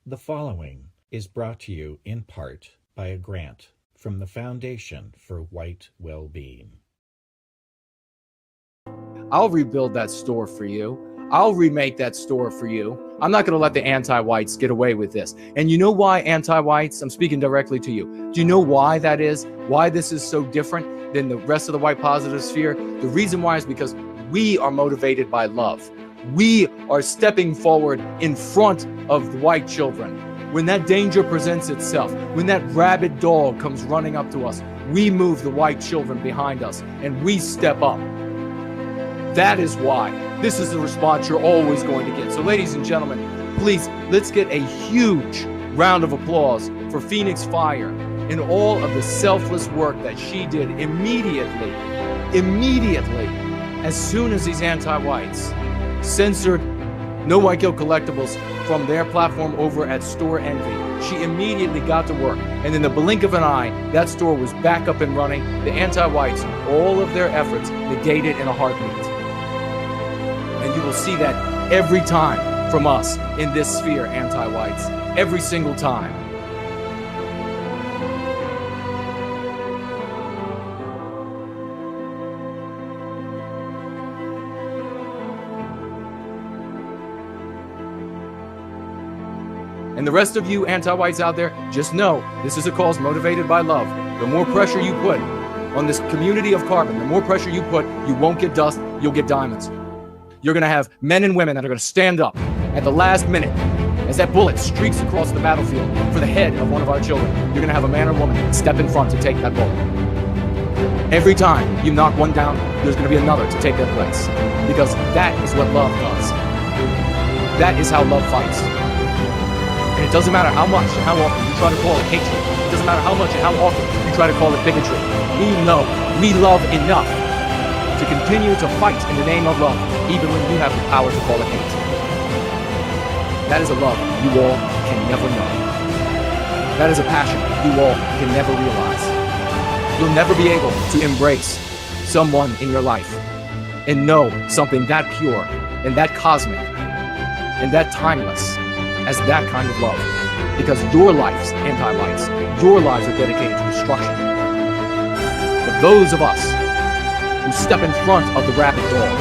The following is brought to you in part by a grant from the Foundation for White Wellbeing. I'll rebuild that store for you. I'll remake that store for you. I'm not going to let the anti-whites get away with this. And you know why anti-whites? I'm speaking directly to you. Do you know why that is? Why this is so different than the rest of the white positive sphere? The reason why is because we are motivated by love. We are stepping forward in front of the white children. When that danger presents itself, when that rabid dog comes running up to us, we move the white children behind us and we step up. That is why. This is the response you're always going to get. So ladies and gentlemen, please, let's get a huge round of applause for Phoenix Fire and all of the selfless work that she did immediately, as soon as these anti-whites censored No White Guilt Collectibles from their platform over at Store Envy. She immediately got to work, and in the blink of an eye, that store was back up and running. The anti-whites, all of their efforts, negated in a heartbeat. And you will see that every time from us in this sphere, anti-whites, every single time. And the rest of you anti-whites out there, just know this is a cause motivated by love. The more pressure you put on this community of carbon, the more pressure you put, you won't get dust, you'll get diamonds. You're going to have men and women that are going to stand up at the last minute as that bullet streaks across the battlefield for the head of one of our children. You're going to have a man or woman step in front to take that bullet. Every time you knock one down, there's going to be another to take their place. Because that is what love does. That is how love fights. And it doesn't matter how much and how often you try to call it hatred. It doesn't matter how much and how often you try to call it bigotry. We know we love enough to continue to fight in the name of love, even when you have the power to call it hate. That is a love you all can never know. That is a passion you all can never realize. You'll never be able to embrace someone in your life and know something that pure and that cosmic and that timeless as that kind of love, because your lives, anti-whites, your lives are dedicated to destruction. But those of us who step in front of the rabid dog,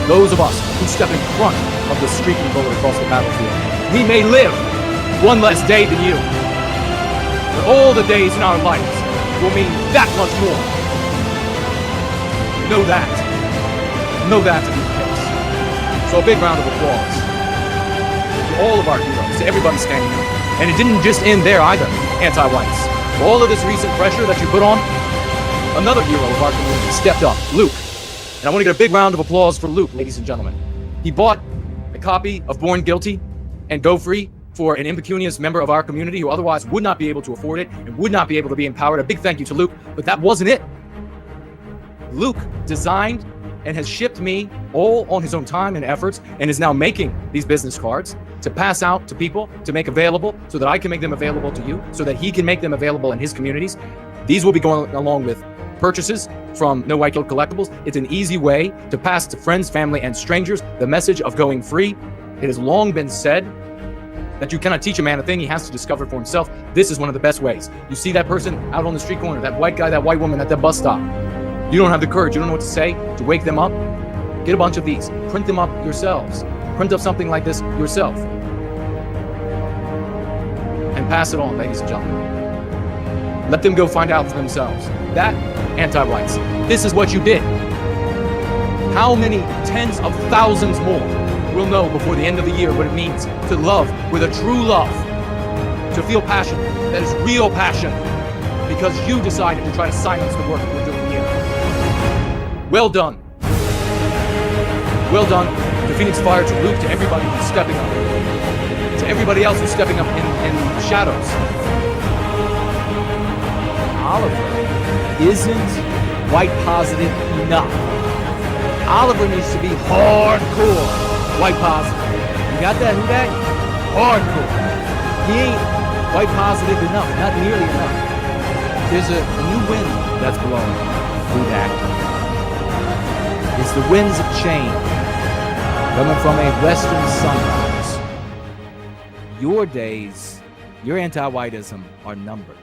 those of us who step in front of the streaking bullet across the battlefield, we may live one less day than you, but all the days in our lives will mean that much more. Know that. Know that to be the case. So a big round of applause to all of our heroes, to everybody standing up. And it didn't just end there either, anti-whites. For all of this recent pressure that you put on, another hero of our community stepped up, Luke. And I want to get a big round of applause for Luke, ladies and gentlemen. He bought a copy of Born Guilty and Go Free for an impecunious member of our community who otherwise would not be able to afford it and would not be able to be empowered. A big thank you to Luke, but that wasn't it. Luke designed and has shipped me all on his own time and efforts and is now making these business cards to pass out to people, to make available so that I can make them available to you, so that he can make them available in his communities. These will be going along with purchases from No White Guilt Collectibles. It's an easy way to pass to friends, family, and strangers the message of going free. It has long been said that you cannot teach a man a thing, he has to discover it for himself. This is one of the best ways. You see that person out on the street corner, that white guy, that white woman at that bus stop. You don't have the courage, you don't know what to say to wake them up. Get a bunch of these, print them up yourselves. Print up something like this yourself. And pass it on, ladies and gentlemen. Let them go find out for themselves. That, anti-whites, this is what you did. How many tens of thousands more will know before the end of the year what it means to love with a true love, to feel passion that is real passion, because you decided to try to silence the work that we're doing here. Well done. Well done to Phoenix Fire, to Luke, to everybody who's stepping up, to everybody else who's stepping up in the shadows. Oliver isn't white positive enough. Oliver needs to be hardcore white positive. You got that? Who that? Hardcore. He ain't white positive enough, not nearly enough. There's a new wind that's blowing through that. It's the winds of change coming from a western sunrise. your days, your anti-whiteism are numbered.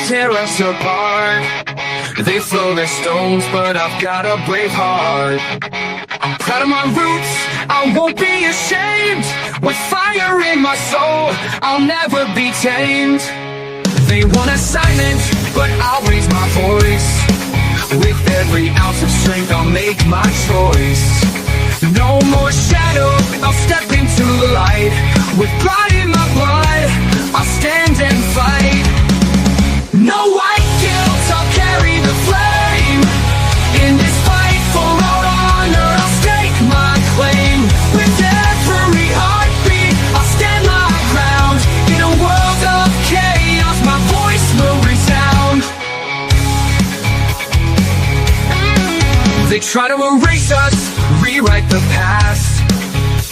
Tear us apart. They throw their stones, but I've got a brave heart. I'm proud of my roots, I won't be ashamed. With fire in my soul, I'll never be tamed. They want us silent, but I'll raise my voice. With every ounce of strength, I'll make my choice. No more shadow, I'll step into the light. With pride in my blood, I'll stand and fight. No white guilt, I'll carry the flame. In this fight for our honor, I'll stake my claim. With every heartbeat, I'll stand my ground. In a world of chaos, my voice will resound. They try to erase us, rewrite the past,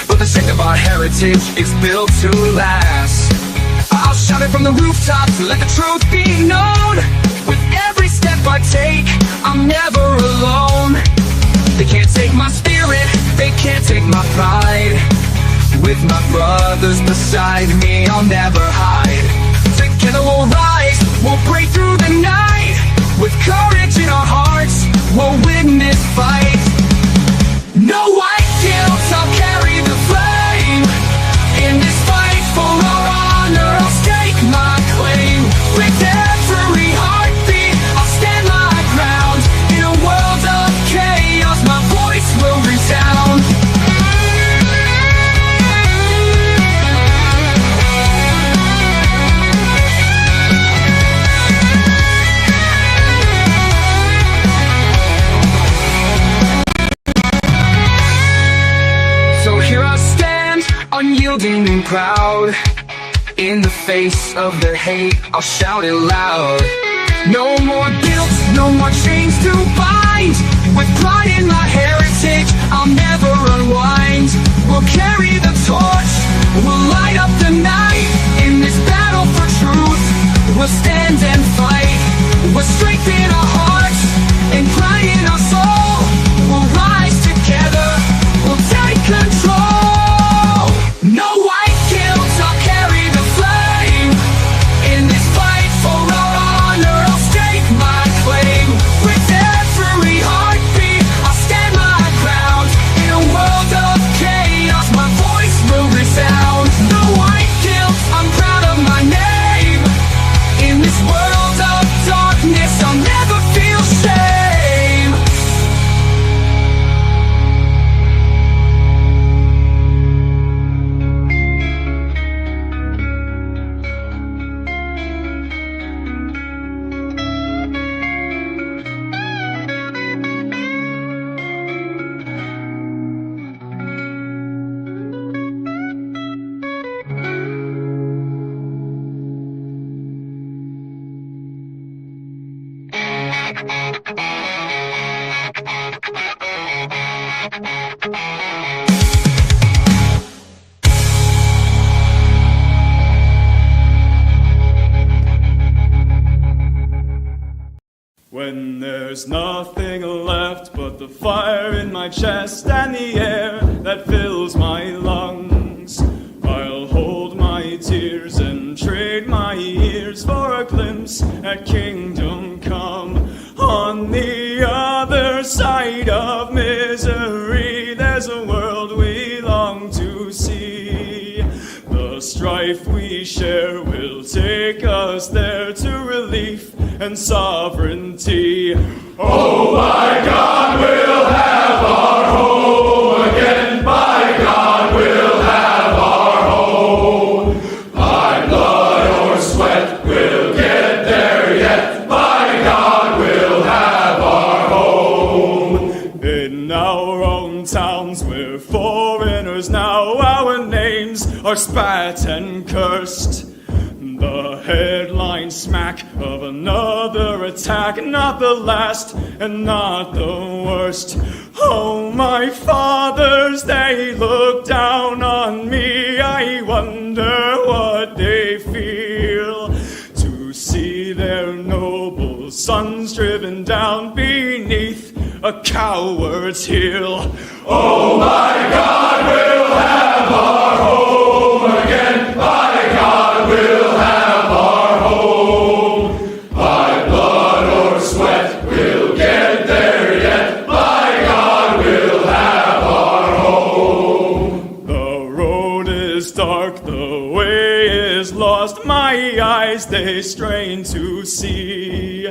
but the strength of our heritage is built to last. I'll shout it from the rooftops, let the truth be known. With every step I take, I'm never alone. They can't take my spirit, they can't take my pride. With my brothers beside me, I'll never hide. Together we'll rise, we'll break through the night. With courage in our hearts, we'll win this fight. No white guilt, I'll carry the flame. In this fight for our honor, I'll stake my claim. With every heartbeat, I'll stand my ground. In a world of chaos, my voice will resound. So here I stand, unyielding and proud. In the face of their hate, I'll shout it loud. No more guilt, no more chains to bind. With pride in my heritage, I'll never unwind. We'll carry the torch, we'll light up the night. In this battle for truth, we'll stand and fight. With strength in our hearts and pride in our soul, we'll rise together. When there's nothing left but the fire in my chest and the air that fills my lungs, I'll hold my tears and trade my ears for a glimpse at kingdom come. On the other side of misery, there's a world we long to see. The strife we share will take us there to relief and sovereignty. Oh, by God, we'll have our home again. By God, we'll have our home. By blood or sweat, we'll get there yet. By God, we'll have our home. In our own towns, we're foreigners now. Our names are spat and cursed. The headline smack of another attack, not the last and not the worst. Oh, my fathers, they look down on me. I wonder what they feel to see their noble sons driven down beneath a coward's heel. Oh, my God, we'll have our home again. By God, we'll have our home. By blood or sweat, we'll get there yet. By God, we'll have our home. The road is dark, the way is lost. My eyes, they strain to see.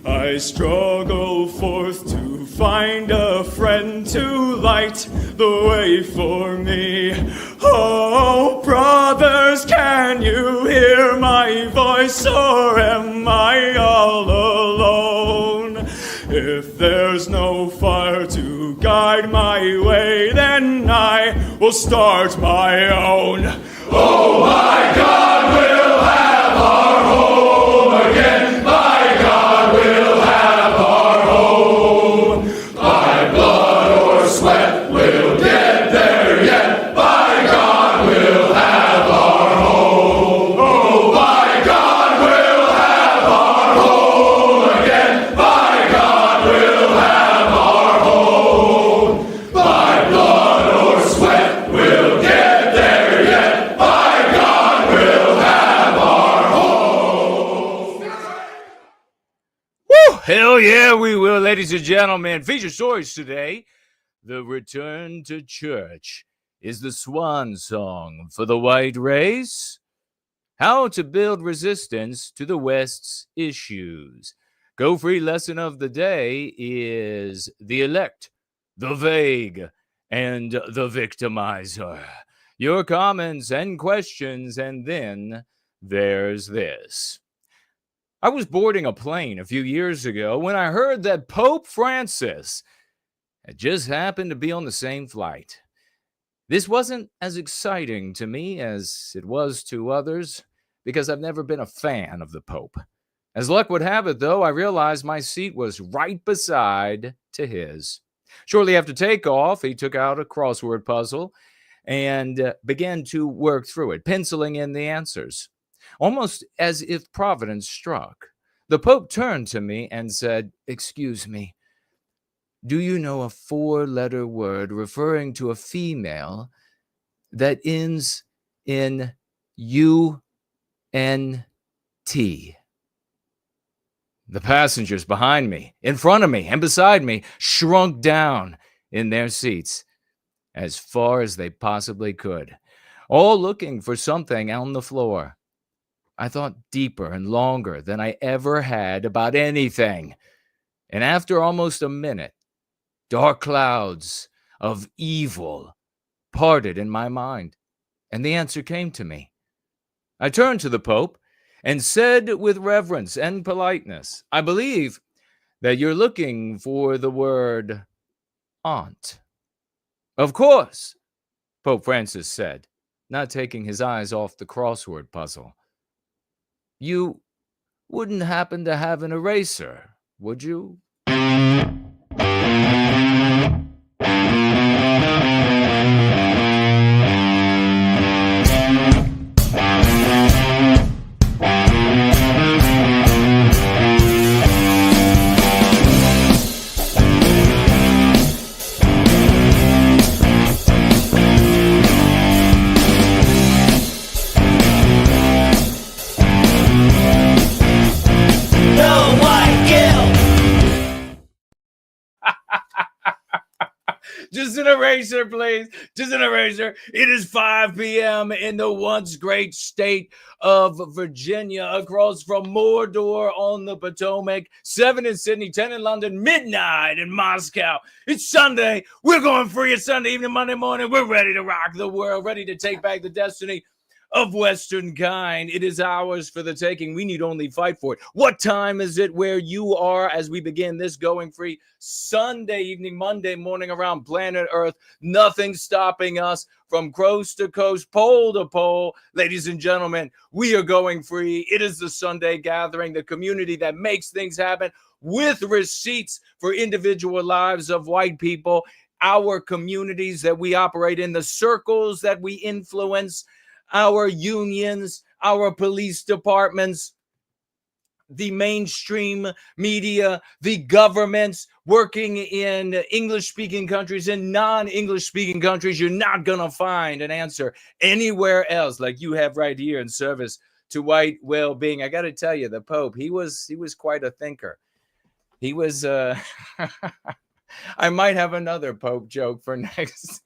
I struggle forth to find a friend to light the way for me. Oh, brothers, can you hear my voice, or am I all alone? If there's no fire to guide my way, then I will start my own. Oh, my God, we'll have our home again. By God, we'll have our home. By blood or sweat, we'll get there yet. By God, we'll have our home. Oh, by God, we'll have our home again. By God, we'll have our home. By blood or sweat, we'll get there yet. By God, we'll have our home. Woo! Hell yeah, we will, ladies and gentlemen. Feature stories today. The Return to Church is the Swan song for the white race. How to build resistance to the West's issues. Go Free lesson of the day is the elect, the vague, and the victimizer. Your comments and questions, and then there's this. I was boarding a plane a few years ago when I heard that Pope Francis had just happened to be on the same flight. This wasn't as exciting to me as it was to others because I've never been a fan of the Pope. As luck would have it, though, I realized my seat was right beside to his. Shortly after takeoff, he took out a crossword puzzle and began to work through it, penciling in the answers. Almost as if Providence struck, the Pope turned to me and said, "Excuse me, do you know a 4-letter word referring to a female that ends in U-N-T?" The passengers behind me, in front of me, and beside me shrunk down in their seats as far as they possibly could, all looking for something on the floor. I thought deeper and longer than I ever had about anything, and after almost a minute, dark clouds of evil parted in my mind, and the answer came to me. I turned to the Pope and said with reverence and politeness, "I believe that you're looking for the word aunt." "Of course," Pope Francis said, not taking his eyes off the crossword puzzle. "You wouldn't happen to have an eraser, Would you? Just an eraser, please. Just an eraser. It is 5 p.m. in the once great state of Virginia, across from Mordor on the Potomac, 7 in Sydney, 10 in London, midnight in Moscow. It's Sunday. We're going free. It's Sunday evening, Monday morning. We're ready to rock the world, ready to take back the destiny of Westernkind. It is ours for the taking. We need only fight for it. What time is it where you are as we begin this going free Sunday evening, Monday morning around planet Earth? Nothing stopping us from coast to coast, pole to pole. Ladies and gentlemen, we are going free. It is the Sunday gathering, the community that makes things happen with receipts for individual lives of white people, our communities that we operate in, the circles that we influence, our unions, our police departments, the mainstream media, the governments working in English-speaking countries and non-English-speaking countries. You're not going to find an answer anywhere else like you have right here in service to white well-being. I got to tell you, the Pope, he was quite a thinker. He was, I might have another Pope joke for next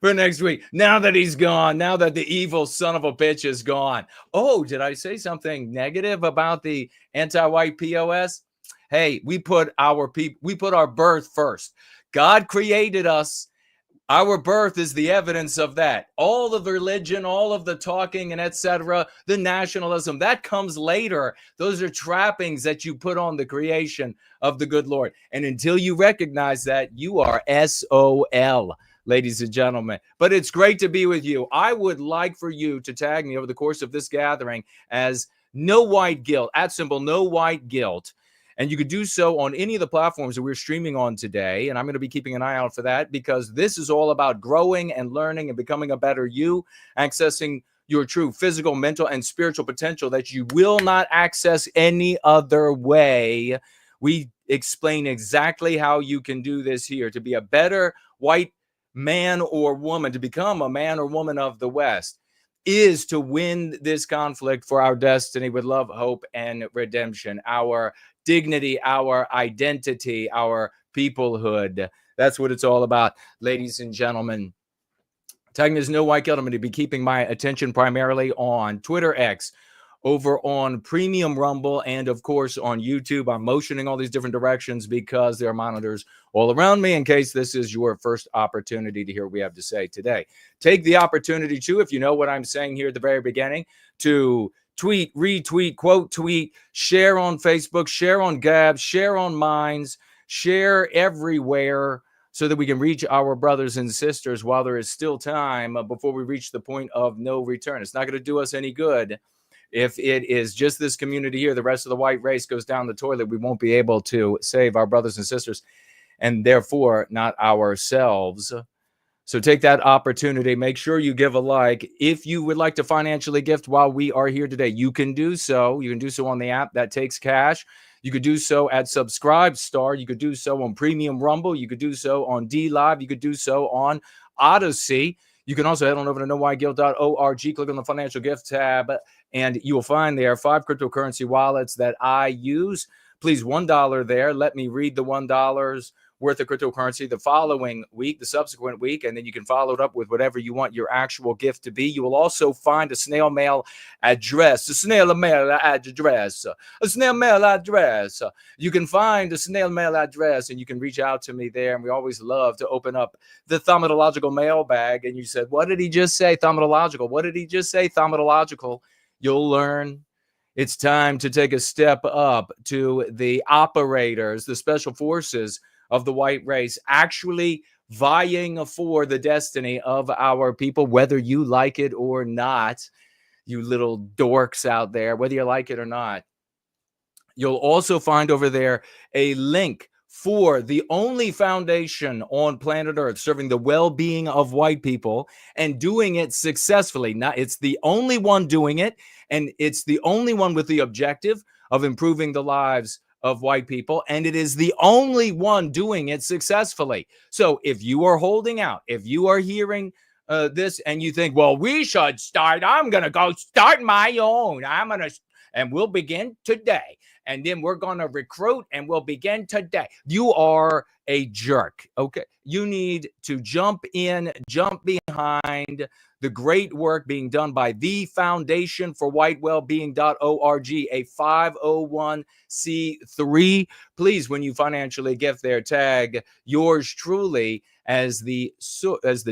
for next week. Now that he's gone, now that the evil son of a bitch is gone. Oh, did I say something negative about the anti-white POS? Hey, we put our birth first. God created us. Our birth is the evidence of that. All of the religion, all of the talking and etc., the nationalism, that comes later. Those are trappings that you put on the creation of the good Lord. And until you recognize that, you are SOL. Ladies and gentlemen, but it's great to be with you. I would like for you to tag me over the course of this gathering as No White Guilt, @ No White Guilt. And you could do so on any of the platforms that we're streaming on today. And I'm going to be keeping an eye out for that, because this is all about growing and learning and becoming a better you, accessing your true physical, mental, and spiritual potential that you will not access any other way. We explain exactly how you can do this here to be a better white man or woman, to become a man or woman of the West, is to win this conflict for our destiny with love, hope, and redemption, our dignity, our identity, our peoplehood. That's what it's all about, ladies and gentlemen. Tagging is No White Guilt. I'm going to be keeping my attention primarily on Twitter X, over on Premium Rumble, and of course on YouTube. I'm motioning all these different directions because there are monitors all around me in case this is your first opportunity to hear what we have to say today. Take the opportunity to, if you know what I'm saying here at the very beginning, to tweet, retweet, quote tweet, share on Facebook, share on Gab, share on Minds, share everywhere, so that we can reach our brothers and sisters while there is still time before we reach the point of no return. It's not going to do us any good if it is just this community here. The rest of the white race goes down the toilet. We won't be able to save our brothers and sisters, and therefore not ourselves. So take that opportunity. Make sure you give a like. If you would like to financially gift while we are here today, you can do so. You can do so on the app that takes cash. You could do so at Subscribe Star. You could do so on Premium Rumble. You could do so on D Live. You could do so on Odyssey. You can also head on over to nowhiteguilt.org, click on the financial gift tab, and you will find there 5 cryptocurrency wallets that I use. Please, $1 there. Let me read the $1 worth of cryptocurrency the following week, the subsequent week, and then you can follow it up with whatever you want your actual gift to be. You will also find a snail mail address, You can find a snail mail address, and you can reach out to me there, and we always love to open up the thaumatological mailbag. And you said, what did he just say? Thaumatological. What did he just say? Thaumatological. You'll learn. It's time to take a step up to the operators, the special forces of the white race, actually vying for the destiny of our people, whether you like it or not, you little dorks out there, whether you like it or not. You'll also find over there a link for the only foundation on planet Earth serving the well-being of white people and doing it successfully. Now, it's the only one doing it, and it's the only one with the objective of improving the lives of white people, and it is the only one doing it successfully. So if you are holding out, if you are hearing this and you think, well, we should start, I'm going to go start my own. And we'll begin today. And then we're going to recruit and we'll begin today. You are a jerk. Okay. You need to jump behind the great work being done by the Foundation for White Wellbeing.org, a 501c3. Please, when you financially gift there, tag yours truly as the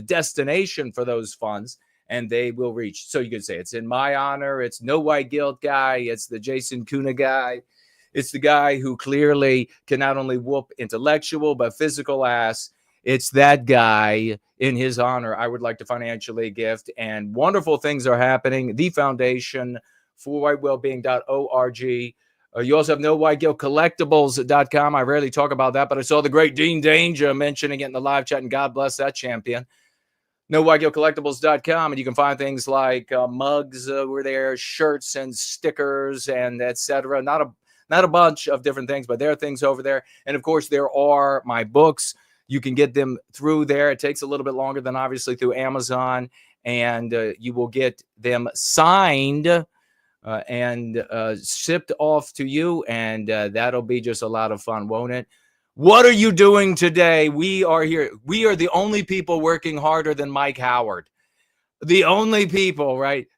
destination for those funds, and they will reach. So you could say it's in my honor. It's no white guilt guy. It's the Jason Kuna guy. It's the guy who clearly can not only whoop intellectual but physical ass. It's that guy. In his honor, I would like to financially gift, and wonderful things are happening. The Foundation for White Wellbeing.org. You also have NoWhiteGuiltCollectibles.com. I rarely talk about that, but I saw the great Dean Danger mentioning it in the live chat, and God bless that champion. NoWhiteGuiltCollectibles.com, and you can find things like mugs over there, shirts and stickers, and etc. Not a bunch of different things, but there are things over there. And of course, there are my books. You can get them through there. It takes a little bit longer than obviously through Amazon, and you will get them signed and shipped off to you, and that'll be just a lot of fun, won't it? What are you doing today? We are here. We are the only people working harder than Mike Howard. The only people, right?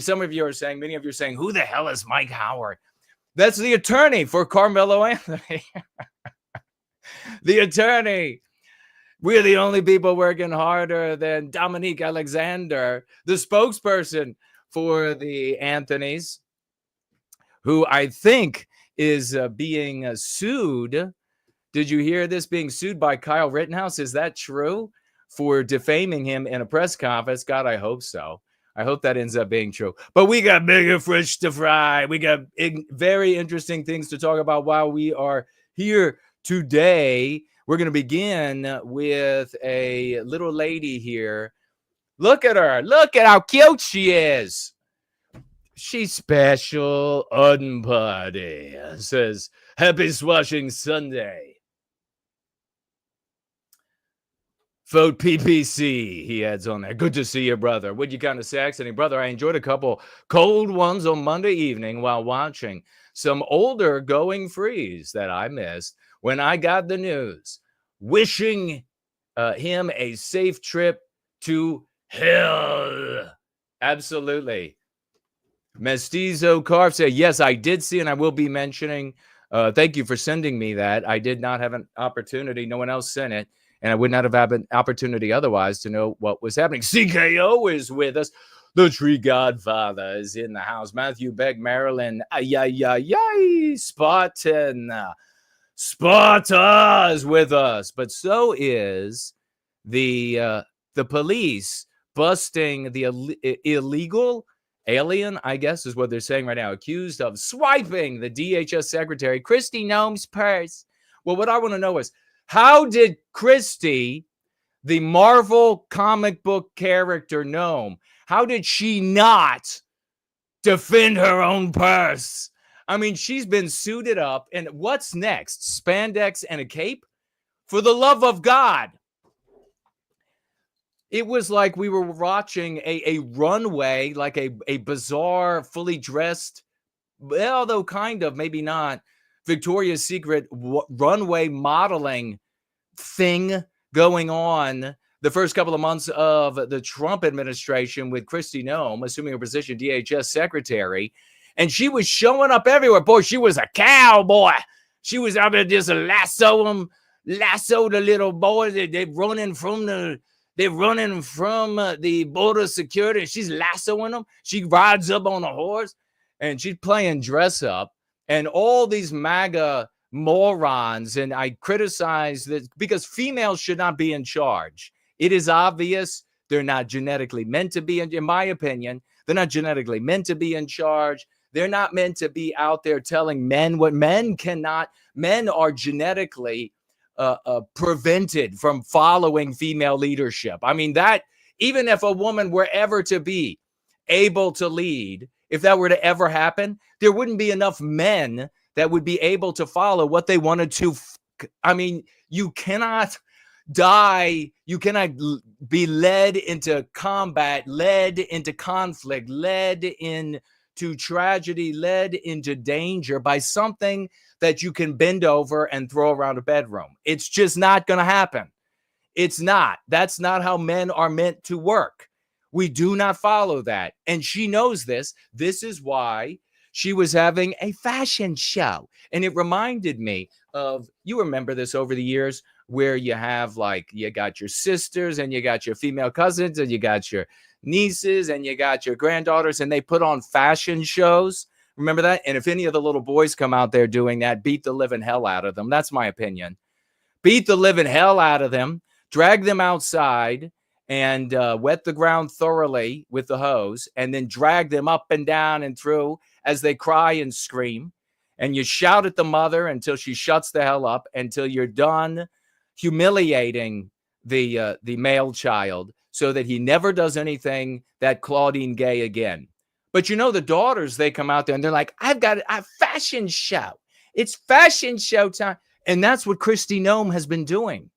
Some of you are saying, many of you are saying, who the hell is Mike Howard? That's the attorney for Carmelo Anthony. The attorney. We're the only people working harder than Dominique Alexander, the spokesperson for the Anthonys, who I think is being sued. Did you hear this? Being sued by Kyle Rittenhouse? Is that true? For defaming him in a press conference? God, I hope so. I hope that ends up being true. But we got bigger fish to fry. We got very interesting things to talk about while we are here today. We're going to begin with a little lady here. Look at her. Look at how cute she is. She's special unparty. Says, happy swashing Sunday. Vote PPC, he adds on there. Good to see you, brother. Would you kind of Saxony? Brother, I enjoyed a couple cold ones on Monday evening while watching some older Going Frees that I missed when I got the news. Wishing him a safe trip to hell. Absolutely. Mestizo Carf said, yes, I did see, and I will be mentioning. Thank you for sending me that. I did not have an opportunity. No one else sent it. And I would not have had an opportunity otherwise to know what was happening. CKO is with us. The Tree Godfather is in the house. Matthew Beck, Maryland. Sparta is with us. But so is the police busting the illegal alien, I guess is what they're saying right now, accused of swiping the DHS secretary, Kristi Noem's purse. Well, what I want to know is, how did Kristi, the Marvel comic book character Noem, how did she not defend her own purse? I mean, she's been suited up, and what's next? Spandex and a cape? For the love of God. It was like we were watching a runway, like a bizarre, fully dressed, although kind of, maybe not, Victoria's Secret runway modeling thing going on the first couple of months of the Trump administration with Kristi Noem, assuming her position DHS secretary, and she was showing up everywhere. Boy, she was a cowboy. She was out there just lasso the little boys. They're running from the border security, and she's lassoing them. She rides up on a horse, and she's playing dress up. And all these MAGA morons, and I criticize this because females should not be in charge. It is obvious they're not genetically meant to be, in my opinion, they're not genetically meant to be in charge. They're not meant to be out there telling men what men cannot. Men are genetically prevented from following female leadership. I mean, that even if a woman were ever to be able to lead, if that were to ever happen, there wouldn't be enough men that would be able to follow what they wanted to. I mean, you cannot die. You cannot be led into combat, led into conflict, led into tragedy, led into danger by something that you can bend over and throw around a bedroom. It's just not going to happen. It's not. That's not how men are meant to work. We do not follow that. And she knows this. This is why she was having a fashion show. And it reminded me of, you remember this over the years, where you have, like, you got your sisters and you got your female cousins and you got your nieces and you got your granddaughters, and they put on fashion shows. Remember that? And if any of the little boys come out there doing that, beat the living hell out of them. That's my opinion. Beat the living hell out of them, drag them outside and wet the ground thoroughly with the hose, and then drag them up and down and through as they cry and scream. And you shout at the mother until she shuts the hell up, until you're done humiliating the male child so that he never does anything that Claudine Gay again. But you know, the daughters, they come out there and they're like, I've got a fashion show. It's fashion show time. And that's what Kristi Noem has been doing.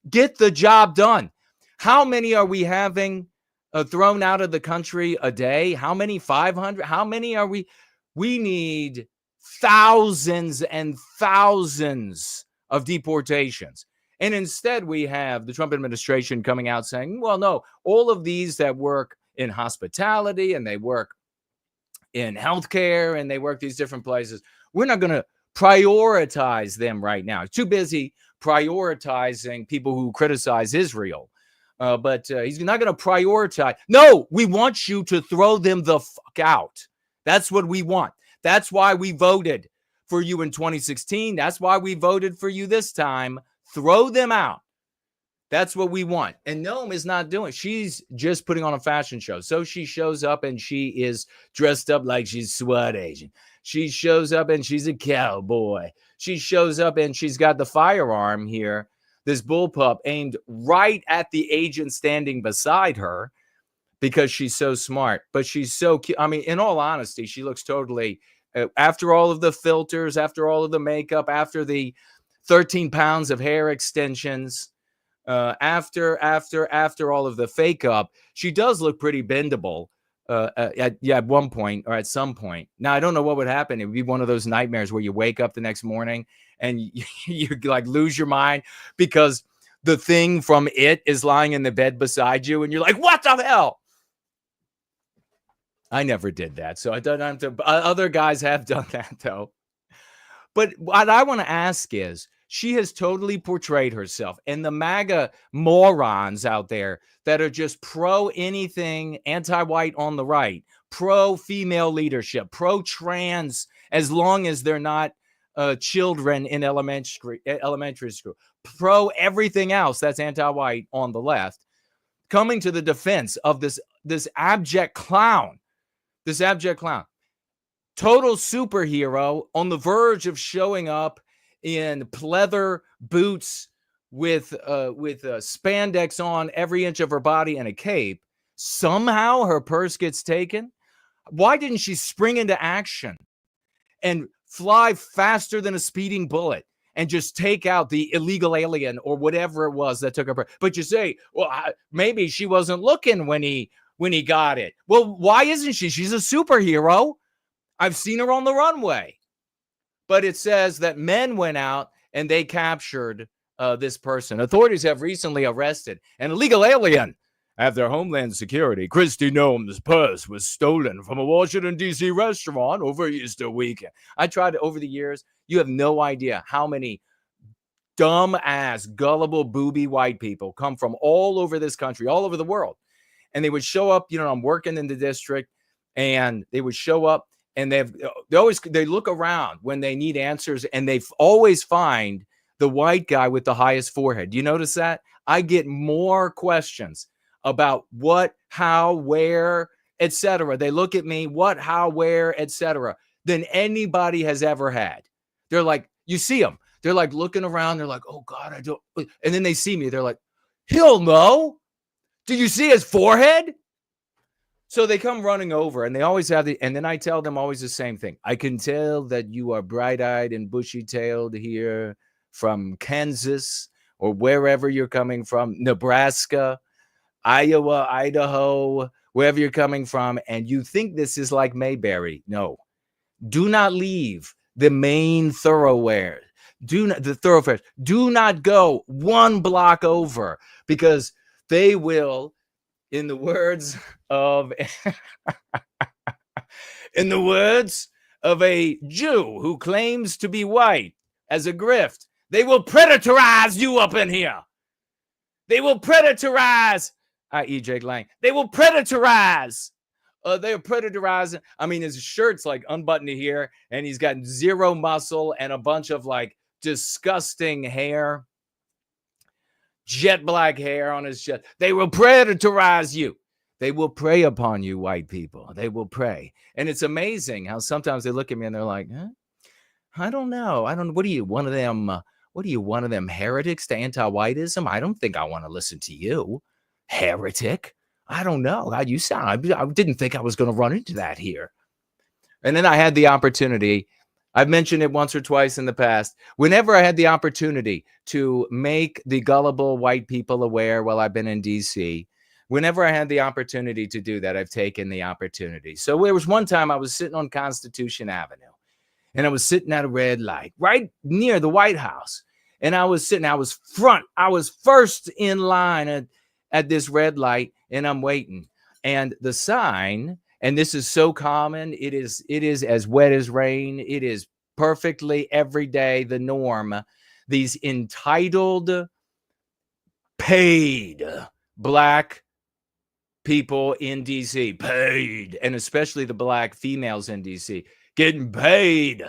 Get the job done. How many are we having thrown out of the country a day? How many? 500? How many are we? We need thousands and thousands of deportations. And instead, we have the Trump administration coming out saying, well, no, all of these that work in hospitality and they work in healthcare and they work these different places, we're not going to prioritize them right now. It's too busy prioritizing people who criticize Israel. But he's not going to prioritize. No, we want you to throw them the fuck out. That's what we want. That's why we voted for you in 2016. That's why we voted for you this time. Throw them out. That's what we want. And Noem is not doing. She's just putting on a fashion show. So she shows up and she is dressed up like she's SWAT agent. She shows up and she's a cowboy. She shows up and she's got the firearm here, this bullpup aimed right at the agent standing beside her, because she's so smart. But she's so cute. I mean, in all honesty, she looks totally, after all of the filters, after all of the makeup, after the 13 pounds of hair extensions, after all of the fake up, she does look pretty bendable at one point, or at some point. Now, I don't know what would happen. It would be one of those nightmares where you wake up the next morning and you like lose your mind because the thing from It is lying in the bed beside you and you're like, what the hell? I never did that. So I don't have to. Other guys have done that, though. But what I want to ask is, she has totally portrayed herself, and the MAGA morons out there that are just pro anything anti-white on the right, pro female leadership, pro trans, as long as they're not children in elementary school, pro everything else that's anti-white on the left, coming to the defense of this abject clown, total superhero on the verge of showing up in pleather boots with spandex on every inch of her body and a cape. Somehow her purse gets taken. Why didn't she spring into action and fly faster than a speeding bullet and just take out the illegal alien or whatever it was that took her purse? But you say, well, maybe she wasn't looking when he got it. Well, why isn't she? She's a superhero. I've seen her on the runway. But it says that men went out and they captured this person. Authorities have recently arrested an illegal alien after Homeland Security. Kristi Noem's purse was stolen from a Washington, D.C. restaurant over Easter weekend. I tried to, over the years, you have no idea how many dumb-ass, gullible, booby white people come from all over this country, all over the world. And they would show up, I'm working in the district, and they would show up, and they look around when they need answers, and they always find the white guy with the highest forehead. Do you notice that? I get more questions about what, how, where, etc. They look at me, what, how, where, etc. than anybody has ever had. They're like, you see them. They're like looking around. They're like, oh God, I don't. And then they see me. They're like, he'll know. Do you see his forehead? So they come running over and they always have and then I tell them always the same thing. I can tell that you are bright-eyed and bushy-tailed here from Kansas or wherever you're coming from, Nebraska, Iowa, Idaho, wherever you're coming from, and you think this is like Mayberry. No, do not leave the main thoroughfare. The thoroughfares. Do not go one block over, because they will, in the words of a Jew who claims to be white as a grift, they will predatorize you up in here. They will predatorize, i.e. Jake Lang. They will predatorize. They're predatorizing. I mean, his shirt's like unbuttoned here, and he's got zero muscle and a bunch of like disgusting hair, jet black hair on his chest. They will predatorize you. They will prey upon you, white people. They will prey. And it's amazing how sometimes they look at me and they're like, huh? I don't know. What are you, one of them? What are you, one of them heretics to anti-whiteism? I don't think I want to listen to you, heretic. I don't know how you sound. I didn't think I was going to run into that here. And then I had the opportunity. I've mentioned it once or twice in the past. Whenever I had the opportunity to make the gullible white people aware while I've been in D.C., whenever I had the opportunity to do that, I've taken the opportunity. So there was one time I was sitting on Constitution Avenue, and I was sitting at a red light right near the White House. And I was first in line at this red light, and I'm waiting. And the sign, and this is so common, it is as wet as rain. It is perfectly every day the norm. These entitled, paid black people in DC, paid, and especially the black females in DC, getting paid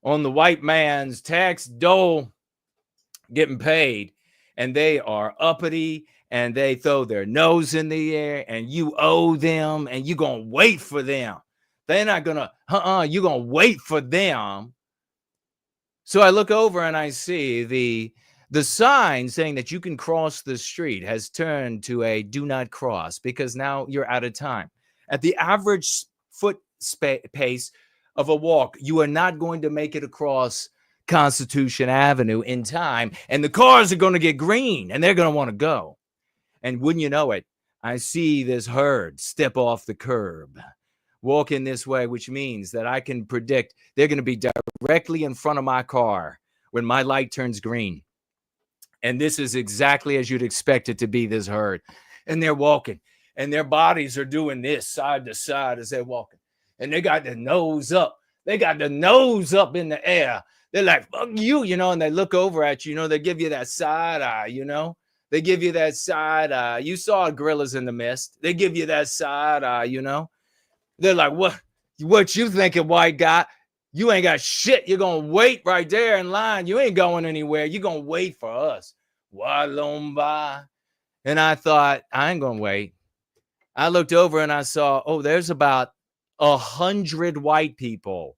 on the white man's tax dole, getting paid, and they are uppity, and they throw their nose in the air, and you owe them, and you're going to wait for them. They're not going to, you're going to wait for them. So I look over and I see the sign saying that you can cross the street has turned to a do not cross, because now you're out of time. At the average foot pace of a walk, you are not going to make it across Constitution Avenue in time, and the cars are going to get green and they're going to want to go. And wouldn't you know it, I see this herd step off the curb, walking this way, which means that I can predict they're going to be directly in front of my car when my light turns green. And this is exactly as you'd expect it to be, this herd. And they're walking, and their bodies are doing this side to side as they're walking. And they got their nose up. They got the nose up in the air. They're like, fuck you, and they look over at you, they give you that side eye, They give you that side eye. You saw Gorillas in the Mist. They give you that side eye, They're like, what you thinking, white guy? You ain't got shit. You're going to wait right there in line. You ain't going anywhere. You're going to wait for us. Walomba. And I thought, I ain't going to wait. I looked over and I saw, there's about 100 white people,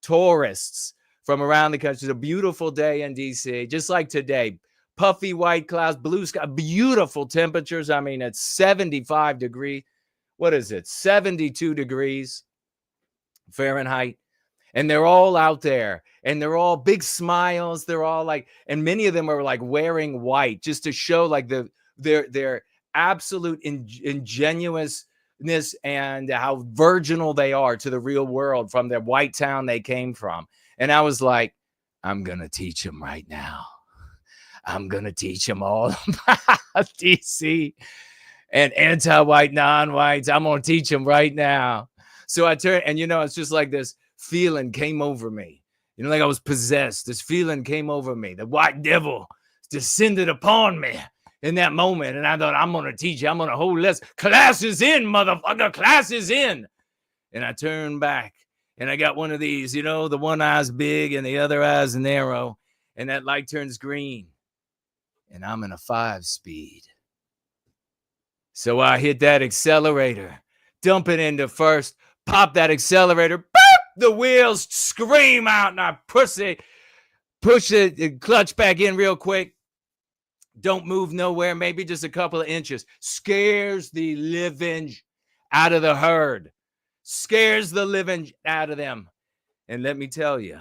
tourists from around the country. It's a beautiful day in D.C., just like today. Puffy white clouds, blue sky, beautiful temperatures. I mean, it's 75 degrees. What is it? 72 degrees Fahrenheit. And they're all out there, and they're all big smiles. They're all like, and many of them are like wearing white just to show like their absolute ingenuousness and how virginal they are to the real world from their white town they came from. And I was like, I'm going to teach them right now. I'm going to teach them all about DC and anti-white, non-whites. I'm going to teach them right now. So I turned, and it's just like this feeling came over me. Like I was possessed. This feeling came over me. The white devil descended upon me in that moment. And I thought, I'm going to teach you. I'm going to hold this. Class is in, motherfucker. Class is in. And I turned back, and I got one of these, the one eye's big and the other eye's narrow. And that light turns green. And I'm in a 5-speed. So I hit that accelerator, dump it into first, pop that accelerator, boop, the wheels, scream out, and I push it, clutch back in real quick. Don't move nowhere, maybe just a couple of inches. Scares the living out of the herd. Scares the living out of them. And let me tell you,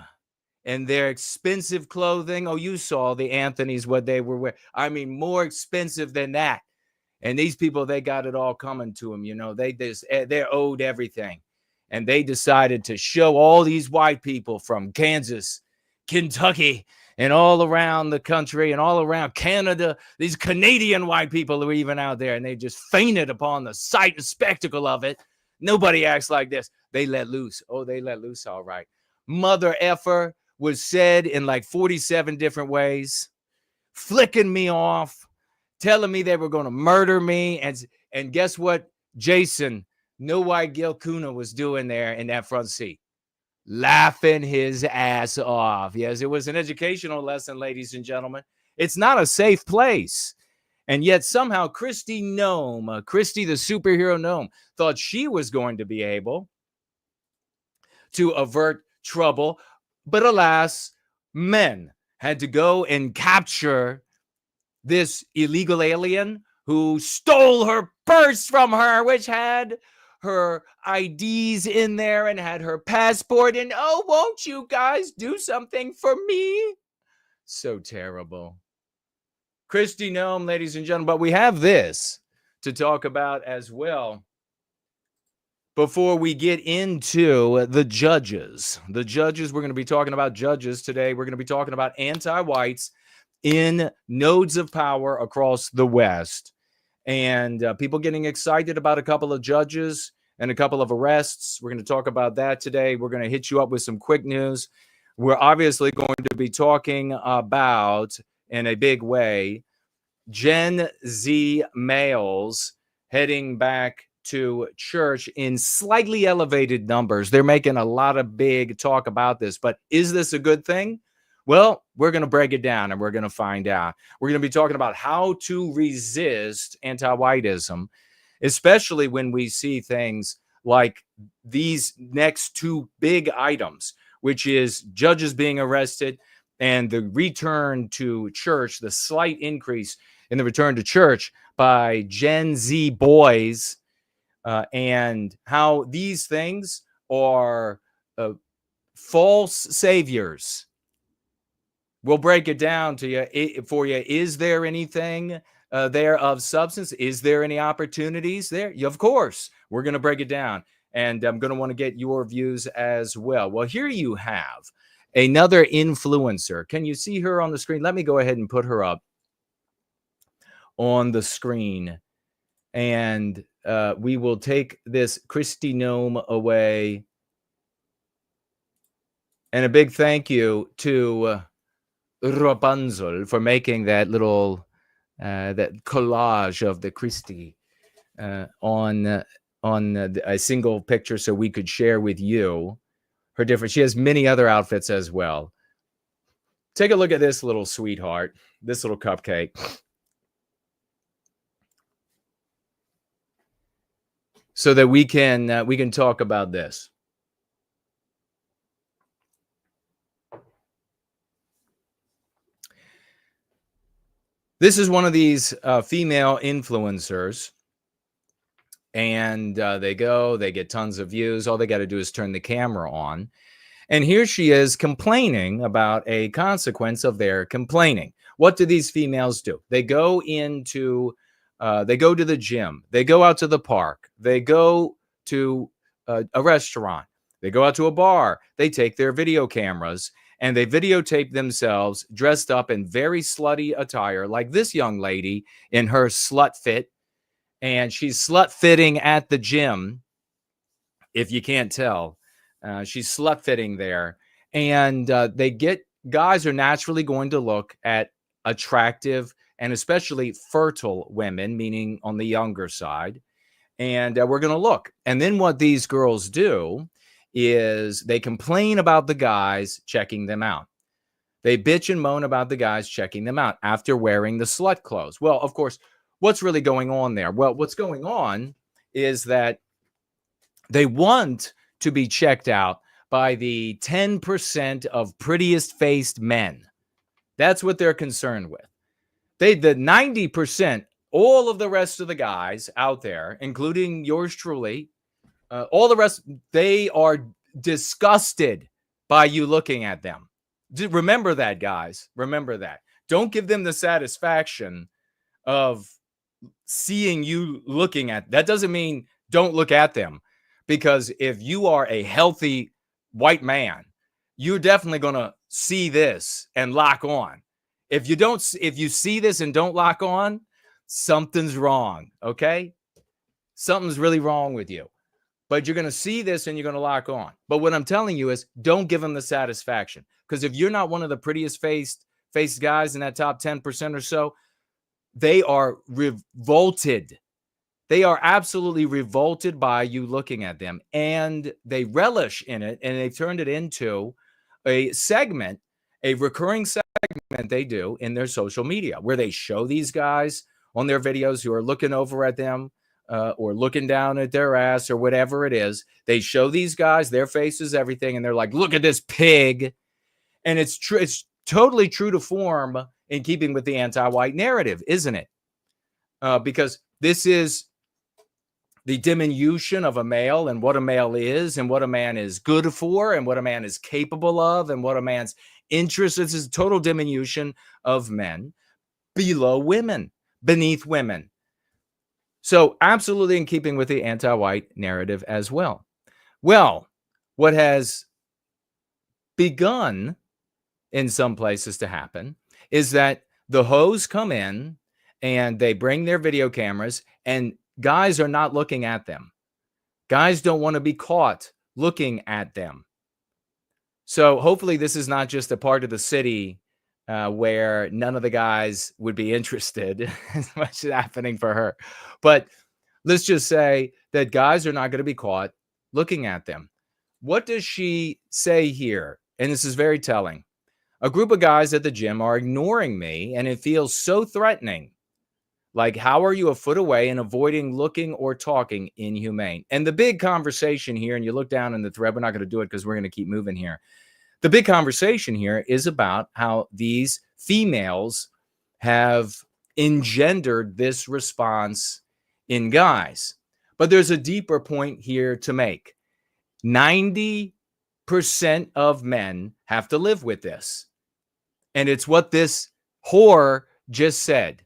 and their expensive clothing, oh, you saw the Anthony's, what they were wearing. I mean, more expensive than that. And these people, they got it all coming to them. You know, they're owed everything. And they decided to show all these white people from Kansas, Kentucky, and all around the country and all around Canada. These Canadian white people who are even out there, and they just fainted upon the sight and spectacle of it. Nobody acts like this. They let loose. Oh, they let loose, all right. Mother effer was said in like 47 different ways, flicking me off, telling me they were going to murder me. And guess what Jason, No White Gil Kuna, was doing there in that front seat? Laughing his ass off. Yes, it was an educational lesson, ladies and gentlemen. It's not a safe place. And yet somehow Christy Noem, Christy the superhero Noem, thought she was going to be able to avert trouble. But alas, men had to go and capture this illegal alien who stole her purse from her, which had her IDs in there and had her passport. And oh, won't you guys do something for me? So terrible. Christy Noem, ladies and gentlemen, but we have this to talk about as well before we get into the judges. The judges, we're going to be talking about judges today. We're going to be talking about anti-whites in nodes of power across the West. And people getting excited about a couple of judges and a couple of arrests. We're going to talk about that today. We're going to hit you up with some quick news. We're obviously going to be talking about, in a big way, Gen Z males heading back to church in slightly elevated numbers. They're making a lot of big talk about this, but is this a good thing? Well, we're going to break it down and we're going to find out. We're going to be talking about how to resist anti-whiteism, especially when we see things like these next two big items, which is judges being arrested and the return to church, the slight increase in the return to church by Gen Z boys, and how these things are false saviors. We'll break it down to you for you. Is there anything there of substance? Is there any opportunities there? Of course, we're going to break it down, and I'm going to want to get your views as well. Well, here you have another influencer. Can you see her on the screen? Let me go ahead and put her up on the screen, and we will take this Christy Noem away. And a big thank you to Rapunzel for making that little that collage of the Christy on a single picture, so we could share with you her different. She has many other outfits as well. Take a look at this little sweetheart, this little cupcake. So that we can talk about this. This is one of these female influencers, and they get tons of views. All they got to do is turn the camera on, and here she is complaining about a consequence of their complaining. What do these females do? They go to the gym. They go out to the park. They go to a restaurant. They go out to a bar. They take their video cameras and they videotape themselves dressed up in very slutty attire, like this young lady in her slut fit. And she's slut fitting at the gym. If you can't tell, she's slut fitting there. And guys are naturally going to look at attractive and especially fertile women, meaning on the younger side. And we're going to look. And then what these girls do is they complain about the guys checking them out. They bitch and moan about the guys checking them out after wearing the slut clothes. Well, of course, what's really going on there? Well, what's going on is that they want to be checked out by the 10% of prettiest faced men. That's what they're concerned with. The 90%, all of the rest of the guys out there, including yours truly, all the rest, they are disgusted by you looking at them. Remember that, guys. Remember that. Don't give them the satisfaction of seeing you looking at. That doesn't mean don't look at them, because if you are a healthy white man, you're definitely going to see this and lock on. If you see this and don't lock on, something's wrong, okay? Something's really wrong with you. But you're going to see this and you're going to lock on. But what I'm telling you is don't give them the satisfaction, because if you're not one of the prettiest faced guys in that top 10% or so, they are revolted. They are absolutely revolted by you looking at them, and they relish in it, and they've turned it into a segment, a recurring segment they do in their social media, where they show these guys on their videos who are looking over at them or looking down at their ass or whatever it is. They show these guys, their faces, everything, and they're like, look at this pig. And it's true. It's totally true to form in keeping with the anti-white narrative, isn't it? Because this is the diminution of a male and what a male is and what a man is good for and what a man is capable of and what a man's interest is. This is total diminution of men below women, beneath women. So absolutely in keeping with the anti-white narrative as well. Well, what has begun in some places to happen is that the hoes come in and they bring their video cameras, and guys are not looking at them. Guys don't want to be caught looking at them. So hopefully this is not just a part of the city where none of the guys would be interested, as much as happening for her. But let's just say that guys are not going to be caught looking at them. What does she say here? And this is very telling. A group of guys at the gym are ignoring me, and it feels so threatening. Like, how are you a foot away and avoiding looking or talking? Inhumane. And the big conversation here, and you look down in the thread, we're not going to do it because we're going to keep moving here. The big conversation here is about how these females have engendered this response in guys. But there's a deeper point here to make. 90% of men have to live with this. And it's what this whore just said.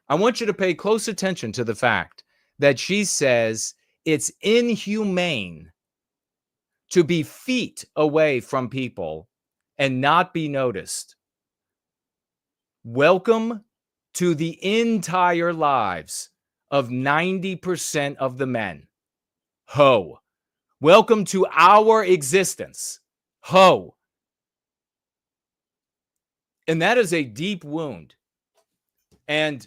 I want you to pay close attention to the fact that she says it's inhumane to be feet away from people and not be noticed. Welcome to the entire lives of 90% of the men. Ho. Welcome to our existence. Ho. And that is a deep wound. And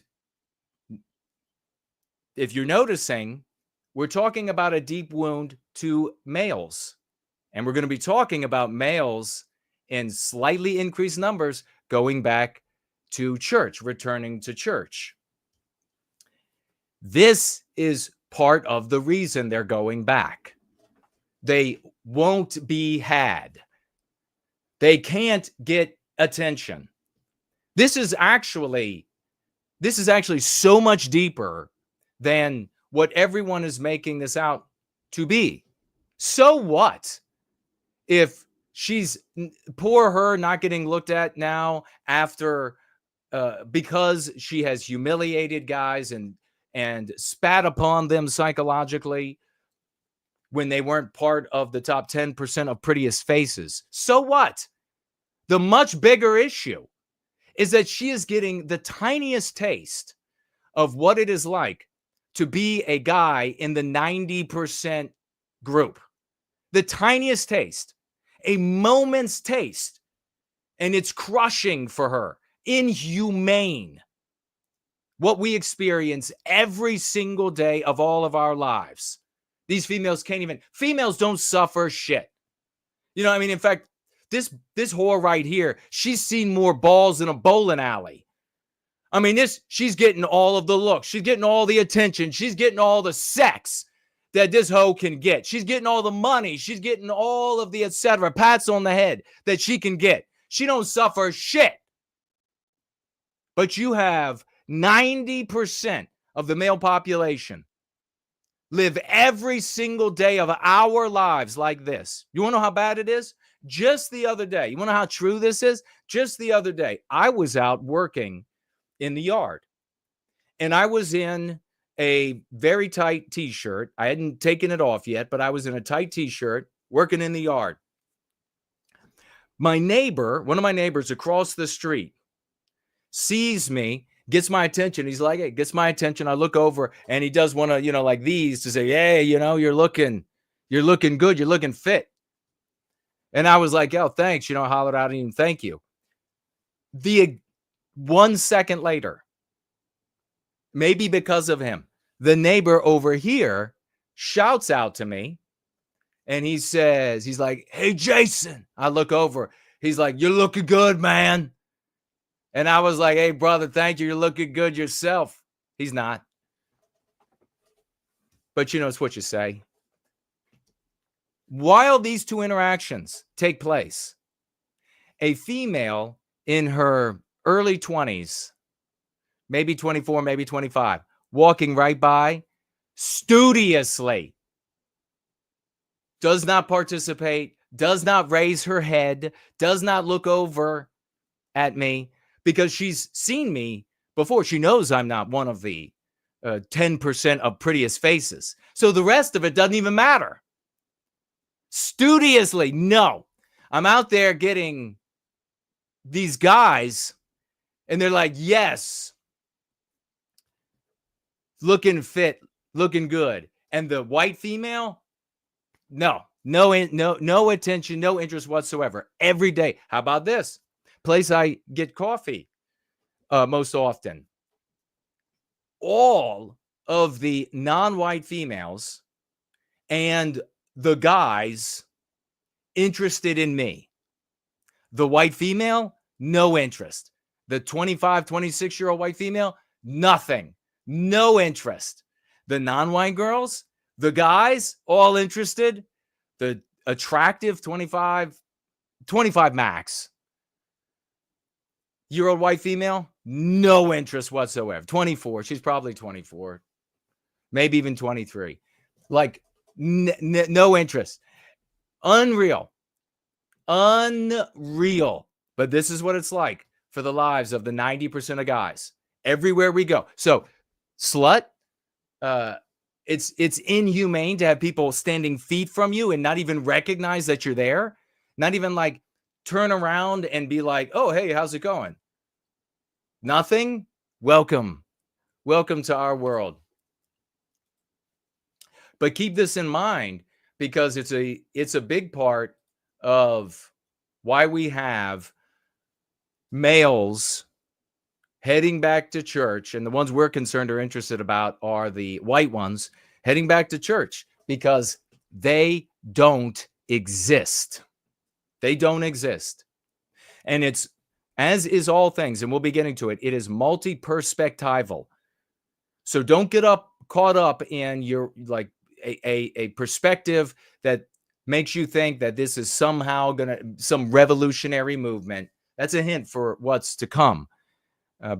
if you're noticing, we're talking about a deep wound to males. And we're going to be talking about males in slightly increased numbers going back to church, returning to church. This is part of the reason they're going back. They won't be had. They can't get attention. This is actually so much deeper than what everyone is making this out to be. So what if she's, poor her, not getting looked at now after because she has humiliated guys and spat upon them psychologically when they weren't part of the top 10% of prettiest faces. So what? The much bigger issue is that she is getting the tiniest taste of what it is like to be a guy in the 90% group. The tiniest taste, a moment's taste, and it's crushing for her. Inhumane. What we experience every single day of all of our lives. These females females don't suffer shit. You know what I mean? In fact, this whore right here, she's seen more balls in a bowling alley. I mean, she's getting all of the looks. She's getting all the attention. She's getting all the sex that this hoe can get. She's getting all the money. She's getting all of the etc. pats on the head that she can get. She don't suffer shit. But you have 90% of the male population live every single day of our lives like this. You want to know how bad it is? Just the other day, you want to know how true this is? Just the other day, I was out working in the yard, and I was in a very tight t-shirt. I hadn't taken it off yet, but I was in a tight t-shirt working in the yard. My neighbor, one of my neighbors across the street, sees me, gets my attention. He's like, hey, gets my attention. I look over, and he does one of, like these to say, hey, you're looking good. You're looking fit. And I was like, oh, thanks. I hollered out and thank you. 1 second later, maybe because of him, the neighbor over here shouts out to me, and he's like, hey, Jason. I look over. He's like, you're looking good, man. And I was like, hey, brother, thank you. You're looking good yourself. He's not. But it's what you say. While these two interactions take place, a female in her early 20s, maybe 24, maybe 25, walking right by, studiously does not participate, does not raise her head, does not look over at me, because she's seen me before. She knows I'm not one of the 10% of prettiest faces. So the rest of it doesn't even matter. Studiously, no. I'm out there getting these guys, and they're like, yes, looking fit, looking good. And the white female, no attention, no interest whatsoever. Every day. How about this? Place I get coffee most often. All of the non-white females and the guys interested in me. The white female, no interest. The 25, 26-year-old white female, nothing. No interest. The non-white girls, the guys, all interested. The attractive 25 max year old white female, no interest whatsoever. 24. She's probably 24, maybe even 23. Like no interest. Unreal. But this is what it's like for the lives of the 90% of guys everywhere we go. So, slut, it's inhumane to have people standing feet from you and not even recognize that you're there. Not even like turn around and be like, oh, hey, how's it going? Nothing. Welcome to our world. But keep this in mind, because it's a big part of why we have males heading back to church, and the ones we're concerned or interested about are the white ones heading back to church, because they don't exist. They don't exist. And it's, as is all things, and we'll be getting to it, it is multi-perspectival. So don't get caught up in your like a perspective that makes you think that this is somehow some revolutionary movement. That's a hint for what's to come,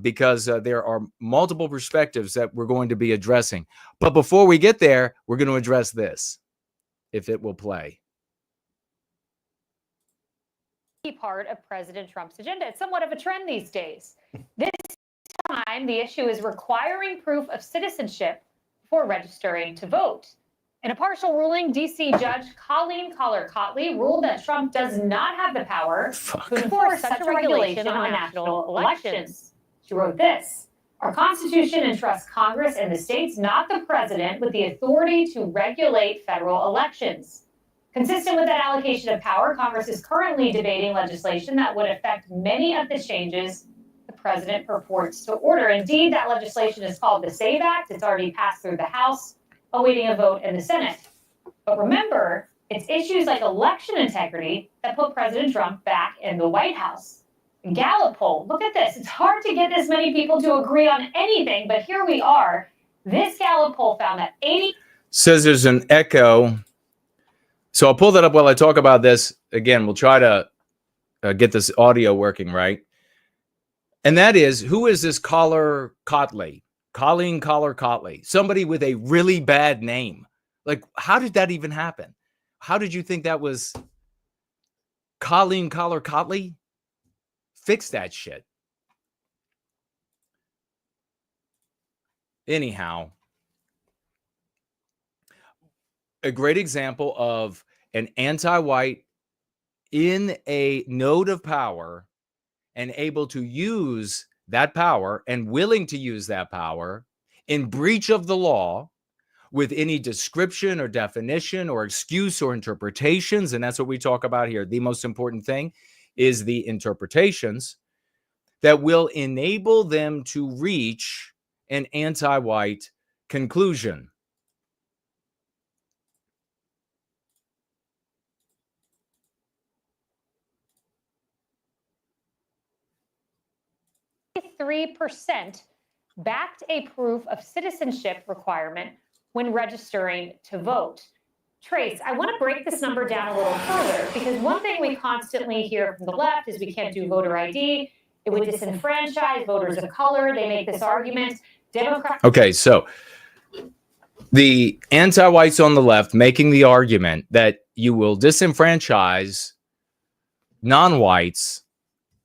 because there are multiple perspectives that we're going to be addressing. But before we get there, we're going to address this, if it will play. Part of President Trump's agenda. It's somewhat of a trend these days. This time, the issue is requiring proof of citizenship before registering to vote. In a partial ruling, D.C. Judge Colleen Collar-Cotley ruled that Trump does not have the power to enforce such a regulation on national elections. She wrote this: our Constitution entrusts Congress and the states, not the president, with the authority to regulate federal elections. Consistent with that allocation of power, Congress is currently debating legislation that would affect many of the changes the president purports to order. Indeed, that legislation is called the SAVE Act. It's already passed through the House, awaiting a vote in the Senate. But remember, it's issues like election integrity that put President Trump back in the White House. Gallup poll, look at this. It's hard to get this many people to agree on anything, but here we are. This Gallup poll found that Says there's an echo. So I'll pull that up while I talk about this. Again, we'll try to get this audio working right. And that is, who is this Collar Cotley? Colleen Collar Cotley. Somebody with a really bad name. Like, how did that even happen? How did you think that was Colleen Collar Cotley? Fix that shit. Anyhow, a great example of an anti-white in a node of power and able to use that power and willing to use that power in breach of the law with any description or definition or excuse or interpretations. And that's what we talk about here. The most important thing is the interpretations that will enable them to reach an anti-white conclusion. %3 backed a proof of citizenship requirement when registering to vote. Trace, I want to break this number down a little further, because one thing we constantly hear from the left is we can't do voter ID. It would disenfranchise voters of color. They make this argument. Okay, so the anti-whites on the left making the argument that you will disenfranchise non-whites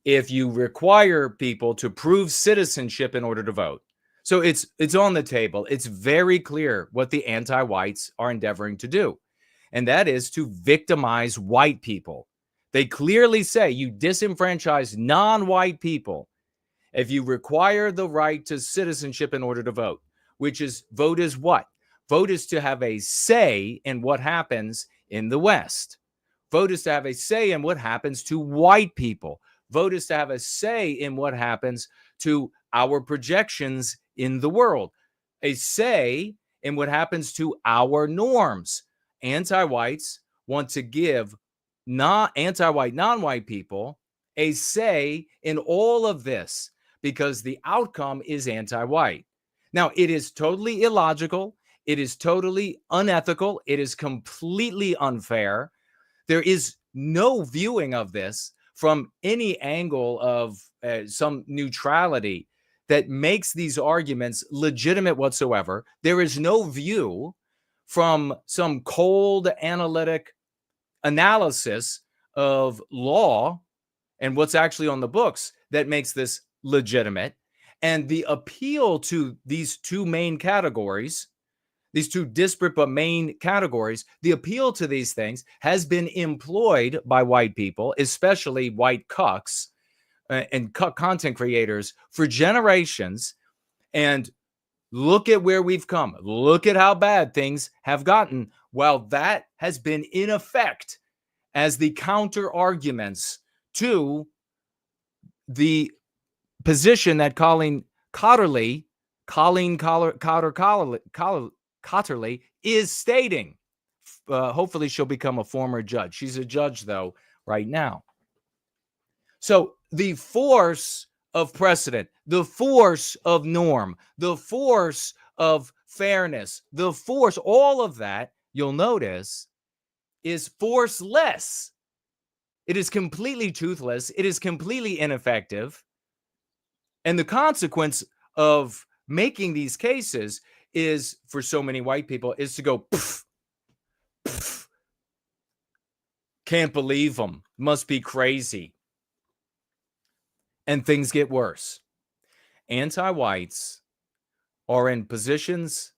if you require people to prove citizenship in order to vote. So it's on the table. It's very clear what the anti-whites are endeavoring to do, and that is to victimize white people. They clearly say you disenfranchise non-white people if you require the right to citizenship in order to vote, which is, vote is what? Vote is to have a say in what happens in the West. Vote is to have a say in what happens to white people. Vote is to have a say in what happens to our projections in the world. A say in what happens to our norms. Anti-whites want to give anti-white, non-white people a say in all of this because the outcome is anti-white. Now, it is totally illogical. It is totally unethical. It is completely unfair. There is no viewing of this from any angle of some neutrality that makes these arguments legitimate whatsoever. There is no view from some cold analytic analysis of law and what's actually on the books that makes this legitimate. And the appeal to these two main categories, these two disparate but main categories, the appeal to these things has been employed by white people, especially white cucks and content creators for generations. And look at where we've come. Look at how bad things have gotten. While that has been in effect as the counter arguments to the position that Colleen Cotterly is stating. Hopefully she'll become a former judge. She's a judge, though, right now. So the force of precedent, the force of norm, the force of fairness, the force, all of that, you'll notice, is forceless. It is completely toothless. It is completely ineffective. And the consequence of making these cases is, for so many white people, is to go, pff, pff, can't believe them, must be crazy. And things get worse. Anti-whites are in positions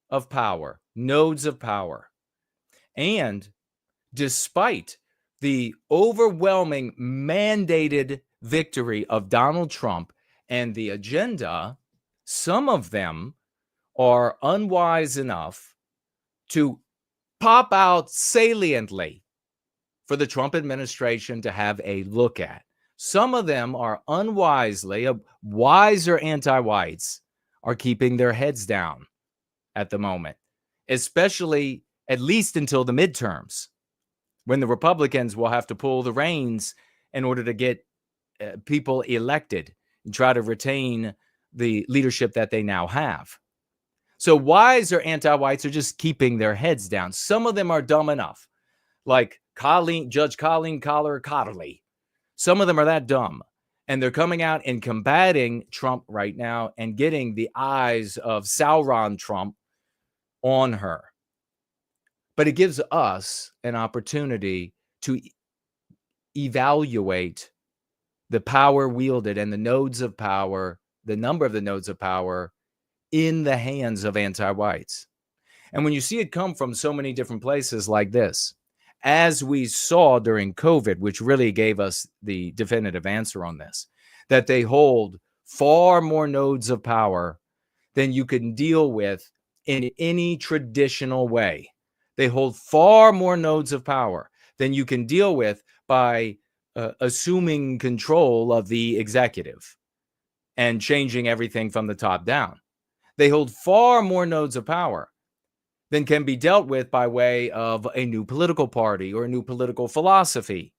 of power, nodes of power. And despite the overwhelming mandated victory of Donald Trump and the agenda, some of them are unwise enough to pop out saliently for the Trump administration to have a look at. Some of them are unwisely, wiser anti-whites are keeping their heads down at the moment, especially at least until the midterms, when the Republicans will have to pull the reins in order to get people elected and try to retain the leadership that they now have. So wise or anti-whites are just keeping their heads down. Some of them are dumb enough, like Judge Colleen Collar Cotterly. Some of them are that dumb. And they're coming out and combating Trump right now and getting the eyes of Sauron Trump on her. But it gives us an opportunity to evaluate the power wielded and the nodes of power, the number of the nodes of power in the hands of anti-whites. And when you see it come from so many different places like this, as we saw during COVID, which really gave us the definitive answer on this, that they hold far more nodes of power than you can deal with in any traditional way. They hold far more nodes of power than you can deal with by assuming control of the executive and changing everything from the top down. They hold far more nodes of power than can be dealt with by way of a new political party or a new political philosophy.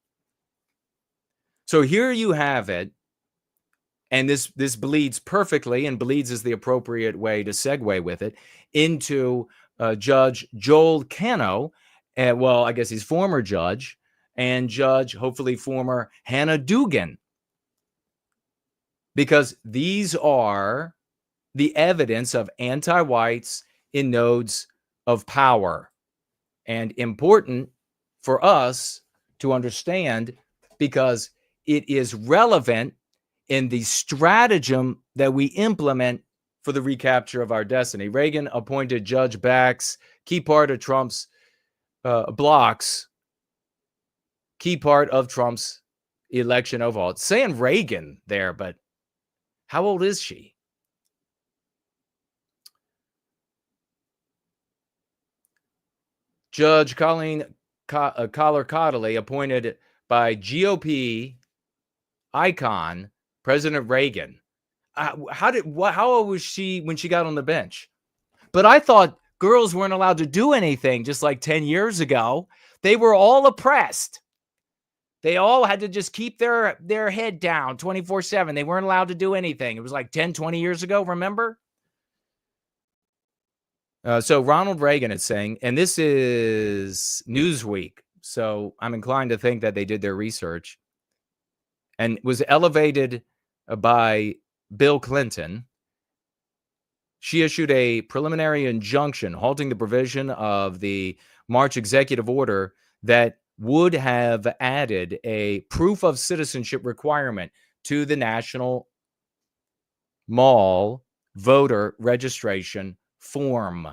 So here you have it, and this bleeds perfectly, and bleeds is the appropriate way to segue with it, into Judge Joel Cano, well, I guess he's former judge, and Judge, hopefully former Hannah Dugan, because these are the evidence of anti-whites in nodes of power, and important for us to understand because it is relevant in the stratagem that we implement for the recapture of our destiny. Reagan-appointed judge backs key part of Trump's blocks, key part of Trump's election overhaul. It's saying Reagan there, but how old is she? Judge Colleen Collar Cotterly, appointed by GOP icon President Reagan. How old was she when she got on the bench? But I thought girls weren't allowed to do anything just like 10 years ago. They were all oppressed. They all had to just keep their head down 24/7. They weren't allowed to do anything. It was like 10, 20 years ago, remember? So Ronald Reagan is saying, and this is Newsweek, so I'm inclined to think that they did their research, and was elevated by Bill Clinton. She issued a preliminary injunction halting the provision of the March executive order that would have added a proof of citizenship requirement to the National Mall voter registration form.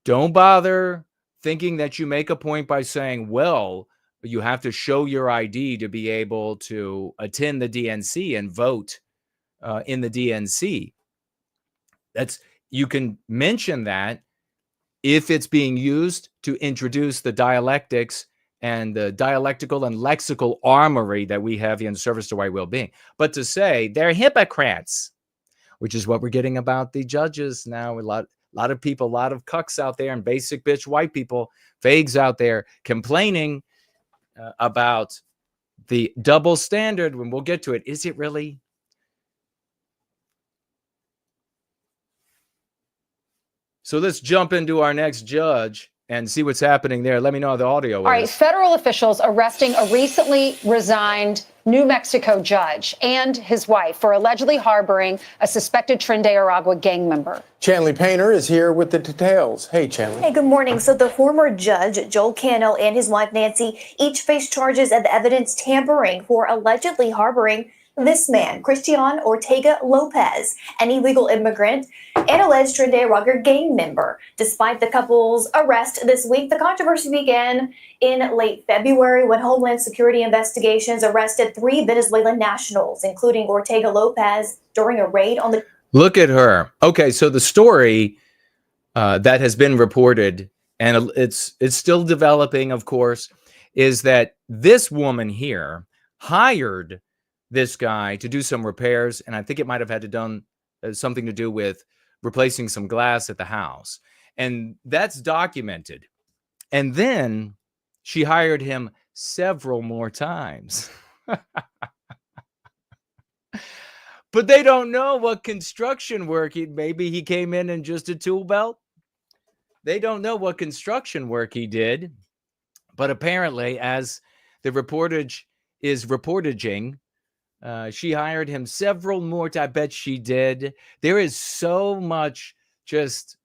Don't bother thinking that you make a point by saying, well, you have to show your ID to be able to attend the DNC and vote in the DNC. You can mention that if it's being used to introduce the dialectics and the dialectical and lexical armory that we have in service to white well-being. But to say they're hypocrites, which is what we're getting about the judges now. A lot of people, a lot of cucks out there and basic bitch white people, fags out there complaining about the double standard when we'll get to it. Is it really? So let's jump into our next judge and see what's happening there. Let me know how the audio is. All right, federal officials arresting a recently resigned New Mexico judge and his wife for allegedly harboring a suspected Tren de Aragua gang member. Chanley Painter is here with the details. Hey, Chanley. Hey, good morning. So the former judge, Joel Cano, and his wife, Nancy, each face charges of evidence tampering for allegedly harboring this man, Christian Ortega Lopez, an illegal immigrant and alleged Tren de Aragua gang member. Despite the couple's arrest this week, the controversy began in late February when Homeland Security investigations arrested 3 Venezuelan nationals, including Ortega Lopez, during a raid on the... Look at her. Okay, so the story that has been reported, and it's still developing, of course, is that this woman here hired this guy to do some repairs, and I think it might have had to done something to do with replacing some glass at the house, and that's documented. And then she hired him several more times. But they don't know what construction work. Maybe he came in just a tool belt. They don't know what construction work he did. But apparently, as the reportage is reportaging, she hired him several more. I bet she did. There is so much just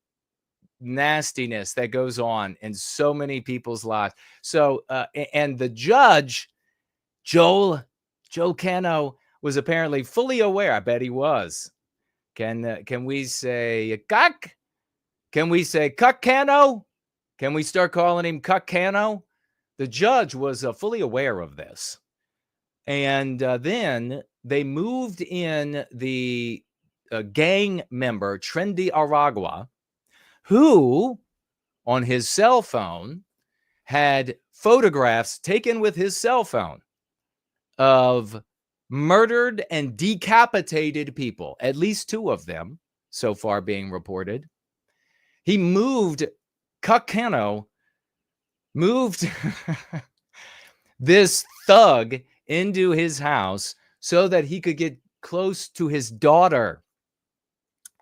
nastiness that goes on in so many people's lives. So, and the judge, Joel Cano, was apparently fully aware. I bet he was. Can we say cuck? Can we say cuck Cano? Can we start calling him cuck Cano? The judge was fully aware of this. And then they moved in the gang member, Trendy Aragua, who on his cell phone had photographs taken with his cell phone of murdered and decapitated people, at least 2 of them so far being reported. He moved, Cuccano moved this thug into his house so that he could get close to his daughter,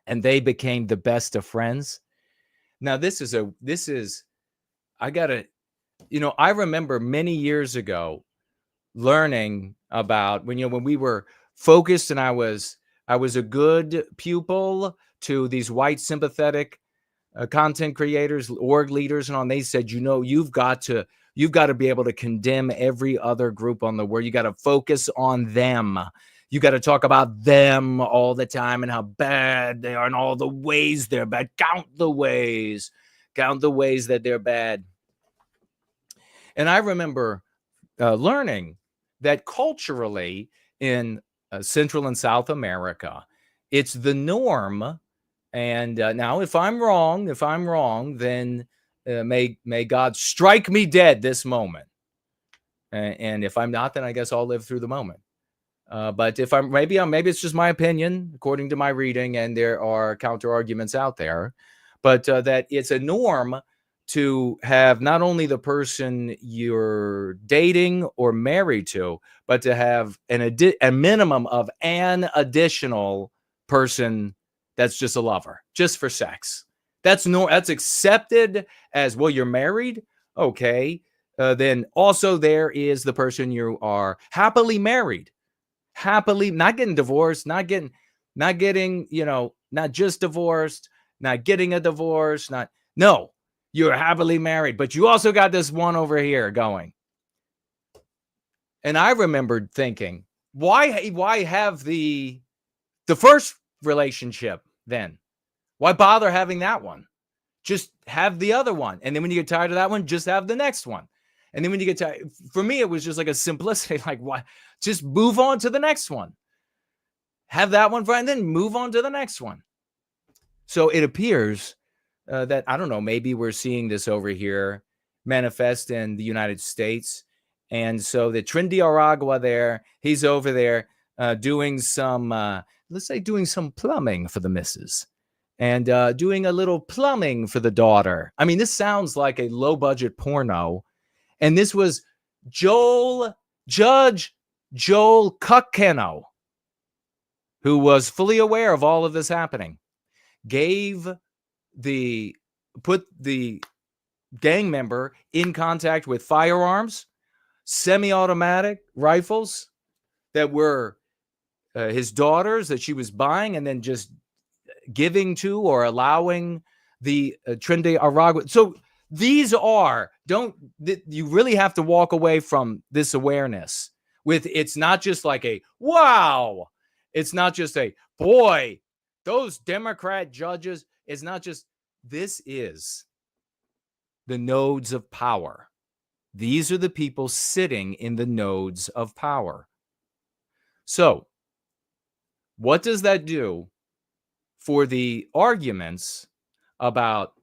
and they became the best of friends. Now, I remember many years ago learning about when we were focused, and I was a good pupil to these white sympathetic content creators, org leaders, and on. They said, you've got to be able to condemn every other group on the world. You got to focus on them. You got to talk about them all the time and how bad they are and all the ways they're bad. Count the ways that they're bad. And I remember learning that culturally in Central and South America, it's the norm. And now, if I'm wrong, then may God strike me dead this moment. And if I'm not, then I guess I'll live through the moment. But if maybe it's just my opinion, according to my reading, and there are counter arguments out there, but that it's a norm to have not only the person you're dating or married to, but to have a minimum of an additional person that's just a lover, just for sex. That's accepted as, well, you're married, okay. Then also there is the person you are happily married, not getting divorced, not getting, not just divorced, not getting a divorce, no. You're happily married, but you also got this one over here going. And I remembered thinking, why have the first relationship then? Why bother having that one? Just have the other one. And then when you get tired of that one, just have the next one. And then when you get tired, for me, it was just like a simplicity, like, why? Just move on to the next one. Have that one, and then move on to the next one. So it appears that, I don't know, maybe we're seeing this over here manifest in the United States. And so the Trendy Aragua there, he's over there doing some, doing some plumbing for the missus, and doing a little plumbing for the daughter. I mean, this sounds like a low budget porno. And this was Judge Joel Cuccano, who was fully aware of all of this happening, put the gang member in contact with firearms, semi-automatic rifles that were his daughter's, that she was buying and then just giving to or allowing the Trendy Aragua. So these you really have to walk away from this awareness with, it's not just like a, wow. It's not just a, boy, those Democrat judges. It's not just, this is the nodes of power. These are the people sitting in the nodes of power. So what does that do for the arguments about,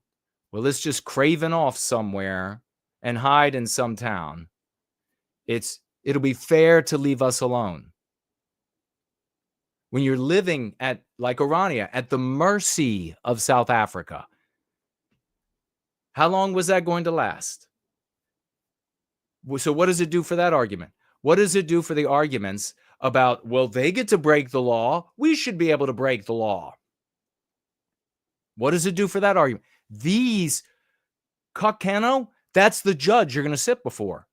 well, let's just craven off somewhere and hide in some town? It'll be fair to leave us alone. When you're living like Orania, at the mercy of South Africa, how long was that going to last? So what does it do for that argument? What does it do for the arguments about, well, they get to break the law. We should be able to break the law. What does it do for that argument? These Cuccano, that's the judge you're going to sit before.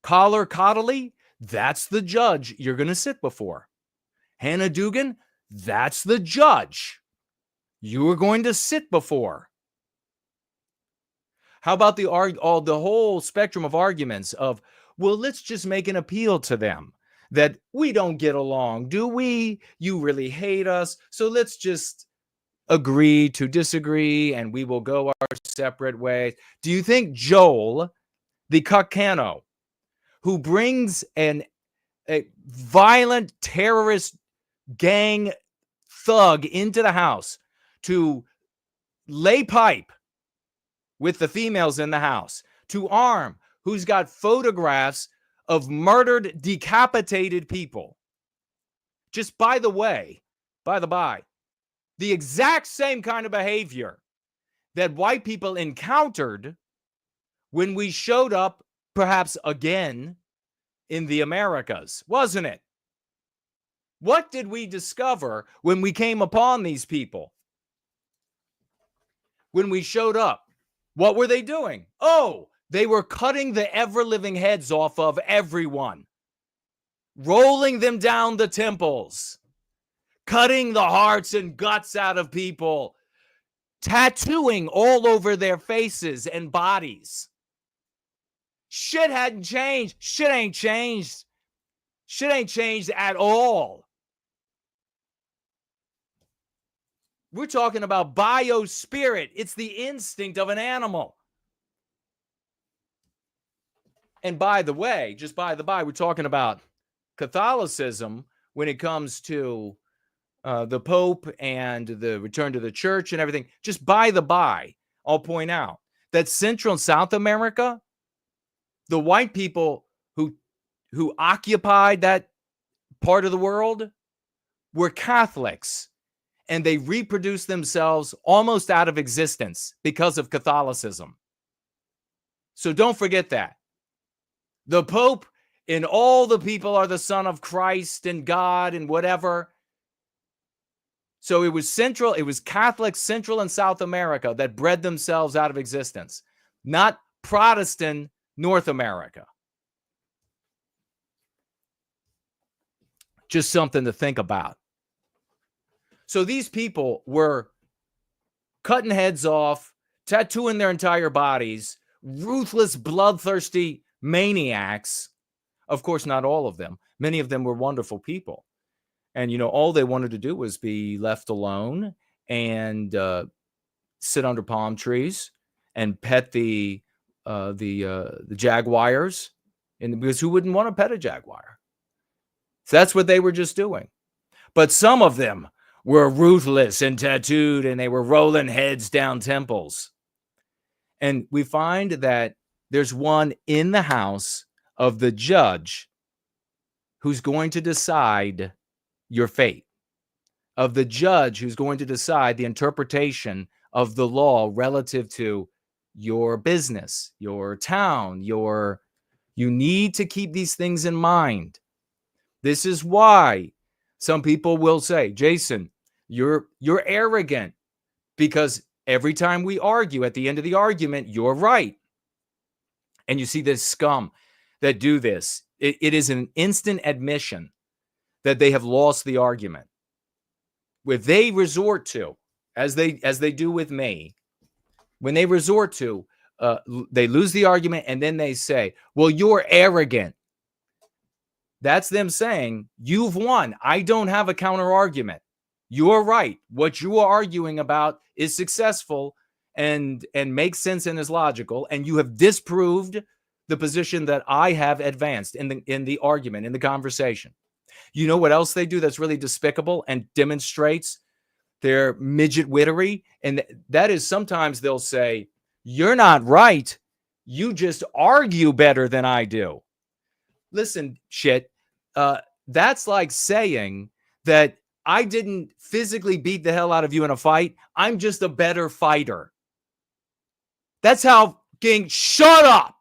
Collar Cottley, that's the judge you're going to sit before. Hannah Dugan, that's the judge you are going to sit before. How about the whole spectrum of arguments of, well, let's just make an appeal to them that we don't get along, do we? You really hate us, so let's just agree to disagree and we will go our separate ways. Do you think Joel, the Cuccano, who brings a violent terrorist gang thug into the house to lay pipe with the females in the house, to arm, who's got photographs of murdered, decapitated people? Just by the way, by the by, the exact same kind of behavior that white people encountered when we showed up, perhaps again, in the Americas, wasn't it? What did we discover when we came upon these people? When we showed up, what were they doing? Oh, they were cutting the ever-living heads off of everyone, rolling them down the temples, cutting the hearts and guts out of people, tattooing all over their faces and bodies. Shit hadn't changed. Shit ain't changed. Shit ain't changed at all. We're talking about biospirit. It's the instinct of an animal. And by the way, just by the by, we're talking about Catholicism when it comes to the Pope and the return to the church and everything. Just by the by, I'll point out that Central and South America, the white people who occupied that part of the world were Catholics, and they reproduced themselves almost out of existence because of Catholicism. So don't forget that. The Pope and all the people are the Son of Christ and God and whatever. So it was Catholic Central and South America that bred themselves out of existence, not Protestant North America. Just something to think about. So these people were cutting heads off, tattooing their entire bodies, ruthless, bloodthirsty maniacs. Of course, not all of them. Many of them were wonderful people. And, all they wanted to do was be left alone and sit under palm trees and pet the jaguars. Because who wouldn't want to pet a jaguar? So that's what they were just doing. But some of them were ruthless and tattooed, and they were rolling heads down temples. And we find that there's one in the house of the judge who's going to decide your fate, of the judge who's going to decide the interpretation of the law relative to your business, your town, you need to keep these things in mind. This is why some people will say, Jason, you're arrogant, because every time we argue, at the end of the argument, you're right. And you see this scum that do this. It is an instant admission that they have lost the argument. Where they resort to, as they do with me, when they resort to, they lose the argument and then they say, well, you're arrogant. That's them saying, you've won. I don't have a counter argument. You're right. What you are arguing about is successful and makes sense and is logical. And you have disproved the position that I have advanced in the argument, in the conversation. You know what else they do that's really despicable and demonstrates their midget wittery? And that is, sometimes they'll say, you're not right. You just argue better than I do. Listen, shit. That's like saying that I didn't physically beat the hell out of you in a fight. I'm just a better fighter. That's how shut up.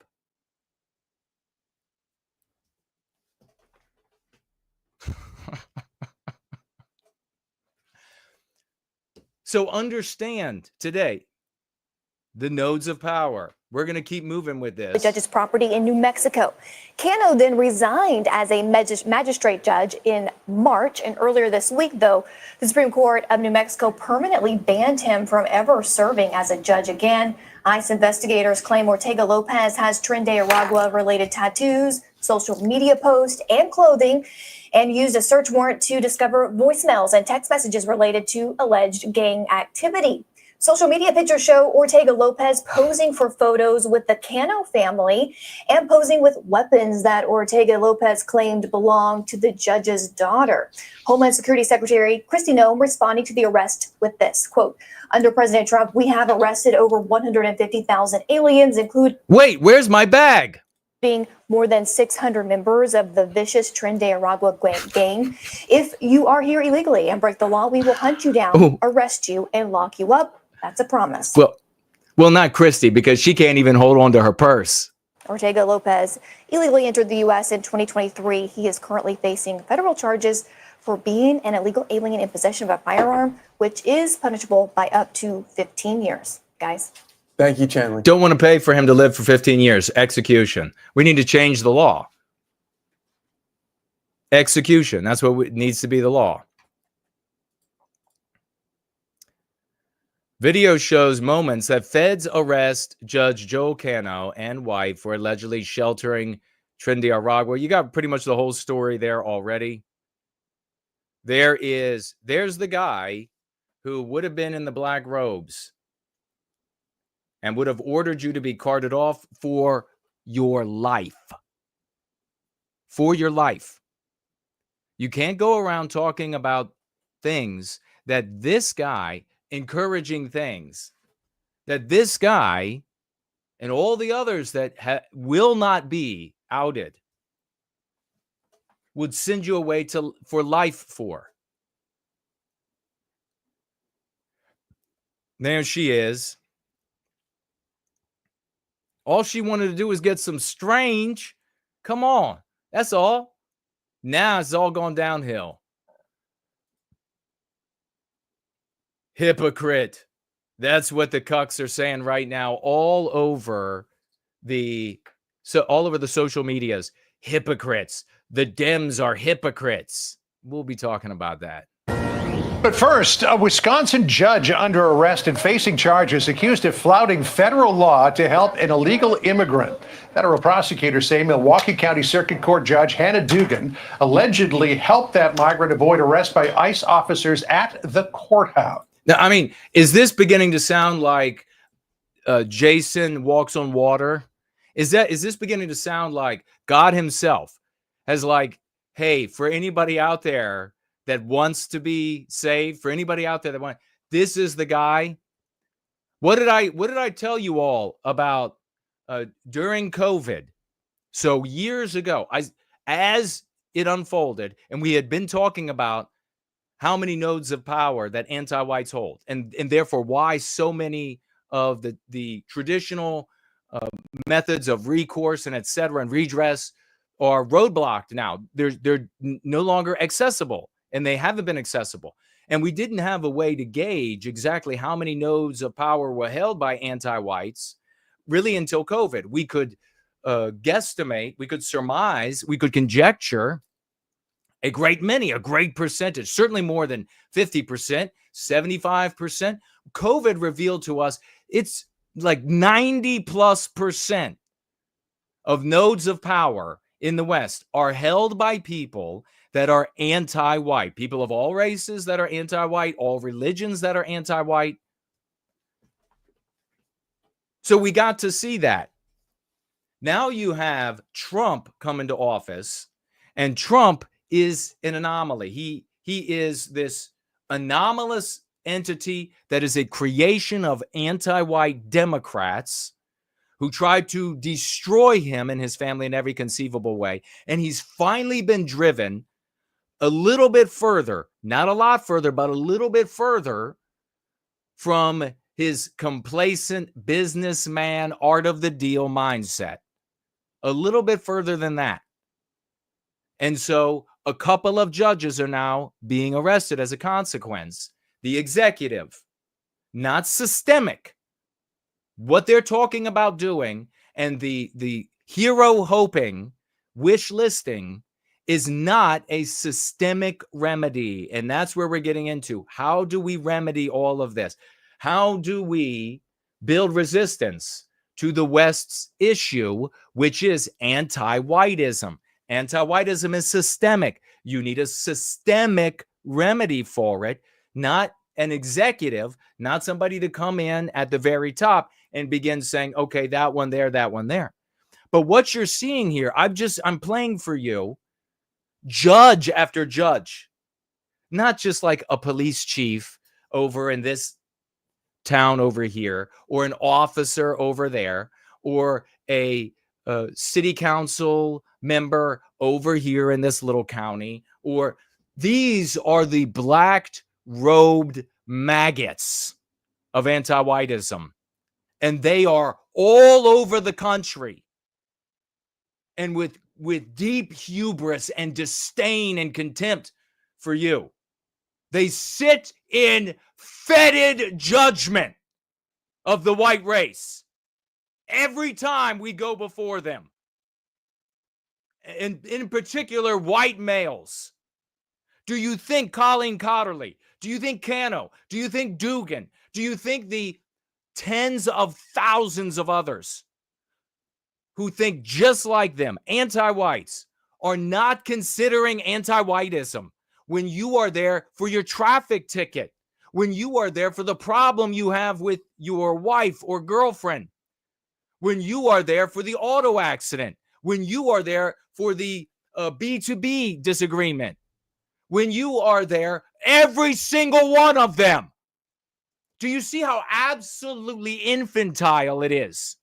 So understand today the nodes of power. We're going to keep moving with this. The judge's property in New Mexico. Cano then resigned as a magistrate judge in March, and earlier this week, though, the Supreme Court of New Mexico permanently banned him from ever serving as a judge again. ICE investigators claim Ortega Lopez has Tren de Aragua-related tattoos, social media posts, and clothing, and used a search warrant to discover voicemails and text messages related to alleged gang activity. Social media pictures show Ortega Lopez posing for photos with the Cano family and posing with weapons that Ortega Lopez claimed belonged to the judge's daughter. Homeland Security Secretary Kristi Noem responding to the arrest with this, quote, under President Trump, we have arrested over 150,000 aliens, including... Wait, where's my bag? Being more than 600 members of the vicious Tren de Aragua gang. If you are here illegally and break the law, we will hunt you down, arrest you, and lock you up. That's a promise. Well, not Kristi, because she can't even hold on to her purse. Ortega Lopez illegally entered the U.S. in 2023. He is currently facing federal charges for being an illegal alien in possession of a firearm, which is punishable by up to 15 years. Guys. Thank you, Chandler. Don't want to pay for him to live for 15 years. Execution. We need to change the law. Execution. That's what needs to be the law. Video shows moments that feds arrest Judge Joel Cano and wife for allegedly sheltering Tren de Aragua. You got pretty much the whole story there already. There's the guy who would have been in the black robes and would have ordered you to be carted off for your life. For your life. You can't go around talking about things that this guy, encouraging things that this guy and all the others that will not be outed would send you away for life for. There she is. All she wanted to do was get some strange. Come on. That's all. Now it's all gone downhill. Hypocrite. That's what the cucks are saying right now all over the social medias. Hypocrites. The Dems are hypocrites. We'll be talking about that. But first, a Wisconsin judge under arrest and facing charges accused of flouting federal law to help an illegal immigrant. Federal prosecutors say Milwaukee County Circuit Court Judge Hannah Dugan allegedly helped that migrant avoid arrest by ICE officers at the courthouse. Now, I mean, is this beginning to sound like Jason Walks on Water? Is this beginning to sound like God himself has like, hey, for anybody out there that wants to be saved, for anybody out there this is the guy. What did I tell you all about during COVID? So years ago, as it unfolded, and we had been talking about how many nodes of power that anti-whites hold, and therefore why so many of the traditional methods of recourse and et cetera and redress are roadblocked now. They're no longer accessible, and they haven't been accessible. And we didn't have a way to gauge exactly how many nodes of power were held by anti-whites really until COVID. We could guesstimate, we could surmise, we could conjecture a great percentage, certainly more than 50%, 75%. COVID revealed to us it's like 90+% of nodes of power in the West are held by people that are anti-white, people of all races that are anti-white, all religions that are anti-white. So we got to see that. Now you have Trump come into office, and Trump is an anomaly. He is this anomalous entity that is a creation of anti-white Democrats who tried to destroy him and his family in every conceivable way. And he's finally been driven a little bit further, not a lot further, but a little bit further from his complacent businessman, art of the deal mindset. A little bit further than that. And so a couple of judges are now being arrested as a consequence. The executive, not systemic. What they're talking about doing and the hero hoping, wish listing is not a systemic remedy. And that's where we're getting into. How do we remedy all of this? How do we build resistance to the West's issue, which is anti-whiteism? Anti-whiteism is systemic. You need a systemic remedy for it, not an executive, not somebody to come in at the very top and begin saying, okay, that one there, that one there. But what you're seeing here, I'm playing for you judge after judge, not just like a police chief over in this town over here, or an officer over there, or a city council member over here in this little county, or these are the black robed maggots of anti-whiteism. And they are all over the country. And with deep hubris and disdain and contempt for you, they sit in fetid judgment of the white race every time we go before them. And in particular, white males. Do you think Colleen Cotterly? Do you think Cano? Do you think Dugan? Do you think the tens of thousands of others who think just like them, anti-whites, are not considering anti-whiteism when you are there for your traffic ticket, when you are there for the problem you have with your wife or girlfriend, when you are there for the auto accident, when you are there for the B2B disagreement, when you are there, every single one of them. Do you see how absolutely infantile it is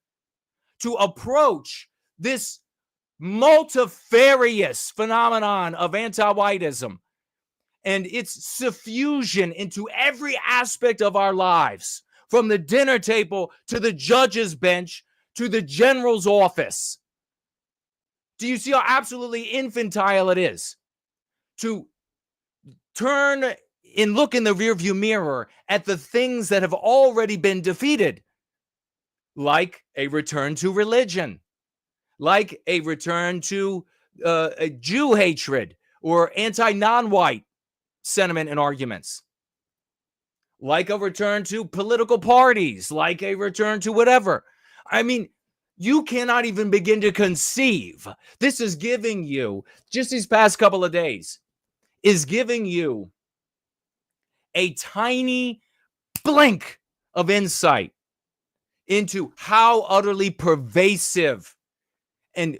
to approach this multifarious phenomenon of anti-whiteism and its suffusion into every aspect of our lives, from the dinner table to the judge's bench to the general's office? Do you see how absolutely infantile it is to turn and look in the rearview mirror at the things that have already been defeated, like a return to religion, like a return to a Jew hatred or anti-non-white sentiment and arguments, like a return to political parties, like a return to whatever. I mean, you cannot even begin to conceive. This is giving you, just these past couple of days, is giving you a tiny blink of insight into how utterly pervasive and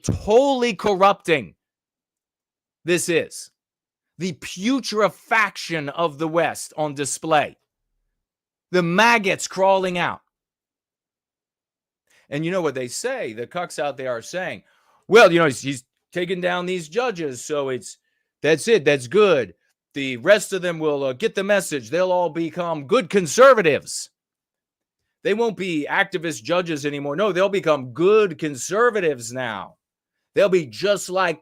totally corrupting this is. The putrefaction of the West on display. The maggots crawling out. And you know what they say? The cucks out there are saying, well, you know, he's taking down these judges, so that's it, that's good. The rest of them will get the message. They'll all become good conservatives. They won't be activist judges anymore. No, they'll become good conservatives now. They'll be just like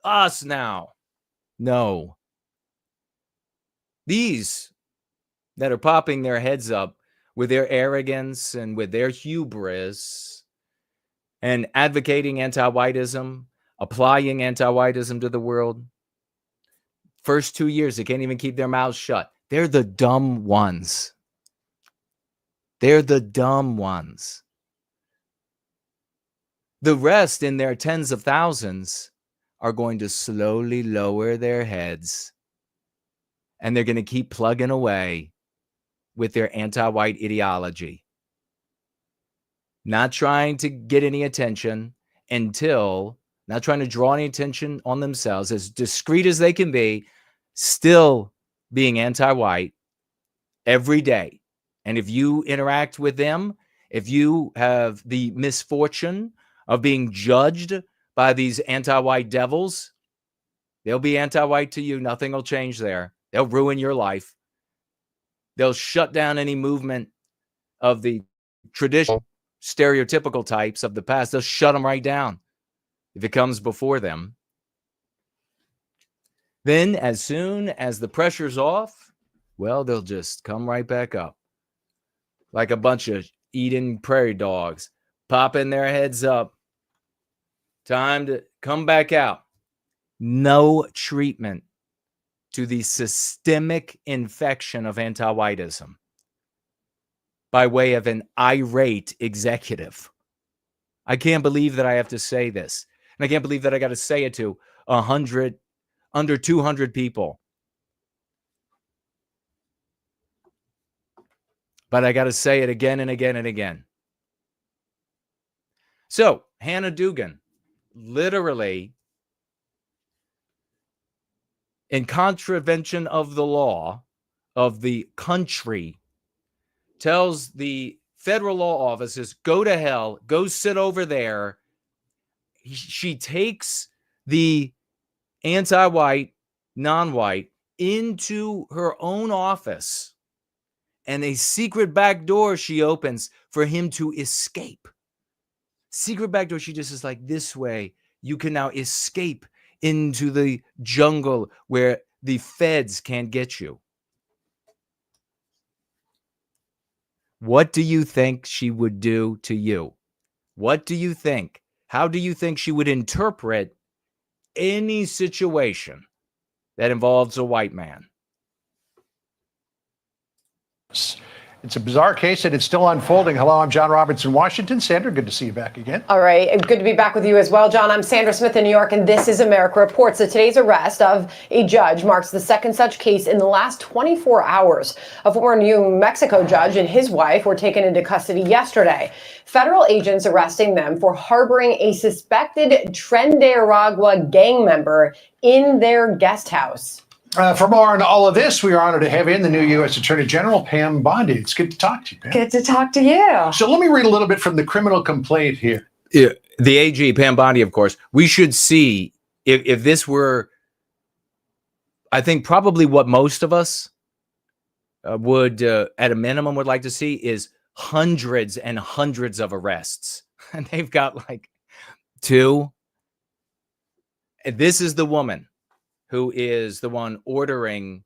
us now. No. These that are popping their heads up with their arrogance and with their hubris and advocating anti-whiteism, applying anti-whiteism to the world, first 2 years, they can't even keep their mouths shut. They're the dumb ones. They're the dumb ones. The rest, in their tens of thousands, are going to slowly lower their heads, and they're going to keep plugging away with their anti-white ideology, not trying to get any attention not trying to draw any attention on themselves, as discreet as they can be, still being anti-white every day. And if you interact with them, if you have the misfortune of being judged by these anti-white devils, they'll be anti-white to you. Nothing will change there. They'll ruin your life. They'll shut down any movement of the traditional, stereotypical types of the past. They'll shut them right down if it comes before them. Then, as soon as the pressure's off, well, they'll just come right back up like a bunch of eating prairie dogs, popping their heads up. Time to come back out. No treatment to the systemic infection of anti-whiteism by way of an irate executive. I can't believe that I have to say this. And I can't believe that I got to say it to under 200 people. But I got to say it again and again and again. So, Hannah Dugan, literally, in contravention of the law of the country, tells the federal law offices, go to hell, go sit over there. She takes the anti-white, non-white into her own office, and a secret back door she opens for him to escape. Secret back door. She just is like, this way you can now escape into the jungle where the feds can't get you. What do you think she would do to you? What do you think? How do you think she would interpret any situation that involves a white man? It's a bizarre case and it's still unfolding. Hello, I'm John Roberts in Washington. Sandra, good to see you back again. All right. Good to be back with you as well, John. I'm Sandra Smith in New York, and this is America Reports. So today's arrest of a judge marks the second such case in the last 24 hours. A former New Mexico judge and his wife were taken into custody yesterday. Federal agents arresting them for harboring a suspected Trinidad gang member in their guest house. For more on all of this, we are honored to have in the new U.S. Attorney General, Pam Bondi. It's good to talk to you, Pam. Good to talk to you. So let me read a little bit from the criminal complaint here. Yeah, the AG, Pam Bondi, of course. We should see if this were, I think probably what most of us would, at a minimum, would like to see is hundreds and hundreds of arrests. And they've got like 2. This is the woman who is the one ordering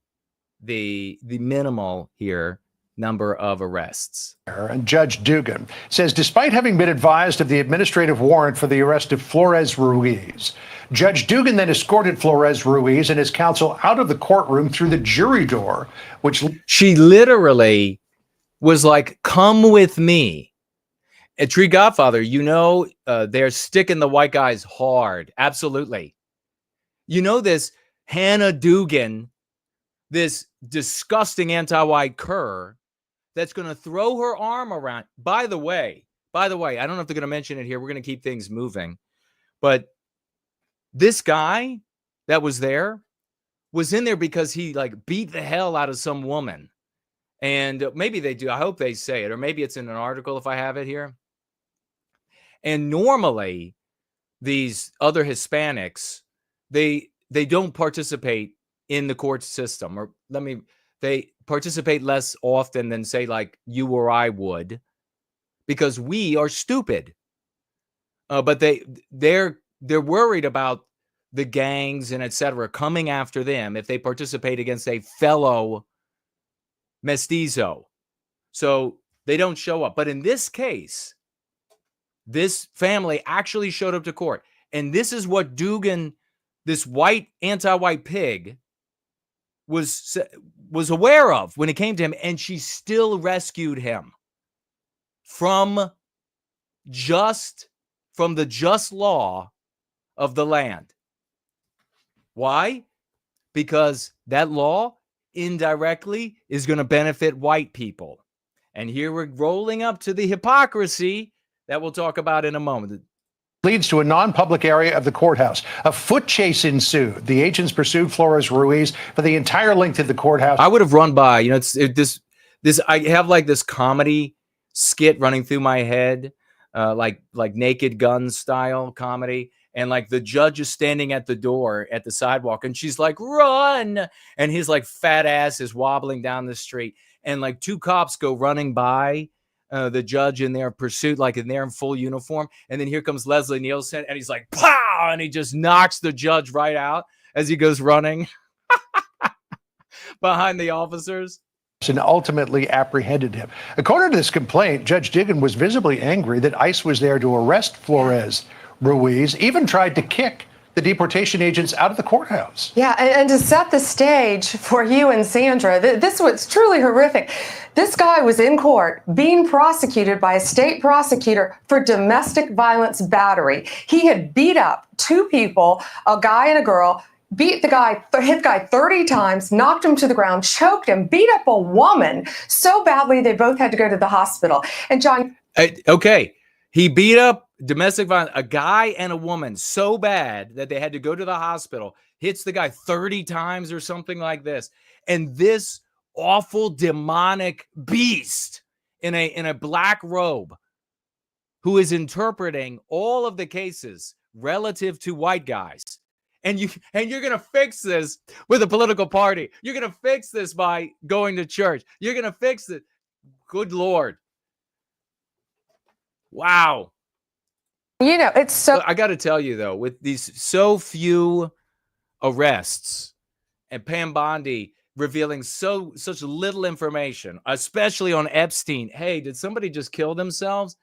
the minimal here number of arrests. And Judge Dugan says, despite having been advised of the administrative warrant for the arrest of Flores Ruiz, Judge Dugan then escorted Flores Ruiz and his counsel out of the courtroom through the jury door, which she literally was like, come with me. At Tree Godfather, you know, they're sticking the white guys hard. Absolutely. You know this. Hannah Dugan, this disgusting anti-white cur that's going to throw her arm around. By the way, I don't know if they're going to mention it here. We're going to keep things moving. But this guy that was there was in there because he like beat the hell out of some woman. And maybe they do. I hope they say it. Or maybe it's in an article if I have it here. And normally these other Hispanics, they don't participate in the court system, or they participate less often than say like you or I would, because we are stupid. But they're worried about the gangs and etc. coming after them if they participate against a fellow mestizo. So they don't show up. But in this case, this family actually showed up to court. And this is what Dugan, this white anti-white pig, was aware of when it came to him, and she still rescued him from the just law of the land. Why? Because that law indirectly is going to benefit white people. And here we're rolling up to the hypocrisy that we'll talk about in a moment. Leads to a non-public area of the courthouse. A foot chase ensued. The agents pursued Flores Ruiz for the entire length of the courthouse. I would have run by, you know, this I have like this comedy skit running through my head, like Naked Gun style comedy. And like the judge is standing at the door at the sidewalk and she's like, run. And his like fat ass is wobbling down the street. And like 2 cops go running by the judge in their pursuit, like in there in full uniform. And then here comes Leslie Nielsen and he's like, pow! And he just knocks the judge right out as he goes running. behind the officers. And ultimately apprehended him. According to this complaint, Judge Diggin was visibly angry that ICE was there to arrest Flores Ruiz, even tried to kick the deportation agents out of the courthouse. Yeah, and to set the stage for you and Sandra, this was truly horrific. This guy was in court being prosecuted by a state prosecutor for domestic violence battery. He had beat up two people, a guy and a girl, hit the guy 30 times, knocked him to the ground, choked him, beat up a woman so badly they both had to go to the hospital. And John. Okay. He beat up domestic violence, a guy and a woman so bad that they had to go to the hospital, hits the guy 30 times or something like this. And this awful demonic beast in a black robe who is interpreting all of the cases relative to white guys. And you're going to fix this with a political party. You're going to fix this by going to church. You're going to fix it. Good Lord. Wow. You know, it's so. I got to tell you, though, with these so few arrests and Pam Bondi revealing such little information, especially on Epstein. Hey, did somebody just kill themselves?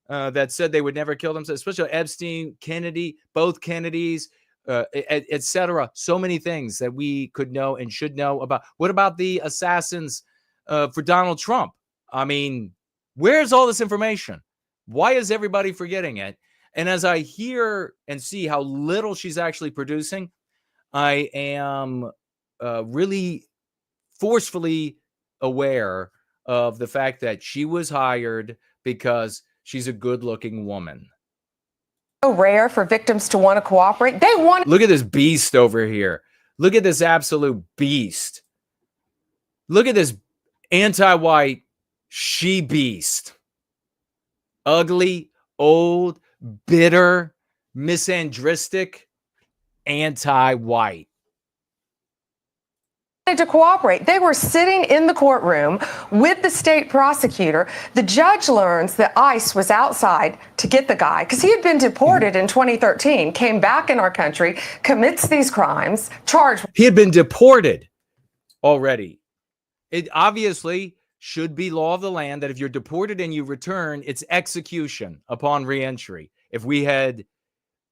That said they would never kill themselves, especially Epstein, Kennedy, both Kennedys. Etc. So many things that we could know and should know about. What about the assassins for Donald Trump? I mean, where's all this information? Why is everybody forgetting it? And as I hear and see how little she's actually producing, I am really forcefully aware of the fact that she was hired because she's a good-looking woman. Rare for victims to want to cooperate. They want. Look at this beast over here. Look at this absolute beast. Look at this anti-white she beast. Ugly, old, bitter, misandristic, anti-white. To cooperate. They were sitting in the courtroom with the state prosecutor. The judge learns that ICE was outside to get the guy because he had been deported in 2013, came back in our country, commits these crimes, charged. He had been deported already. It obviously should be law of the land that if you're deported and you return, it's execution upon reentry. If we had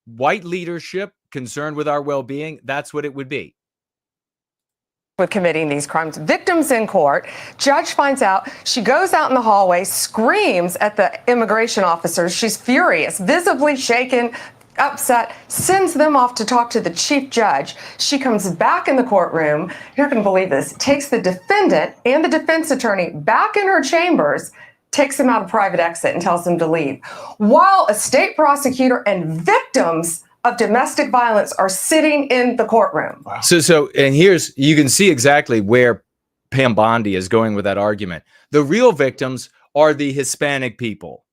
white leadership concerned with our well-being, that's what it would be. With committing these crimes. Victims in court. Judge finds out. She goes out in the hallway, screams at the immigration officers. She's furious, visibly shaken, upset, sends them off to talk to the chief judge. She comes back in the courtroom. You're not going to believe this. Takes the defendant and the defense attorney back in her chambers, takes them out of private exit and tells them to leave. While a state prosecutor and victims of domestic violence are sitting in the courtroom. Wow. So, and here's, you can see exactly where Pam Bondi is going with that argument. The real victims are the Hispanic people.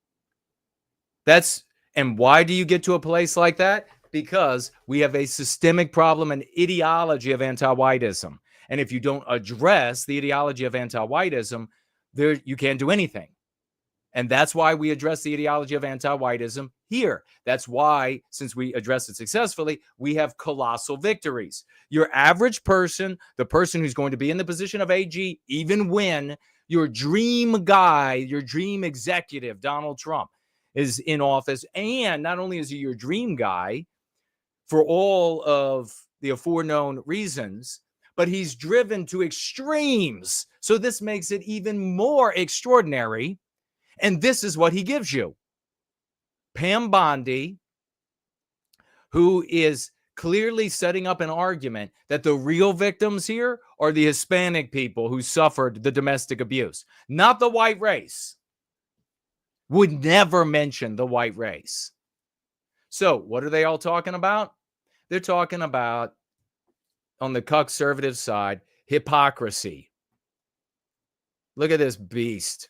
And why do you get to a place like that? Because we have a systemic problem and ideology of anti-whiteism. And if you don't address the ideology of anti-whiteism, you can't do anything. And that's why we address the ideology of anti-whiteism here. That's why, since we address it successfully, we have colossal victories. Your average person, the person who's going to be in the position of AG, even when your dream guy, your dream executive, Donald Trump, is in office, and not only is he your dream guy for all of the aforeknown reasons, but he's driven to extremes. So this makes it even more extraordinary. And this is what he gives you. Pam Bondi, who is clearly setting up an argument that the real victims here are the Hispanic people who suffered the domestic abuse, not the white race. Would never mention the white race. So what are they all talking about? They're talking about, on the conservative side, hypocrisy. Look at this beast.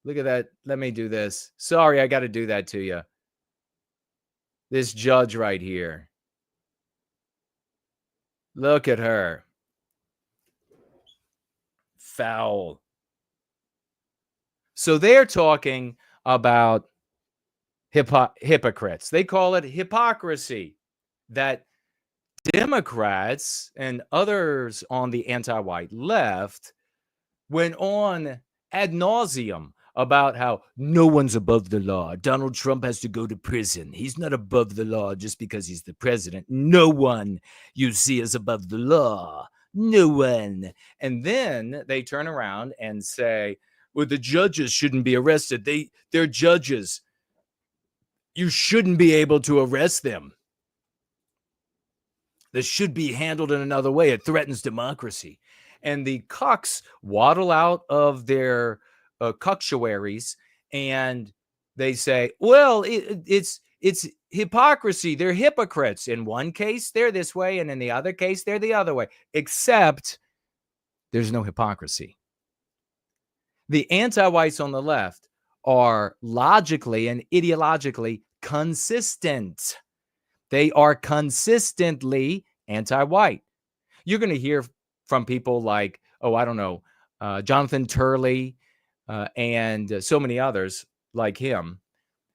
Look at that. Let me do this. Sorry, I got to do that to you. This judge right here. Look at her. Foul. So they're talking about hypocrites. They call it hypocrisy. That Democrats and others on the anti-white left went on ad nauseum about how no one's above the law. Donald Trump has to go to prison. He's not above the law just because he's the president. No one you see is above the law. No one. And then they turn around and say, well, the judges shouldn't be arrested. They're judges. You shouldn't be able to arrest them. This should be handled in another way. It threatens democracy. And the cucks waddle out of their cuctuaries and they say, well, it's hypocrisy. They're hypocrites. In one case, they're this way, and in the other case, they're the other way. Except there's no hypocrisy. The anti-whites on the left are logically and ideologically consistent. They are consistently anti-white. You're going to hear from people like, Jonathan Turley and so many others like him,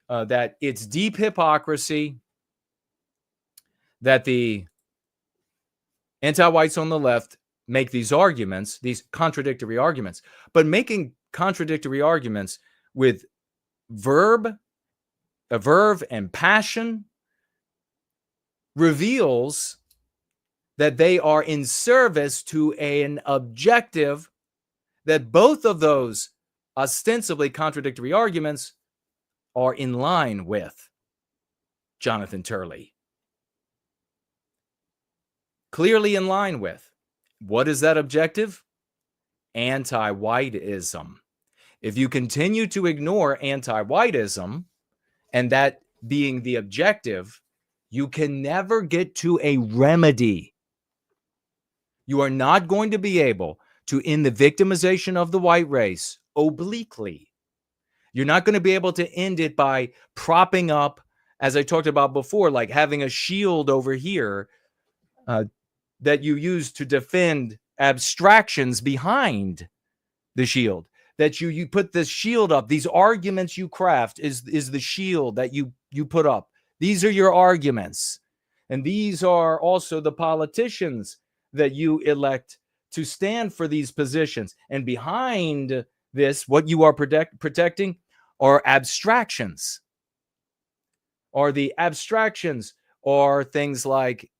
that it's deep hypocrisy that the anti-whites on the left make these arguments, these contradictory arguments, but making contradictory arguments with verve and passion reveals that they are in service to an objective that both of those ostensibly contradictory arguments are in line with. Jonathan Turley. Clearly in line with. What is that objective? Anti-whiteism. If you continue to ignore anti-whiteism, and that being the objective, you can never get to a remedy. You are not going to be able to end the victimization of the white race obliquely. You're not going to be able to end it by propping up, as I talked about before, like having a shield over here that you use to defend abstractions behind the shield. That you put this shield up. These arguments you craft is the shield that you put up. These are your arguments. And these are also the politicians that you elect to stand for these positions. And behind this, what you are protecting are abstractions. Or the abstractions are things like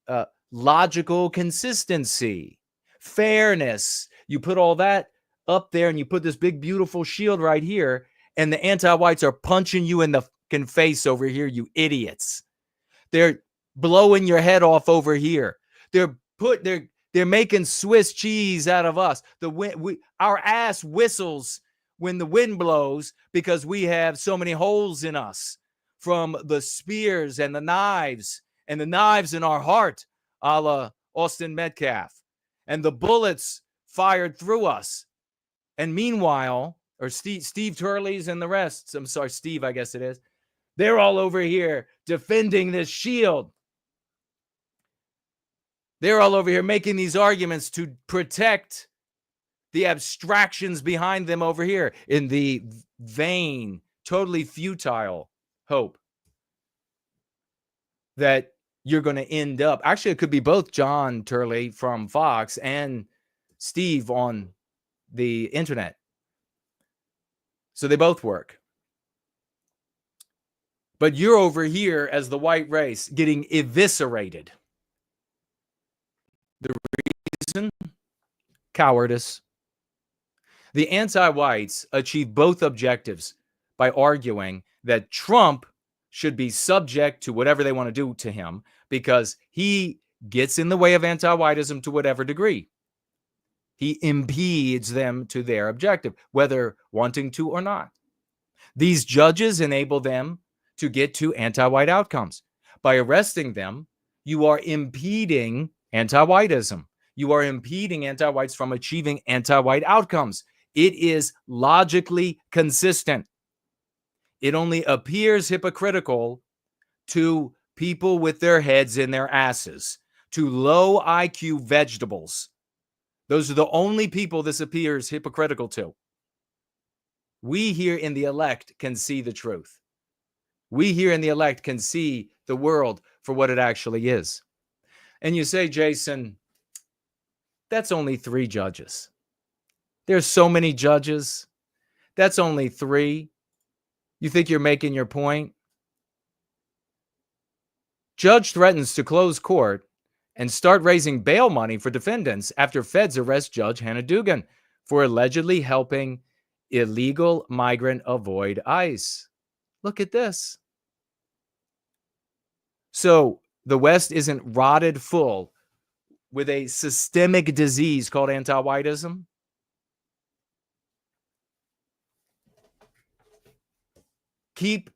logical consistency, fairness. You put all that up there and you put this big, beautiful shield right here, and the anti-whites are punching you in the fucking face over here, you idiots. They're blowing your head off over here. They're making Swiss cheese out of us. Our ass whistles when the wind blows because we have so many holes in us from the spears and the knives in our heart, a la Austin Metcalf, and the bullets fired through us. And meanwhile, or Steve Turley's and the rest, I'm sorry, Steve, I guess it is, they're all over here defending this shield. They're all over here making these arguments to protect the abstractions behind them over here in the vain, totally futile hope that you're going to end up. Actually, it could be both John Turley from Fox and Steve on the internet. So they both work. But you're over here as the white race getting eviscerated. The reason? Cowardice. The anti-whites achieve both objectives by arguing that Trump should be subject to whatever they want to do to him because he gets in the way of anti-whiteism to whatever degree. He impedes them to their objective, whether wanting to or not. These judges enable them to get to anti-white outcomes. By arresting them, you are impeding anti-whiteism. You are impeding anti-whites from achieving anti-white outcomes. It is logically consistent. It only appears hypocritical to people with their heads in their asses, to low IQ vegetables. Those are the only people this appears hypocritical to. We here in the elect can see the truth. We here in the elect can see the world for what it actually is. And you say, Jason, that's only 3 judges. There's so many judges. That's only 3. You think you're making your point? Judge threatens to close court and start raising bail money for defendants after feds arrest Judge Hannah Dugan for allegedly helping illegal migrant avoid ICE. Look at this. So the West isn't rotted full with a systemic disease called anti-whiteism? Keep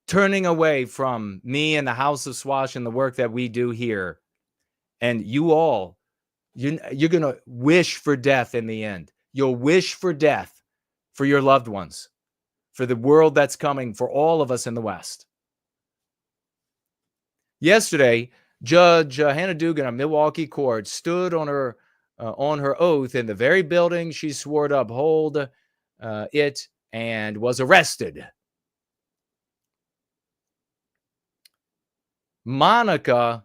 turning away from me and the House of Swash and the work that we do here. And you all, you're going to wish for death in the end. You'll wish for death for your loved ones, for the world that's coming, for all of us in the West. Yesterday, Judge Hannah Dugan of Milwaukee Court stood on her oath in the very building she swore to uphold it and was arrested. Monica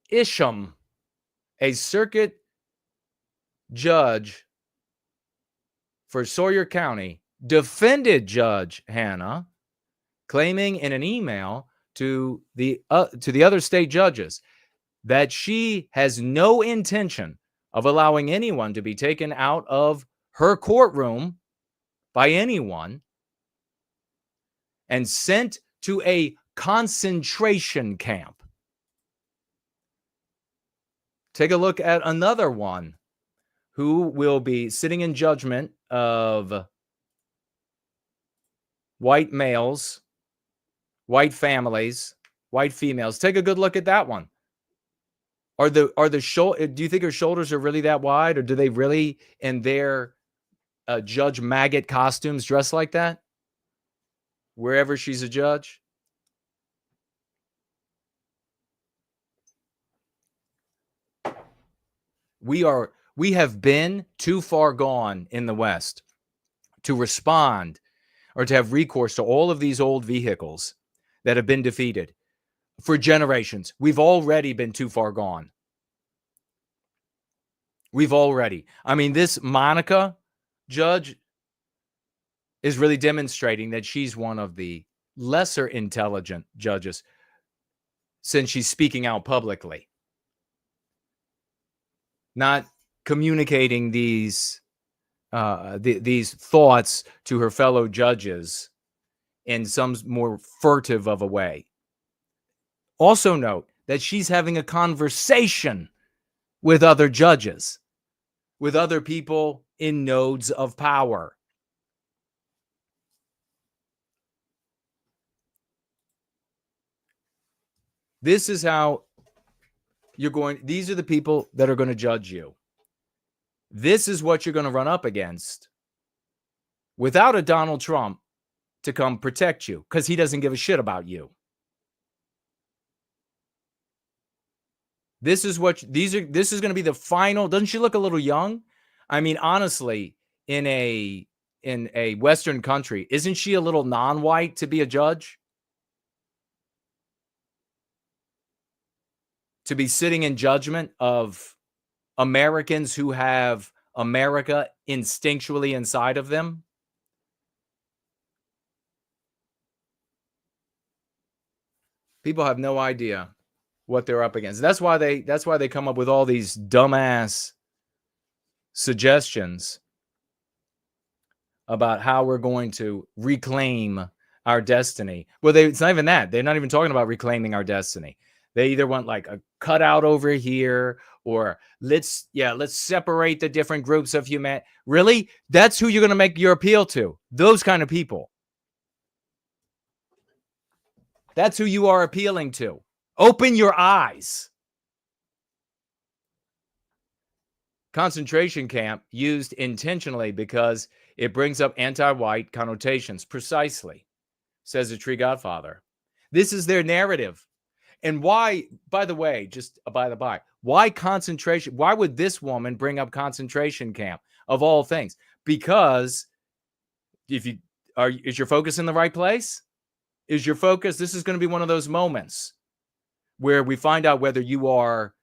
Isham, a circuit judge for Sawyer County, defended Judge Hannah, claiming in an email to the other state judges that she has no intention of allowing anyone to be taken out of her courtroom by anyone and sent to a concentration camp. Take a look at another one who will be sitting in judgment of white males, white families, white females. Take a good look at that one. Do you think her shoulders are really that wide, or do they really in their Judge Maggot costumes dress like that wherever she's a judge? We have been too far gone in the West to respond or to have recourse to all of these old vehicles that have been defeated for generations. We've already been too far gone. I mean, this Monica judge is really demonstrating that she's one of the lesser intelligent judges since she's speaking out publicly, not communicating these thoughts to her fellow judges in some more furtive of a way. Also note that she's having a conversation with other judges, with other people in nodes of power. This is how these are the people that are going to judge you. This is what you're going to run up against without a Donald Trump to come protect you, because he doesn't give a shit about you. This is going to be the final. Doesn't she look a little young? I mean, honestly, in a Western country, isn't she a little non-white to be a judge? To be sitting in judgment of Americans who have America instinctually inside of them? People have no idea what they're up against. That's why they come up with all these dumbass suggestions about how we're going to reclaim our destiny. Well, it's not even that. They're not even talking about reclaiming our destiny. They either want like a cutout over here, or let's separate the different groups of humanity. Really? That's who you're going to make your appeal to. Those kind of people. That's who you are appealing to. Open your eyes. Concentration camp used intentionally because it brings up anti-white connotations. Precisely, says the Tree Godfather. This is their narrative. And why, by the way, just by the by, why concentration? Why would this woman bring up concentration camp of all things? Because is your focus in the right place? Is your focus? This is going to be one of those moments where we find out whether you are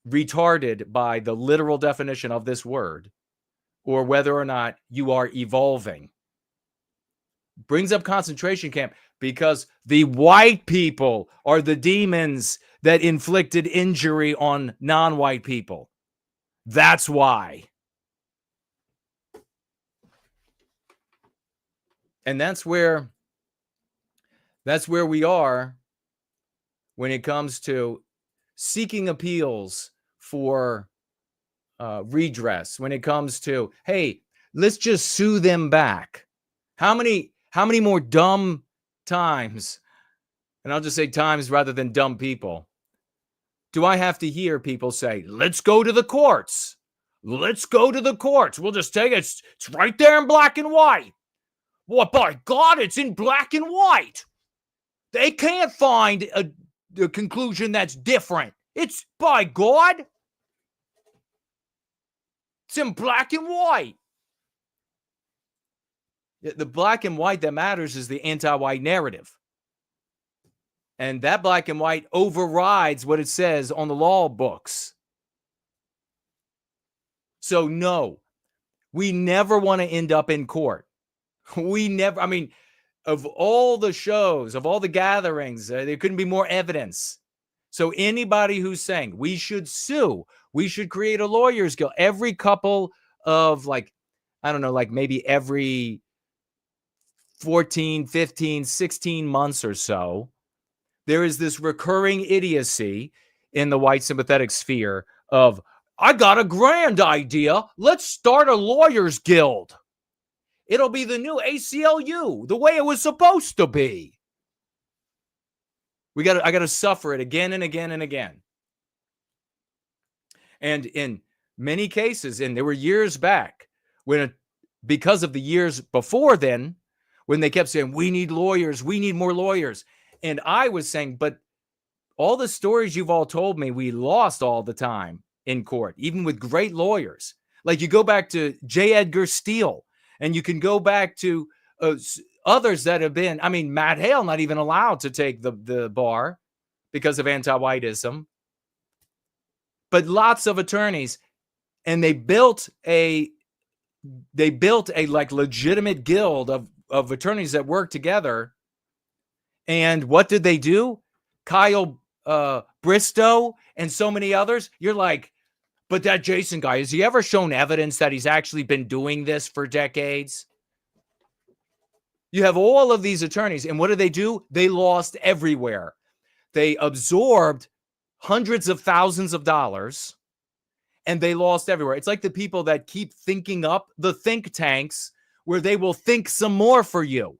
retarded by the literal definition of this word or whether or not you are evolving. Brings up concentration camp because the white people are the demons that inflicted injury on non-white people. That's why. And that's where we are when it comes to seeking appeals for redress, when it comes to, hey, let's just sue them back. How many more dumb times, and I'll just say times rather than dumb people, do I have to hear people say, let's go to the courts. Let's go to the courts. We'll just take it. It's right there in black and white. What, by God, it's in black and white. They can't find a conclusion that's different. It's, by God, it's in black and white. The black and white that matters is the anti-white narrative. And that black and white overrides what it says on the law books. So no, we never want to end up in court. We never, I mean, of all the shows, of all the gatherings, there couldn't be more evidence. So anybody who's saying we should sue, we should create a lawyer's guild, every couple of like, I don't know, like maybe every 14, 15, 16 months or so, there is this recurring idiocy in the white sympathetic sphere of, I got a grand idea. Let's start a lawyer's guild. It'll be the new ACLU, the way it was supposed to be. I got to suffer it again and again and again. And in many cases, and there were years back when, because of the years before then, when they kept saying, we need lawyers, we need more lawyers. And I was saying, but all the stories you've all told me, we lost all the time in court, even with great lawyers. Like you go back to J. Edgar Steele, and you can go back to others that have been, I mean, Matt Hale not even allowed to take the bar because of anti-whiteism. But lots of attorneys, and they built a like legitimate guild of attorneys that work together. And what did they do? Kyle Bristow and so many others. You're like, but that Jason guy, has he ever shown evidence that he's actually been doing this for decades? You have all of these attorneys, and what did they do? They lost everywhere. They absorbed hundreds of thousands of dollars, and they lost everywhere. It's like the people that keep thinking up the think tanks where they will think some more for you.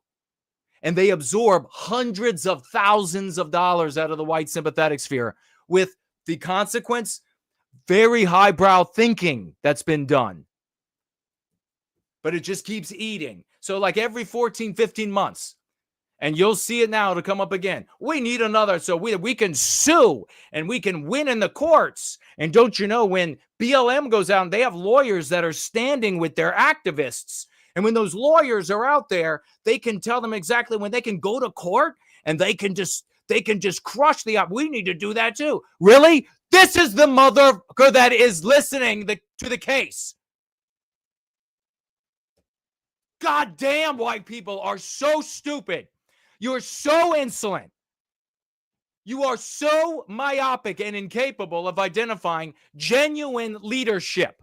And they absorb hundreds of thousands of dollars out of the white sympathetic sphere with the consequence, very highbrow thinking that's been done. But it just keeps eating. So like every 14, 15 months, and you'll see it now to come up again. We need another so we can sue and we can win in the courts. And don't you know, when BLM goes out, they have lawyers that are standing with their activists. And when those lawyers are out there, they can tell them exactly when they can go to court and they can just crush the op. We need to do that too. Really? This is the motherfucker that is listening to the case. Goddamn, white people are so stupid. You're so insolent. You are so myopic and incapable of identifying genuine leadership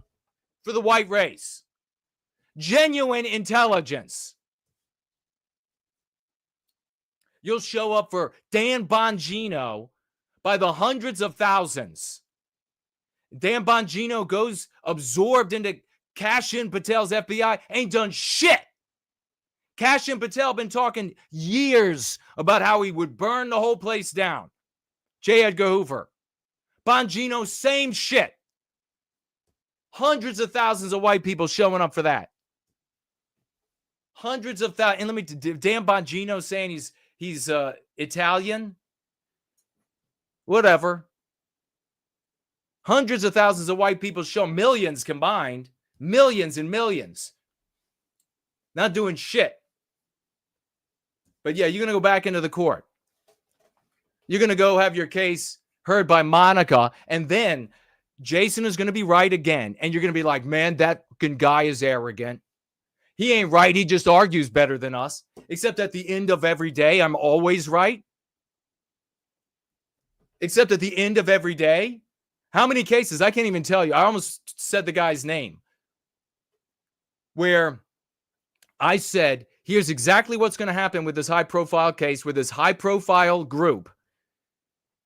for the white race. Genuine intelligence. You'll show up for Dan Bongino by the hundreds of thousands. Dan Bongino goes absorbed into Cashin Patel's FBI, ain't done shit. Cashin Patel been talking years about how he would burn the whole place down. J. Edgar Hoover. Bongino, same shit. Hundreds of thousands of white people showing up for that. Hundreds of thousands. And Dan Bongino saying he's Italian. Whatever. Hundreds of thousands of white people show, millions combined. Millions and millions. Not doing shit. But yeah, you're going to go back into the court. You're going to go have your case heard by Monica, and then Jason is going to be right again. And you're going to be like, man, that fucking guy is arrogant. He ain't right. He just argues better than us. Except at the end of every day, I'm always right. Except at the end of every day. How many cases? I can't even tell you. I almost said the guy's name. Where I said, here's exactly what's going to happen with this high-profile case, with this high-profile group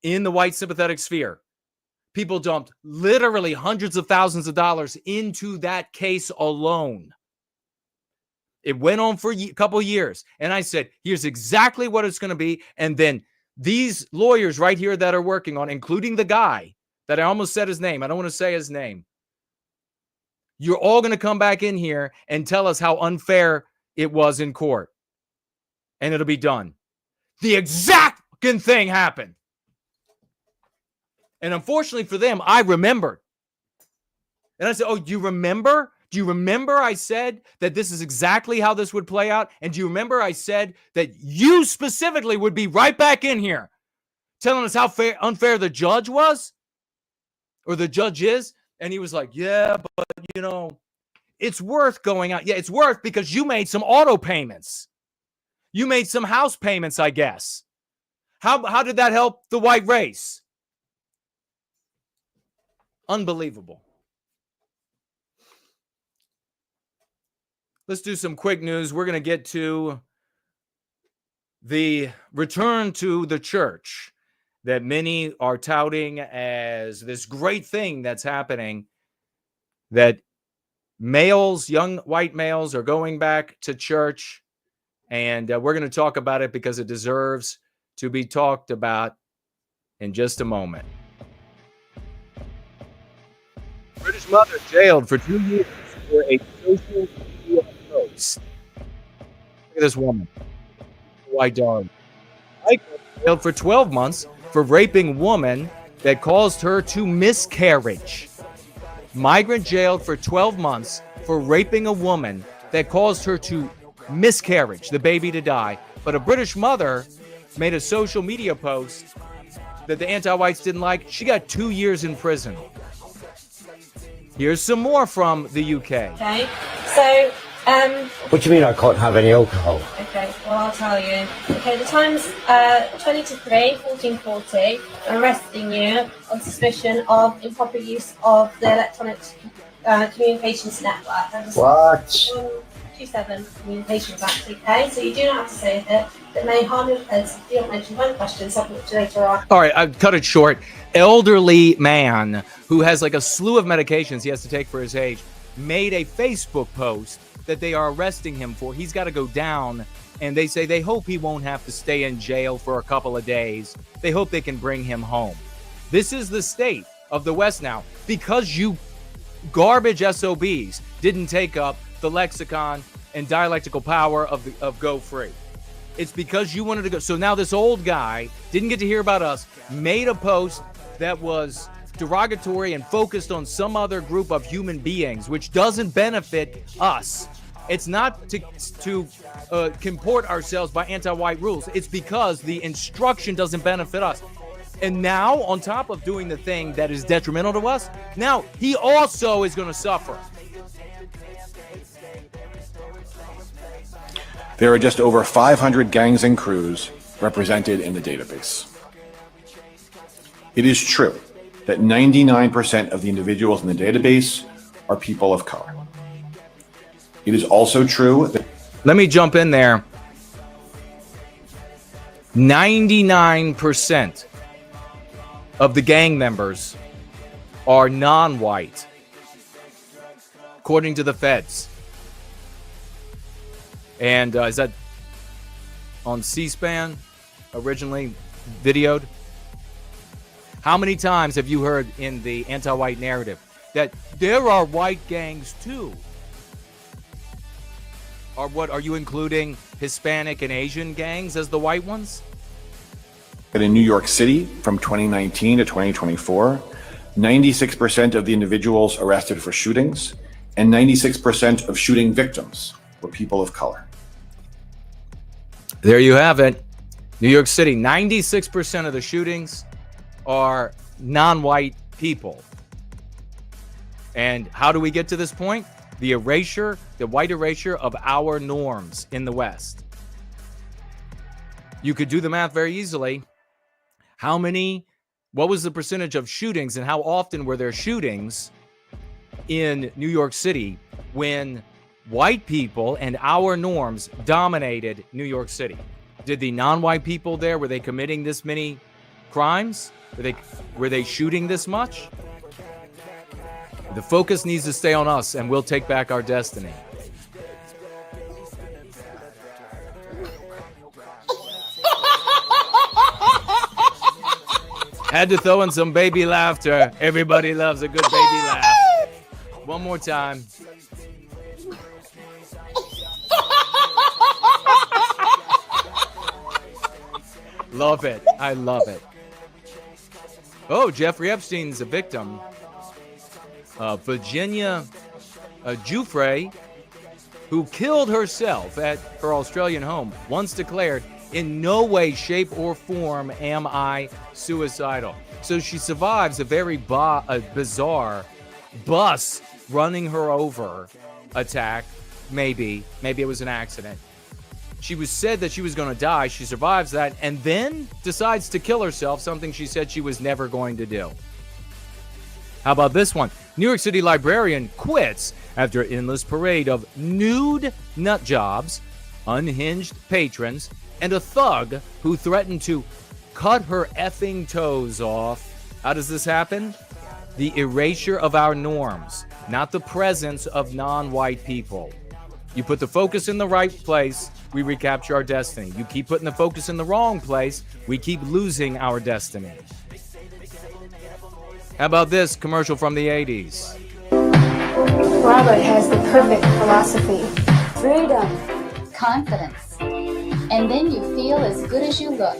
in the white sympathetic sphere. People dumped literally hundreds of thousands of dollars into that case alone. It went on for a couple years. And I said, here's exactly what it's going to be. And then these lawyers right here that are working on, including the guy that I almost said his name. I don't want to say his name. You're all going to come back in here and tell us how unfair it was in court. And it'll be done. The exact thing happened. And unfortunately for them, I remembered. And I said, oh, do you remember? Do you remember I said that this is exactly how this would play out? And do you remember I said that you specifically would be right back in here telling us how unfair the judge was? Or the judge is? And he was like, yeah, but you know, it's worth going out. Yeah, it's worth because you made some auto payments. You made some house payments, I guess. How did that help the white race? Unbelievable. Let's do some quick news. We're going to get to the return to the church that many are touting as this great thing that's happening, that males, young white males, are going back to church. And we're going to talk about it because it deserves to be talked about in just a moment. British mother jailed for 2 years for a social media post. Look at this woman. White dog. Jailed for 12 months for raping woman that caused her to miscarriage. Migrant jailed for 12 months for raping a woman that caused her to miscarriage, the baby to die. But a British mother made a social media post that the anti-whites didn't like. She got 2 years in prison. Here's some more from the UK. Okay, so what do you mean I can't have any alcohol? Okay, well I'll tell you. Okay, the time's 20 to 3, 1440. I'm arresting you on suspicion of improper use of the electronic communications network. What? 127 Communications Act, okay? So you do not have to say it. That may harm your defense if you don't mention one question, subject to later on. All right, I've cut it short. Elderly man who has like a slew of medications he has to take for his age made a Facebook post that they are arresting him for. He's got to go down, and they say they hope he won't have to stay in jail for a couple of days. They hope they can bring him home. This is the state of the West now because you garbage SOBs didn't take up the lexicon and dialectical power of Go Free. It's because you wanted to go. So now this old guy didn't get to hear about us, made a post that was derogatory and focused on some other group of human beings, which doesn't benefit us. It's not to comport ourselves by anti-white rules. It's because the instruction doesn't benefit us. And now, on top of doing the thing that is detrimental to us, now he also is going to suffer. There are just over 500 gangs and crews represented in the database. It is true that 99% of the individuals in the database are people of color. It is also true that... Let me jump in there. 99% of the gang members are non-white, according to the feds. And is that on C-SPAN originally videoed? How many times have you heard in the anti-white narrative that there are white gangs too? Or what, are you including Hispanic and Asian gangs as the white ones? In New York City, from 2019 to 2024, 96% of the individuals arrested for shootings and 96% of shooting victims were people of color. There you have it. New York City, 96% of the shootings are non-white people. And how do we get to this point? The white erasure of our norms in the West. You could do the math very easily. What was the percentage of shootings and how often were there shootings in New York City when white people and our norms dominated New York City? Did the non-white people there, were they committing this many crimes? Were they shooting this much? The focus needs to stay on us, and we'll take back our destiny. Had to throw in some baby laughter. Everybody loves a good baby laugh. One more time. Love it. I love it. Oh, Jeffrey Epstein's a victim. Virginia Giuffre, who killed herself at her Australian home, once declared, "In no way, shape, or form am I suicidal." So she survives a very bizarre bus running her over attack. Maybe it was an accident. She was said that she was going to die. She survives that and then decides to kill herself, something she said she was never going to do. How about this one? New York City librarian quits after endless parade of nude nut jobs, unhinged patrons, and a thug who threatened to cut her effing toes off. How does this happen? The erasure of our norms, not the presence of non-white people. You put the focus in the right place, we recapture our destiny. You keep putting the focus in the wrong place, we keep losing our destiny. How about this commercial from the 80s? Robert has the perfect philosophy. Freedom, confidence, and then you feel as good as you look.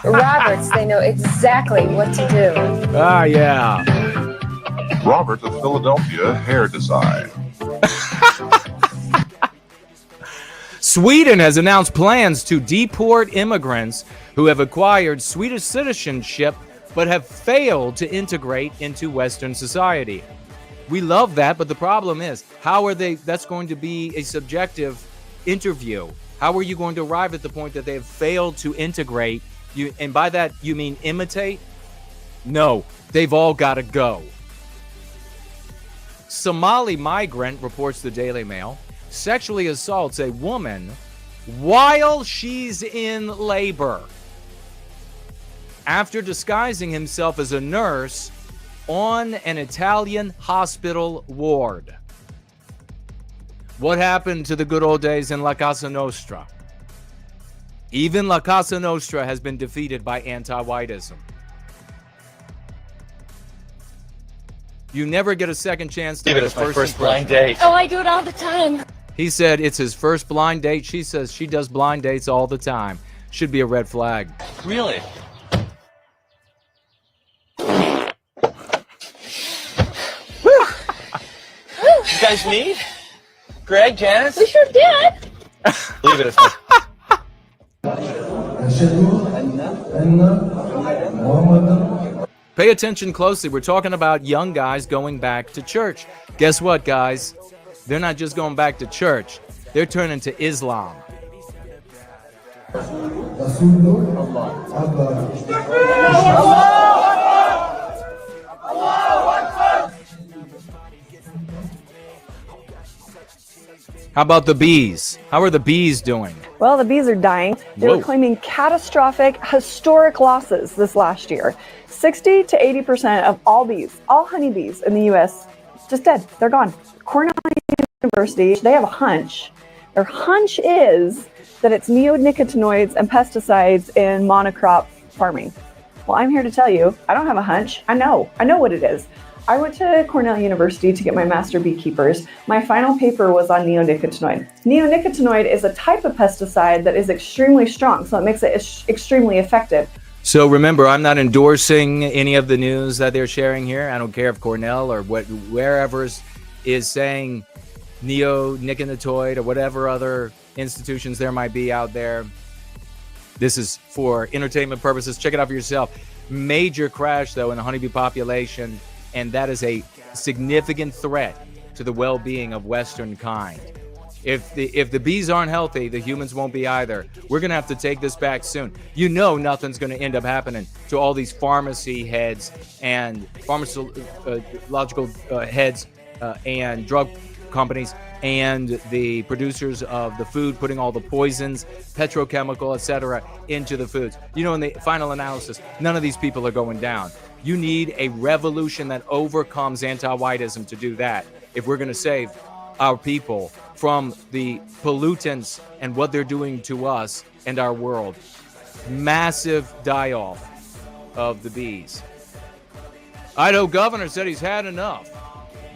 Roberts, they know exactly what to do. Ah, yeah. Robert of Philadelphia hair design. Sweden has announced plans to deport immigrants who have acquired Swedish citizenship but have failed to integrate into Western society. We love that, but the problem is, that's going to be a subjective interview. How are you going to arrive at the point that they have failed to integrate? And by that, you mean imitate? No, they've all got to go. Somali migrant, reports the Daily Mail, sexually assaults a woman while she's in labor after disguising himself as a nurse on an Italian hospital ward. What happened to the good old days in La Casa Nostra? Even La Casa Nostra has been defeated by anti-whiteism. You never get a second chance to make a first blind date. Oh, I do it all the time. He said it's his first blind date. She says she does blind dates all the time. Should be a red flag. Really? You guys meet? Greg, Janice? We sure did. Leave it as Pay attention closely. We're talking about young guys going back to church. Guess what, guys? They're not just going back to church. They're turning to Islam. How about the bees? How are the bees doing? Well, the bees are dying. They were claiming catastrophic, historic losses this last year. 60 to 80% of all bees, all honeybees in the U.S., just dead. They're gone. Cornell University, they have a hunch. Their hunch is that it's neonicotinoids and pesticides in monocrop farming. Well, I'm here to tell you, I don't have a hunch. I know what it is. I went to Cornell University to get my master beekeepers. My final paper was on neonicotinoid. Neonicotinoid is a type of pesticide that is extremely strong, so it makes it extremely effective. So remember, I'm not endorsing any of the news that they're sharing here. I don't care if Cornell or wherever is saying neonicotinoid or whatever other institutions there might be out there. This is for entertainment purposes. Check it out for yourself. major crash, though, in the honeybee population, and that is a significant threat to the well-being of Westernkind. If the bees aren't healthy, the humans won't be either. We're going to have to take this back soon. You know nothing's going to end up happening to all these pharmacy heads and pharmacological heads and drug companies and the producers of the food, putting all the poisons, petrochemical, etc., into the foods. You know, in the final analysis, none of these people are going down. You need a revolution that overcomes anti-whiteism to do that if we're going to save our people from the pollutants and what they're doing to us and our world. Massive die-off of the bees. Idaho governor said he's had enough.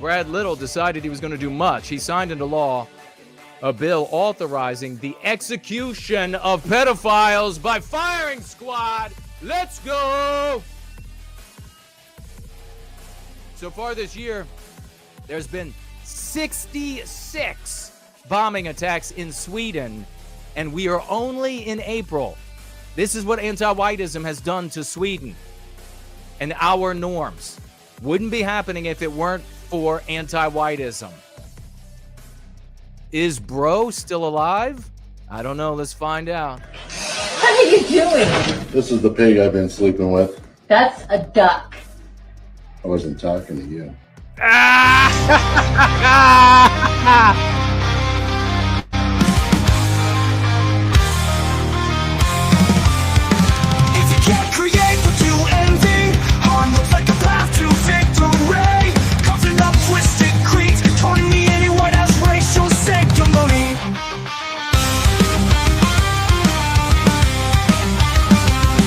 Brad Little decided he was going to do much. He signed into law a bill authorizing the execution of pedophiles by firing squad. Let's go! So far this year, there's been 66 bombing attacks in Sweden, and we are only in April. This is what anti-whiteism has done to Sweden and our norms. Wouldn't be happening if it weren't for anti-whiteism. Is bro still alive? I don't know. Let's find out. What are you doing? This is the pig I've been sleeping with. That's a duck. I wasn't talking to you. If you can't create what you envy, harm looks like a path to victory. Covered up twisted creeds, calling me anyone else racial sanctimony.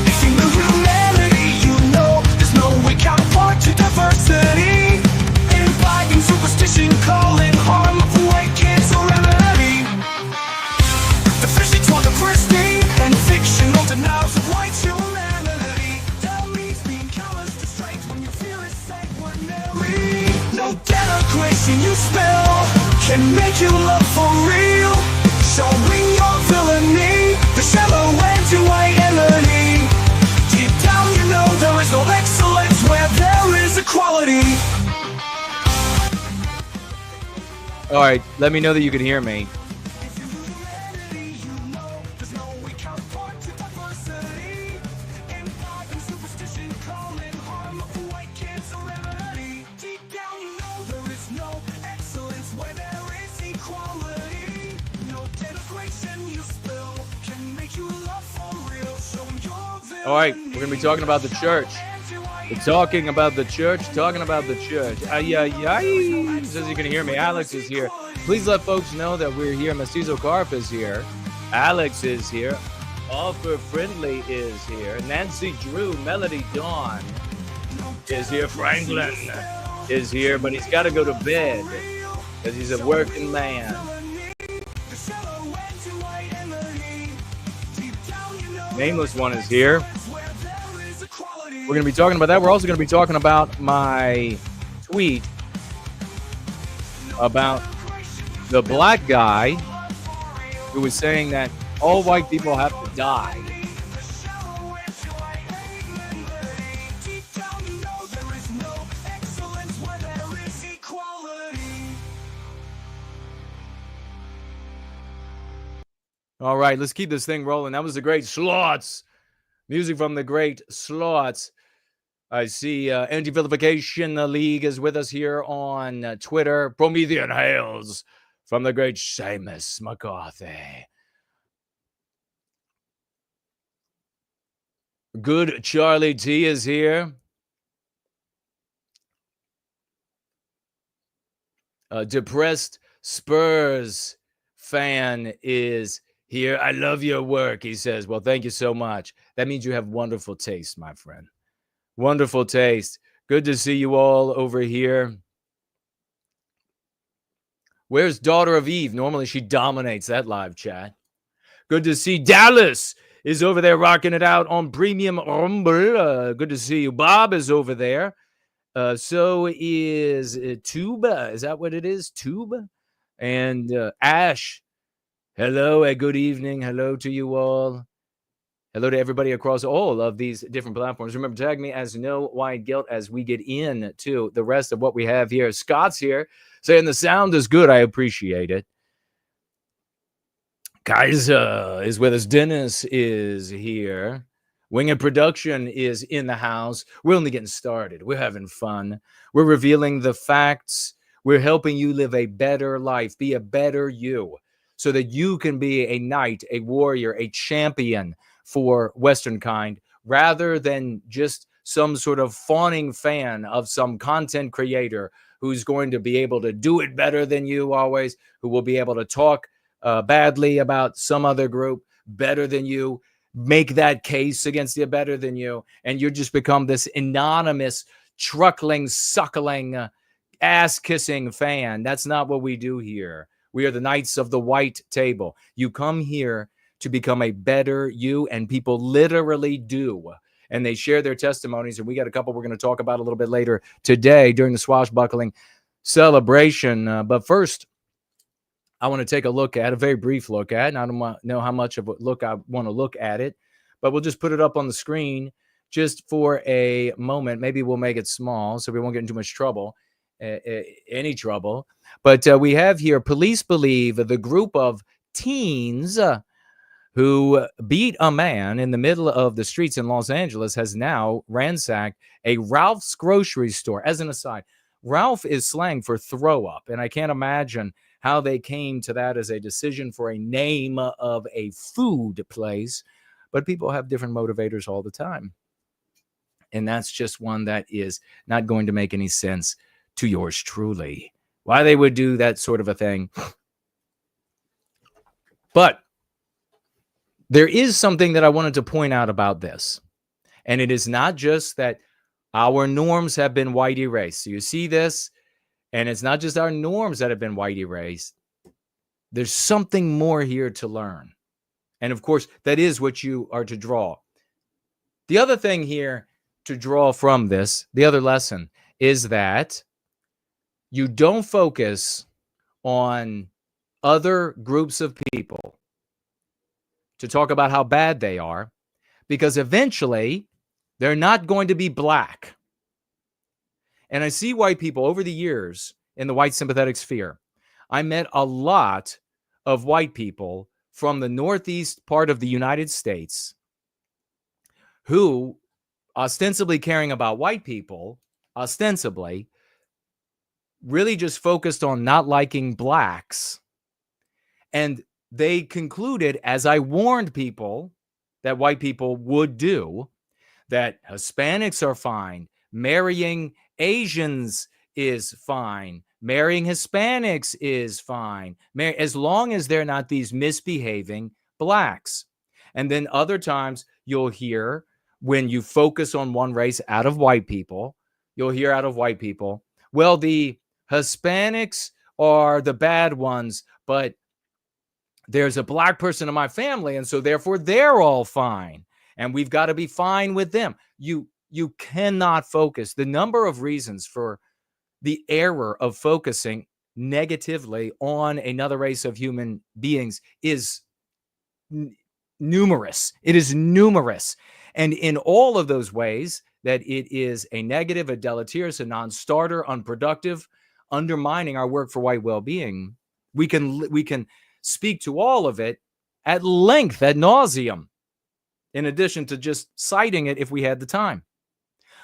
If you know humanity, you know there's no way counterpart to diversity. Inviting superstition, calling harm of white kids or remedy. The fishy toward the pristine and fictional denials of white humanity. Tell me being callous to strength when you feel it's ordinary. No denigration you spill can make you love for real. Showing your villainy, the shallow anti-white. Deep down you know there is no excellence where there is equality. All right, let me know that you can hear me. All right, we're going to be talking about the church. We're talking about the church, talking about the church. Ay, ay, ay. Says you can hear me. Alex is here. Please let folks know that we're here. Mestizo Carp is here. Alex is here. Offer Friendly is here. Nancy Drew, Melody Dawn is here. Franklin is here, but he's got to go to bed because he's a working man. Nameless One is here. We're going to be talking about that. We're also going to be talking about my tweet about the black guy who was saying that all white people have to die. All right, let's keep this thing rolling. That was the great Slaughtz. Music from the great Slaughtz. I see Anti-Vilification League is with us here on Twitter. Promethean Hails from the great Seamus McCarthy. Good Charlie T is here. Depressed Spurs fan is here. I love your work, he says. Well, thank you so much. That means you have wonderful taste, my friend. Wonderful taste. Good to see you all over here. Where's Daughter of Eve? Normally she dominates that live chat. Good to see Dallas is over there rocking it out on Premium Rumble. Good to see you. Bob is over there. So is Tuba. Is that what it is? Tuba? And Ash. Hello and good evening. Hello to you all. Hello to everybody across all of these different platforms. Remember, tag me as No White Guilt as we get into the rest of what we have here. Scott's here saying the sound is good. I appreciate it. Kaiser is with us. Dennis is here. Winged Production is in the house. We're only getting started. We're having fun. We're revealing the facts. We're helping you live a better life, be a better you, so that you can be a knight, a warrior, a champion for Westernkind, rather than just some sort of fawning fan of some content creator who's going to be able to do it better than you always, who will be able to talk badly about some other group better than you, make that case against you better than you, and you just become this anonymous, truckling, suckling, ass-kissing fan. That's not what we do here. We are the Knights of the White Table. You come here to become a better you, and people literally do. And they share their testimonies, and we got a couple we're going to talk about a little bit later today during the swashbuckling celebration. But first, I want to take a look at a very brief look at, and I don't know how much of a look I want to look at it, but we'll just put it up on the screen just for a moment. Maybe we'll make it small so we won't get into much trouble, any trouble. But we have here, police believe the group of teens who beat a man in the middle of the streets in Los Angeles has now ransacked a Ralph's grocery store. As an aside, Ralph is slang for throw up, and I can't imagine how they came to that as a decision for a name of a food place. But people have different motivators all the time. And that's just one that is not going to make any sense to yours truly, why they would do that sort of a thing. But there is something that I wanted to point out about this. And it is not just that our norms have been white erased. So you see this, and it's not just our norms that have been white erased. There's something more here to learn. And of course, that is what you are to draw. The other thing here to draw from this, the other lesson, is that you don't focus on other groups of people to talk about how bad they are, because eventually they're not going to be black. And I see white people over the years in the white sympathetic sphere. I met a lot of white people from the northeast part of the United States who, ostensibly caring about white people, ostensibly, really just focused on not liking blacks. And they concluded, as I warned people that white people would do, that Hispanics are fine, marrying Asians is fine, marrying Hispanics is fine, as long as they're not these misbehaving blacks. And then other times you'll hear, when you focus on one race out of white people, you'll hear out of white people, well, the Hispanics are the bad ones, but there's a black person in my family, and so therefore they're all fine, and we've got to be fine with them. You cannot focus. The number of reasons for the error of focusing negatively on another race of human beings is numerous. It is numerous. And in all of those ways that it is a negative, a deleterious, a non-starter, unproductive, undermining our work for white well-being, we can speak to all of it at length, ad nauseum, in addition to just citing it if we had the time.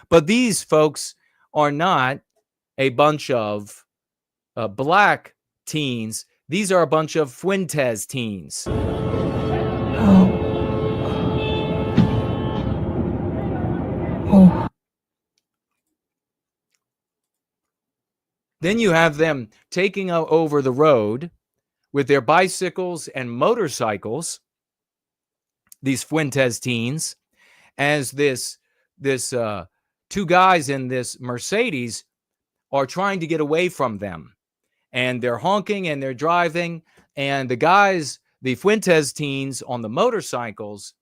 But these folks are not a bunch of black teens. These are a bunch of Fuentes teens. Then you have them taking over the road with their bicycles and motorcycles, these Fuentes teens, as this two guys in this Mercedes are trying to get away from them. And they're honking and they're driving. And the guys, the Fuentes teens on the motorcycles,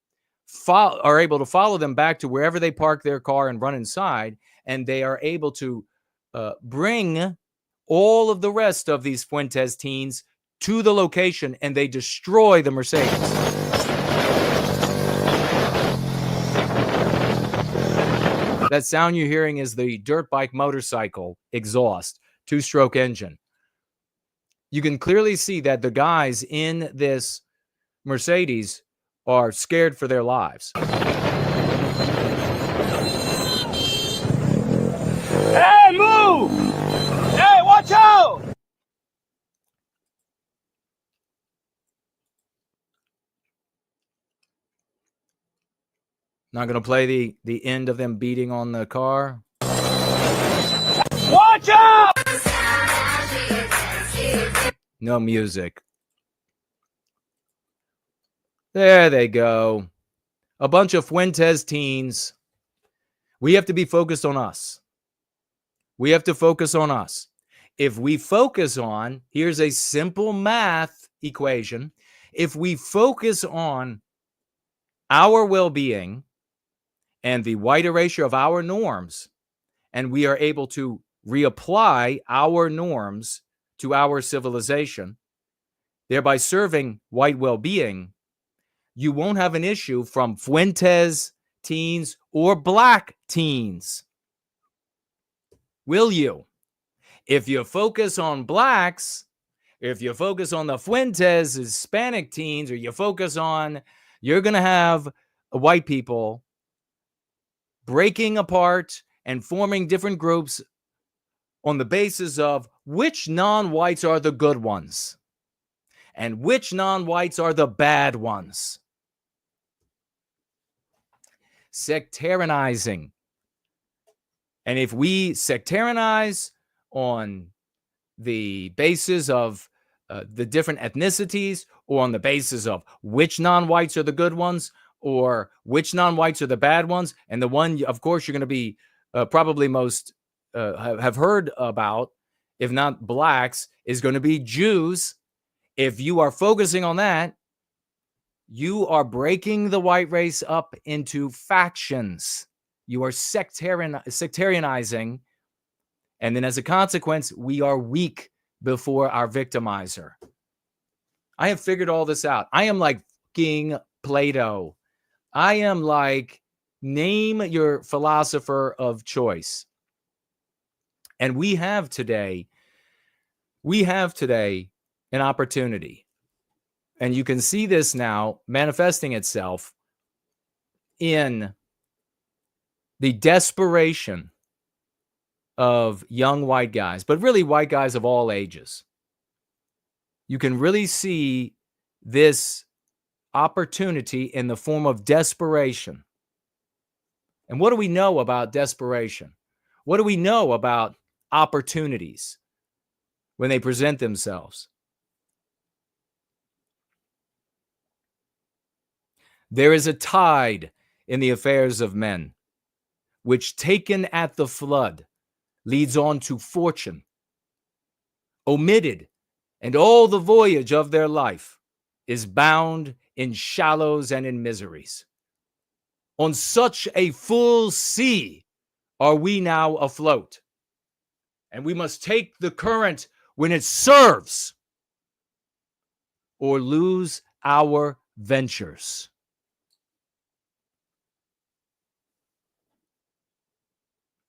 are able to follow them back to wherever they park their car and run inside. And they are able to bring all of the rest of these Fuentes teens to the location, and they destroy the Mercedes. That sound you're hearing is the dirt bike motorcycle exhaust, 2-stroke engine. You can clearly see that the guys in this Mercedes are scared for their lives. Hey, move! Hey, watch out! Not going to play the end of them beating on the car. Watch out! No music. There they go. A bunch of Fuentes teens. We have to be focused on us. We have to focus on us. If we focus on, here's a simple math equation. If we focus on our well-being and the white erasure of our norms, and we are able to reapply our norms to our civilization, thereby serving white well-being, you won't have an issue from Fuentes teens or black teens. Will you? If you focus on blacks, if you focus on the Fuentes Hispanic teens, or you focus on, you're going to have white people breaking apart and forming different groups on the basis of which non-whites are the good ones and which non-whites are the bad ones. Sectarianizing. And if we sectarianize on the basis of the different ethnicities, or on the basis of which non-whites are the good ones or which non-whites are the bad ones, and the one, of course, you're going to be probably most have heard about, if not blacks, is going to be Jews. If you are focusing on that, you are breaking the white race up into factions. You are sectarianizing. And then as a consequence, we are weak before our victimizer. I have figured all this out. I am like King Plato. I am like, name your philosopher of choice. And we have today an opportunity. And you can see this now manifesting itself in the desperation of young white guys, but really white guys of all ages. You can really see this opportunity in the form of desperation. And what do we know about desperation? What do we know about opportunities when they present themselves? There is a tide in the affairs of men, which taken at the flood leads on to fortune. Omitted, and all the voyage of their life is bound in shallows and in miseries. On such a full sea are we now afloat, and we must take the current when it serves, or lose our ventures.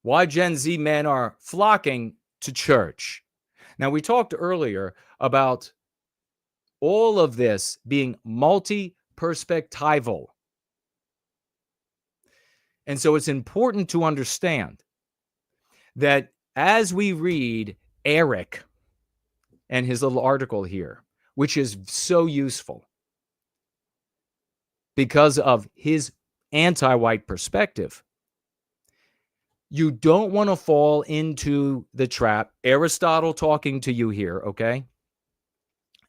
Why Gen Z men are flocking to church. Now, we talked earlier about all of this being multi-perspectival. And so it's important to understand that as we read Eric and his little article here, which is so useful because of his anti-white perspective, you don't want to fall into the trap. Aristotle talking to you here, okay?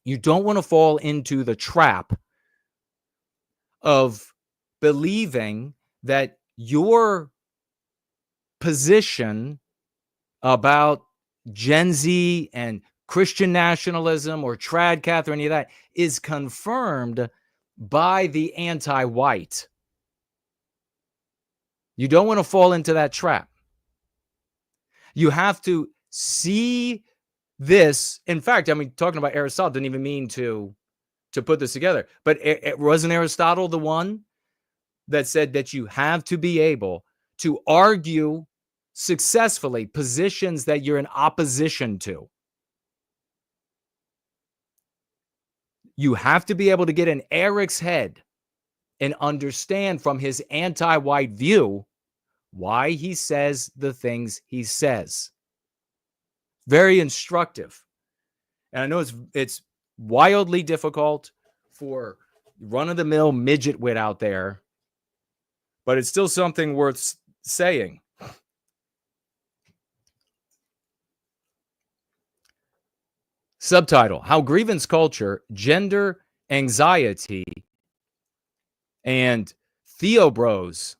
You don't want to fall into the trap of believing that your position about Gen Z and Christian nationalism or tradcath or any of that is confirmed by the anti-white. You don't want to fall into that trap. You have to see this. In fact, I mean, talking about Aristotle didn't even mean to put this together. But wasn't Aristotle the one that said that you have to be able to argue successfully positions that you're in opposition to. You have to be able to get in Eric's head and understand from his anti-white view why he says the things he says. Very instructive. And I know it's wildly difficult for run-of-the-mill midget wit out there, but it's still something worth saying. Subtitle: How Grievance Culture, Gender Anxiety, and Theobros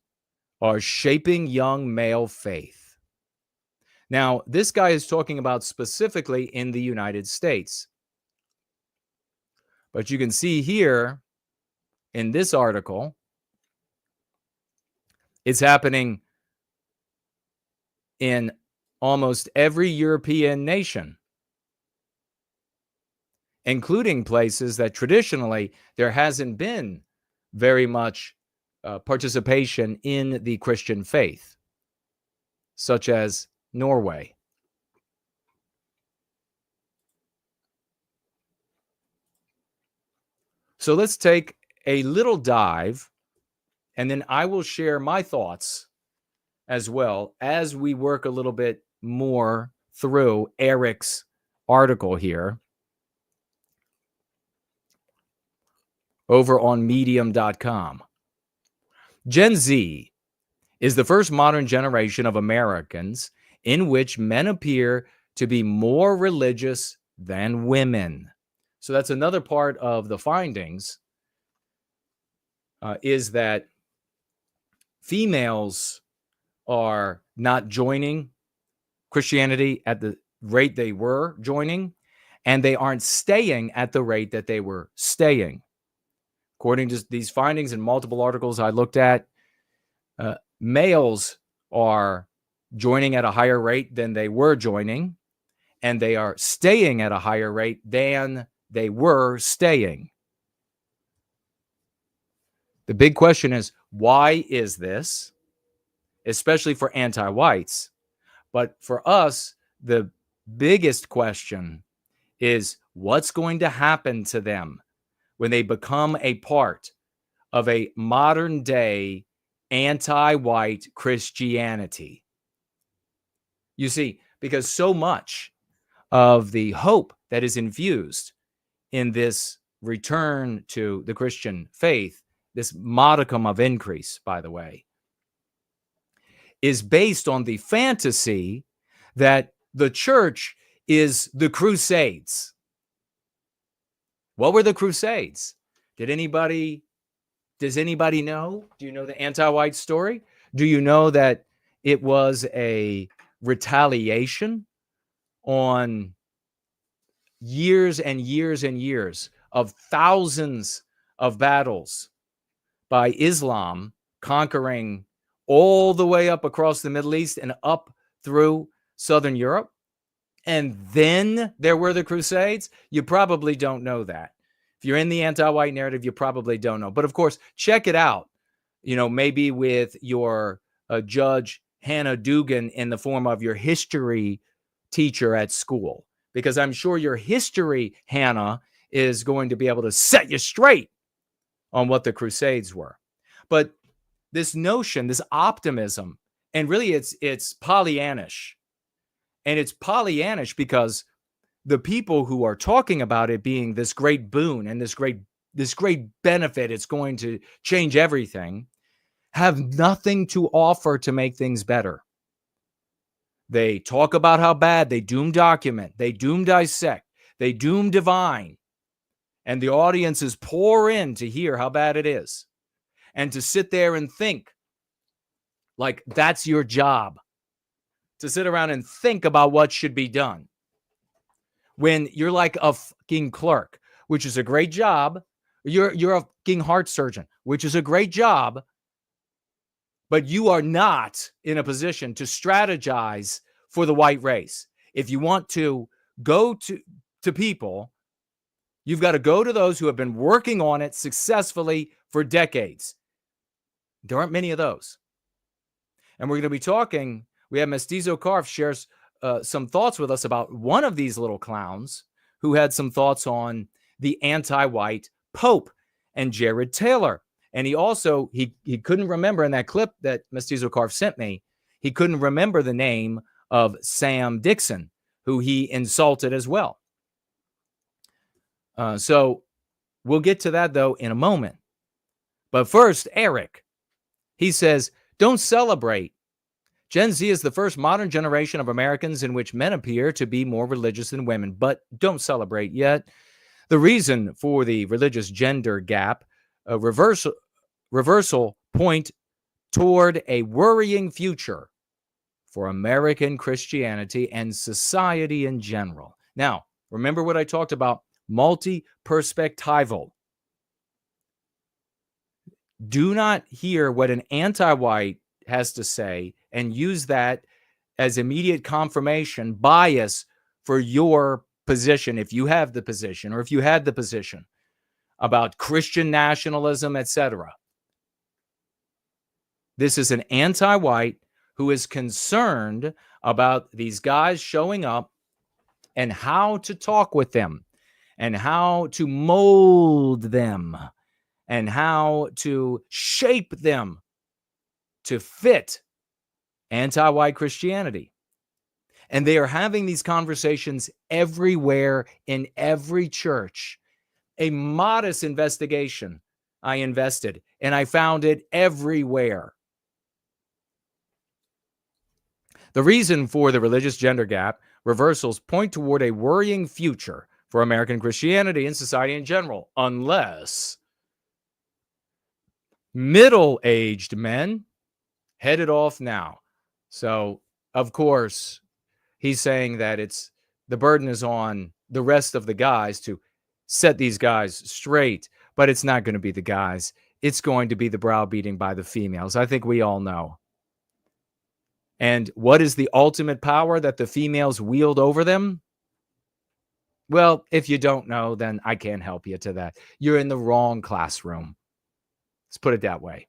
are Shaping Young Male Faith. Now, this guy is talking about specifically in the United States. But you can see here in this article, it's happening in almost every European nation, including places that traditionally there hasn't been very much participation in the Christian faith, such as Norway. So let's take a little dive, and then I will share my thoughts as well as we work a little bit more through Eric's article here over on medium.com. Gen Z is the first modern generation of Americans in which men appear to be more religious than women. So that's another part of the findings, is that females are not joining Christianity at the rate they were joining, and they aren't staying at the rate that they were staying. According to these findings in multiple articles I looked at, males are joining at a higher rate than they were joining, and they are staying at a higher rate than they were staying. The big question is, why is this? Especially for anti-whites. But for us, the biggest question is, what's going to happen to them when they become a part of a modern day anti-white Christianity? You see, because so much of the hope that is infused in this return to the Christian faith, this modicum of increase, by the way, is based on the fantasy that the church is the Crusades. What were the Crusades? Does anybody know? Do you know the anti-white story? Do you know that it was a retaliation on years and years and years of thousands of battles by Islam conquering all the way up across the Middle East and up through Southern Europe? And then there were the Crusades? You probably don't know that. If you're in the anti-white narrative, you probably don't know. But of course, check it out, maybe with your Judge Hannah Dugan in the form of your history teacher at school, because I'm sure your history Hannah is going to be able to set you straight on what the Crusades were. But this notion, this optimism, and really it's Pollyannish. And it's Pollyannish because the people who are talking about it being this great boon and this great benefit, it's going to change everything, have nothing to offer to make things better. They talk about how bad, they doom document, they doom dissect, they doom divine, and the audiences pour in to hear how bad it is, and to sit there and think like that's your job, to sit around and think about what should be done. When you're like a fucking clerk, which is a great job, you're a fucking heart surgeon, which is a great job, but you are not in a position to strategize for the white race. If you want to go to people, you've got to go to those who have been working on it successfully for decades. There aren't many of those. And we're going to be talking. We have Mestizo Carf shares some thoughts with us about one of these little clowns who had some thoughts on the anti-white Pope and Jared Taylor. And he also, he couldn't remember in that clip that Mestizo Carf sent me, he couldn't remember the name of Sam Dixon, who he insulted as well. So we'll get to that, though, in a moment. But first, Eric, he says, don't celebrate. Gen Z is the first modern generation of Americans in which men appear to be more religious than women, but don't celebrate yet. The reason for the religious gender gap, reversal point toward a worrying future for American Christianity and society in general. Now, remember what I talked about, multi-perspectival. Do not hear what an anti-white has to say and use that as immediate confirmation bias for your position, if you have the position or if you had the position about Christian nationalism, etc. This is an anti-white who is concerned about these guys showing up and how to talk with them and how to mold them and how to shape them to fit anti-white Christianity. And they are having these conversations everywhere in every church. A modest investigation I invested, and I found it everywhere. The reason for the religious gender gap reversals point toward a worrying future for American Christianity and society in general, unless middle-aged men headed off now. So, of course, he's saying that the burden is on the rest of the guys to set these guys straight, but it's not going to be the guys. It's going to be the browbeating by the females. I think we all know. And what is the ultimate power that the females wield over them? Well, if you don't know, then I can't help you to that. You're in the wrong classroom. Let's put it that way.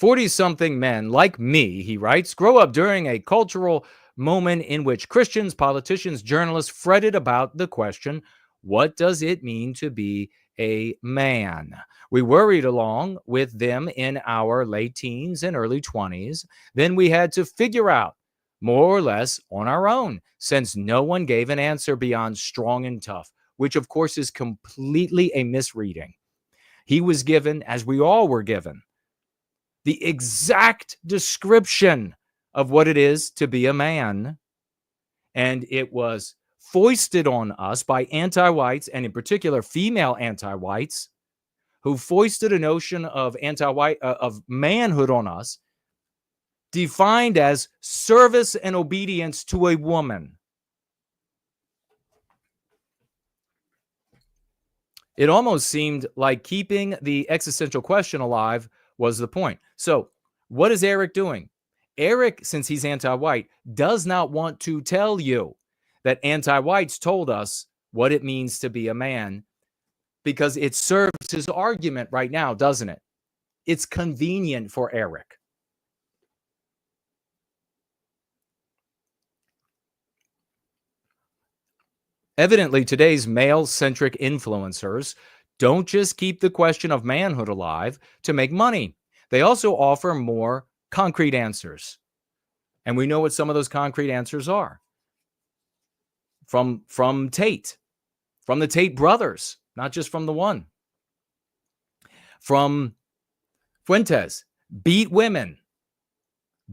40-something men like me, he writes, grow up during a cultural moment in which Christians, politicians, journalists fretted about the question, what does it mean to be a man? We worried along with them in our late teens and early 20s. Then we had to figure out more or less on our own, since no one gave an answer beyond strong and tough, which of course is completely a misreading. He was given, as we all were given, the exact description of what it is to be a man. And it was foisted on us by anti-whites, and in particular female anti-whites, who foisted a notion of anti-white of manhood on us, defined as service and obedience to a woman. It almost seemed like keeping the existential question alive was the point. So what is Eric doing? Eric, since he's anti-white, does not want to tell you that anti-whites told us what it means to be a man, because it serves his argument right now, doesn't it? It's convenient for Eric. Evidently, today's male-centric influencers don't just keep the question of manhood alive to make money. They also offer more concrete answers. And we know what some of those concrete answers are. From Tate, from the Tate brothers, not just from the one. From Fuentes, beat women.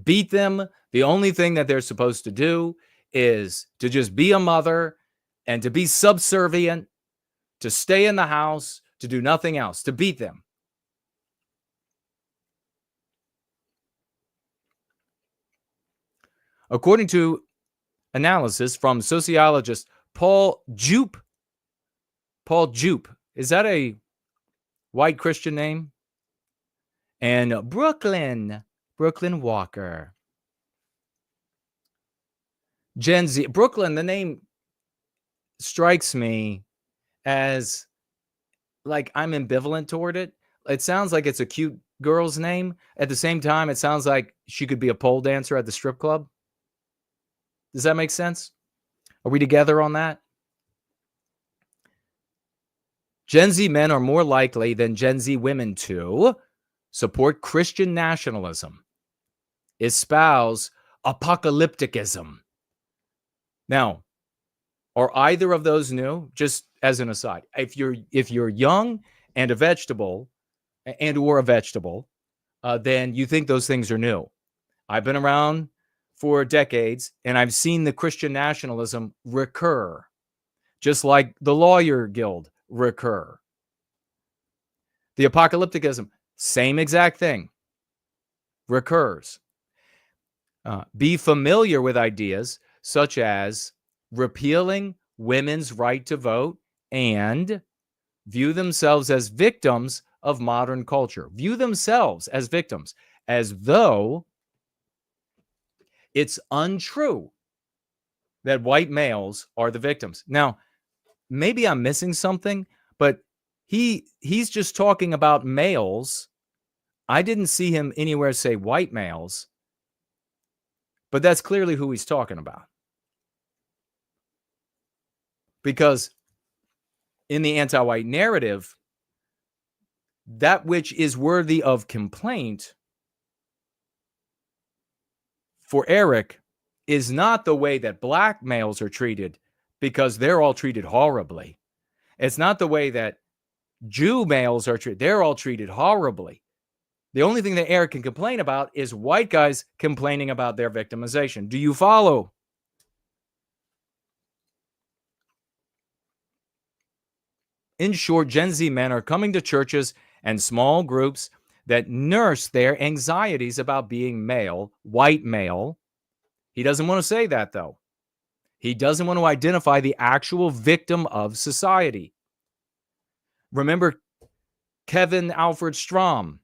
Beat them. The only thing that they're supposed to do is to just be a mother and to be subservient, to stay in the house, to do nothing else, to beat them. According to analysis from sociologist Paul Jupe. Paul Jupe. Is that a white Christian name? And Brooklyn Walker. Gen Z. Brooklyn, the name strikes me as like I'm ambivalent toward it. it sounds like it's a cute girl's name. At the same time, it sounds like she could be a pole dancer at the strip club. Does that make sense? Are we together on that? Gen Z men are more likely than Gen Z women to support Christian nationalism, espouse apocalypticism. Now, are either of those new? Just as an aside, if you're young and a vegetable, then you think those things are new. I've been around for decades, and I've seen the Christian nationalism recur, just like the lawyer guild recur. The apocalypticism, same exact thing, recurs. Be familiar with ideas such as repealing women's right to vote and view themselves as victims of modern culture. View themselves as victims, as though it's untrue that white males are the victims. Now, maybe I'm missing something, but he's just talking about males. I didn't see him anywhere say white males, but that's clearly who he's talking about. Because in the anti-white narrative, that which is worthy of complaint for Eric is not the way that black males are treated, because they're all treated horribly. It's not the way that Jew males are treated. They're all treated horribly. The only thing that Eric can complain about is white guys complaining about their victimization. Do you follow? In short, Gen Z men are coming to churches and small groups that nurse their anxieties about being male, white male. He doesn't want to say that, though. He doesn't want to identify the actual victim of society. Remember Kevin Alfred Strom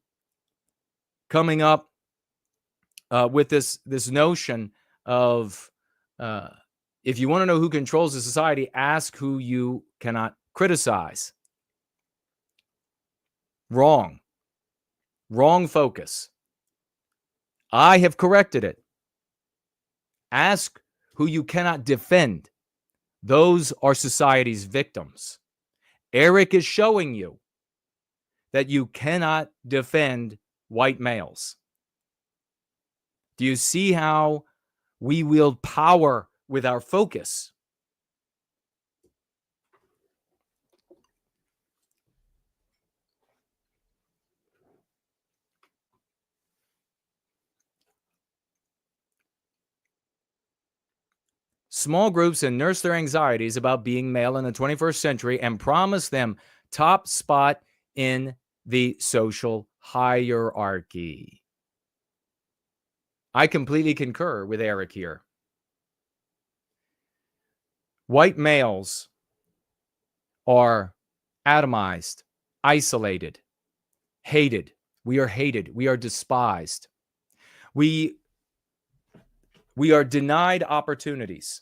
coming up with this notion of if you want to know who controls the society, ask who you cannot criticize. Wrong focus. I have corrected it. Ask who you cannot defend. Those are society's victims. Eric is showing you that you cannot defend white males. Do you see how we wield power with our focus? Small groups and nurse their anxieties about being male in the 21st century and promise them top spot in the social hierarchy. I completely concur with Eric here. White males are atomized, isolated, hated. We are hated. We are despised. We are denied opportunities.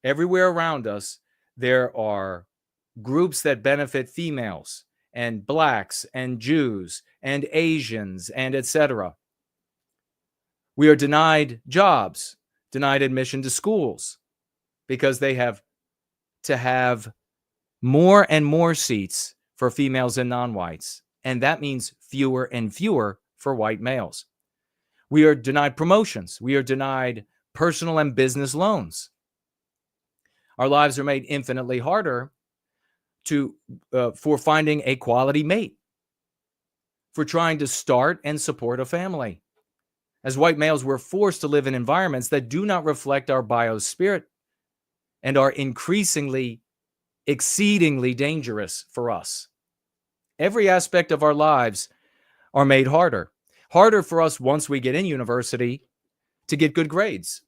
Everywhere around us, there are groups that benefit females and blacks and Jews and Asians and etc. We are denied jobs, denied admission to schools, because they have to have more and more seats for females and non-whites. And that means fewer and fewer for white males. We are denied promotions. We are denied personal and business loans. Our lives are made infinitely harder for finding a quality mate, for trying to start and support a family. As white males, we're forced to live in environments that do not reflect our biospirit and are increasingly, exceedingly dangerous for us. Every aspect of our lives are made harder. Harder for us once we get in university to get good grades.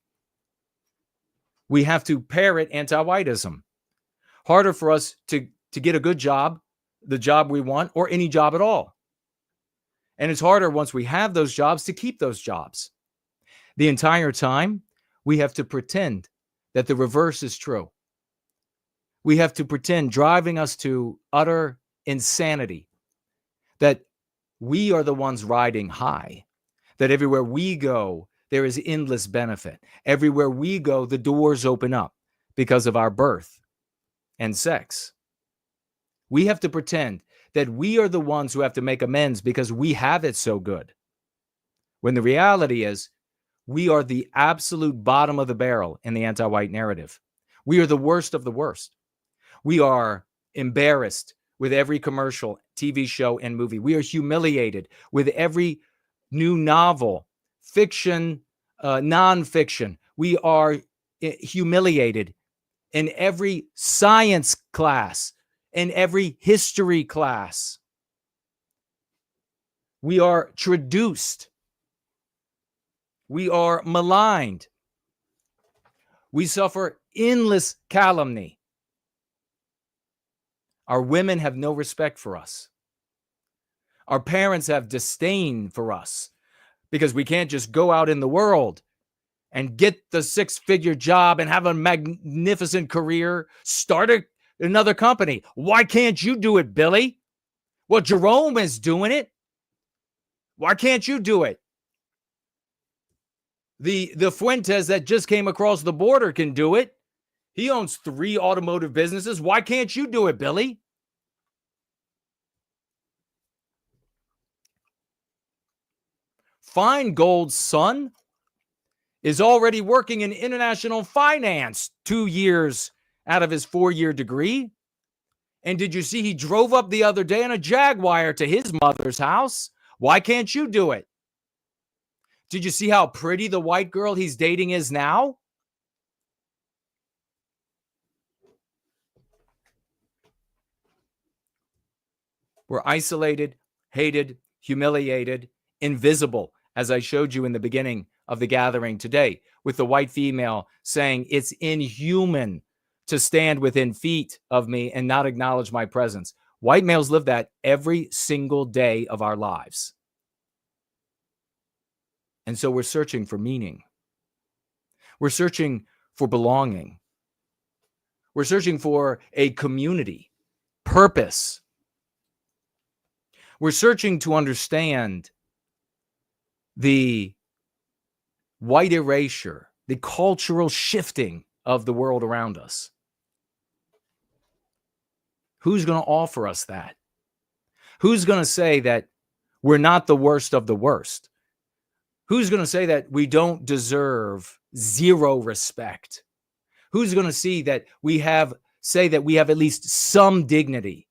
We have to parrot anti-whiteism. Harder for us to get a good job, the job we want, or any job at all. And it's harder once we have those jobs to keep those jobs. The entire time, we have to pretend that the reverse is true. We have to pretend, driving us to utter insanity, that we are the ones riding high, that everywhere we go, there is endless benefit. Everywhere we go, the doors open up because of our birth and sex. We have to pretend that we are the ones who have to make amends because we have it so good. When the reality is, we are the absolute bottom of the barrel in the anti-white narrative. We are the worst of the worst. We are embarrassed with every commercial, TV show, and movie. We are humiliated with every new novel, fiction, nonfiction. We are humiliated in every science class, in every history class. We are traduced. We are maligned. We suffer endless calumny. Our women have no respect for us. Our parents have disdain for us because we can't just go out in the world and get the six-figure job and have a magnificent career, start another company. Why can't you do it, Billy? Well, Jerome is doing it. Why can't you do it? The Fuentes that just came across the border can do it. He owns 3 automotive businesses. Why can't you do it, Billy? Feingold's son is already working in international finance 2 years out of his 4-year degree. And did you see he drove up the other day in a Jaguar to his mother's house? Why can't you do it? Did you see how pretty the white girl he's dating is now? We're isolated, hated, humiliated, invisible, as I showed you in the beginning of the gathering today, with the white female saying it's inhuman to stand within feet of me and not acknowledge my presence. White males live that every single day of our lives. And so we're searching for meaning. We're searching for belonging. We're searching for a community, purpose. We're searching to understand the white erasure, the cultural shifting of the world around us. Who's going to offer us that? Who's going to say that we're not the worst of the worst? Who's going to say that we don't deserve zero respect? Who's going to say that we have at least some dignity?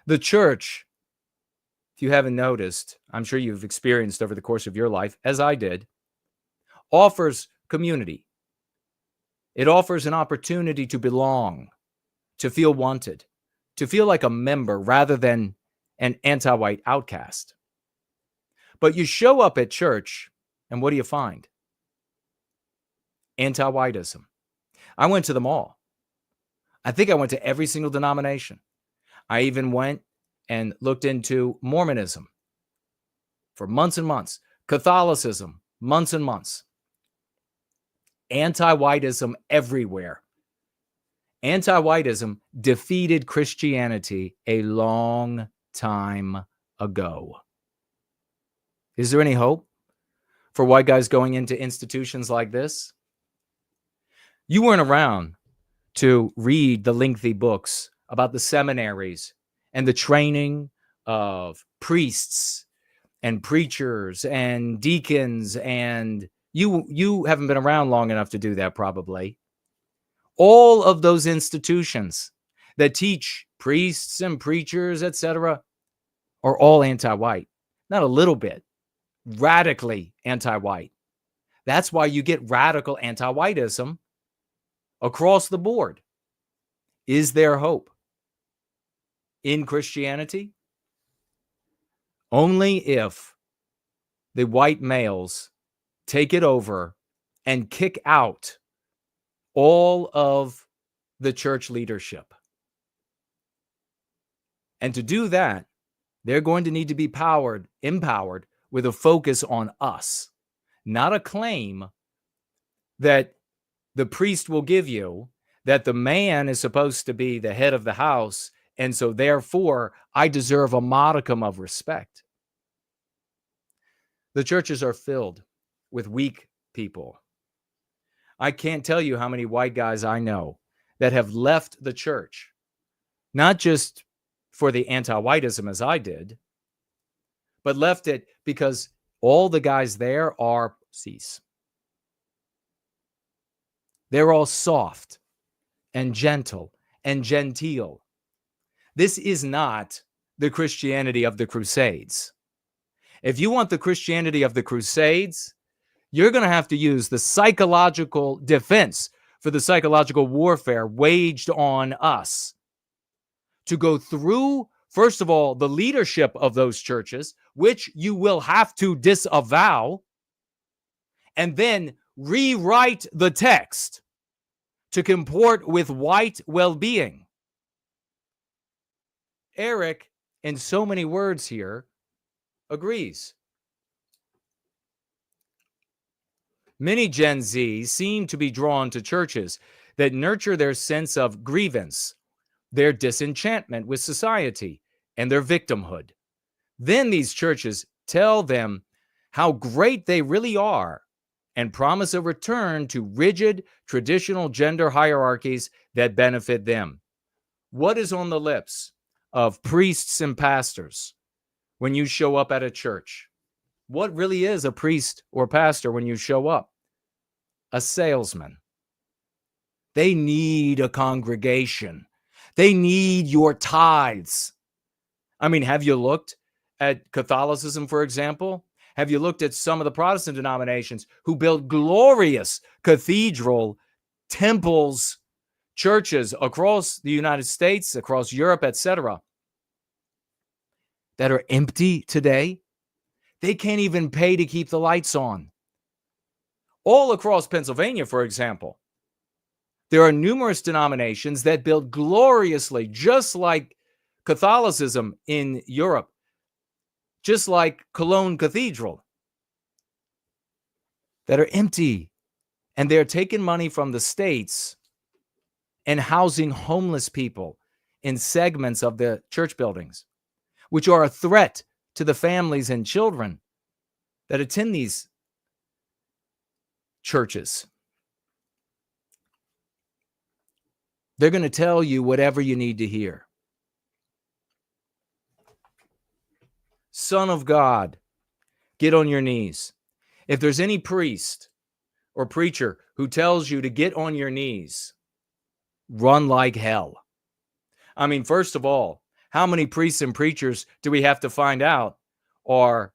The church, if you haven't noticed, I'm sure you've experienced over the course of your life, as I did, offers community. It offers an opportunity to belong, to feel wanted, to feel like a member rather than an anti-white outcast. But you show up at church, and what do you find? Anti-whiteism. I went to them all. I think I went to every single denomination. I even went and looked into Mormonism for months and months. Catholicism, months and months. Anti-whiteism everywhere. Anti-whiteism defeated Christianity a long time ago. Is there any hope for white guys going into institutions like this? You weren't around to read the lengthy books about the seminaries and the training of priests and preachers and deacons, and you haven't been around long enough to do that probably. All of those institutions that teach priests and preachers, etc., are all anti-white. Not a little bit. Radically anti-white. That's why you get radical anti-whiteism across the board. Is there hope in Christianity? Only if the white males take it over and kick out all of the church leadership. And to do that, they're going to need to be empowered with a focus on us, not a claim that the priest will give you that the man is supposed to be the head of the house, and so therefore I deserve a modicum of respect. The churches are filled with weak people. I can't tell you how many white guys I know that have left the church, not just for the anti-whiteism as I did, but left it because all the guys there are pussies. They're all soft and gentle and genteel. This is not the Christianity of the Crusades. If you want the Christianity of the Crusades, you're going to have to use the psychological defense for the psychological warfare waged on us to go through, first of all, the leadership of those churches, which you will have to disavow, and then rewrite the text to comport with white well-being. Eric, in so many words here, agrees. Many Gen Z seem to be drawn to churches that nurture their sense of grievance, their disenchantment with society, and their victimhood. Then these churches tell them how great they really are and promise a return to rigid, traditional gender hierarchies that benefit them. What is on the lips of priests and pastors when you show up at a church? What really is a priest or pastor when you show up? A salesman. They need a congregation. They need your tithes. I mean, have you looked at Catholicism, for example? Have you looked at some of the Protestant denominations who built glorious cathedral temples, churches across the United States, across Europe, etc., that are empty today? They can't even pay to keep the lights on. All across Pennsylvania, for example, there are numerous denominations that build gloriously, just like Catholicism in Europe, just like Cologne Cathedral, that are empty. And they're taking money from the states and housing homeless people in segments of the church buildings, which are a threat to the families and children that attend these churches. They're going to tell you whatever you need to hear. Son of God, get on your knees. If there's any priest or preacher who tells you to get on your knees, run like hell. I mean, first of all, how many priests and preachers do we have to find out are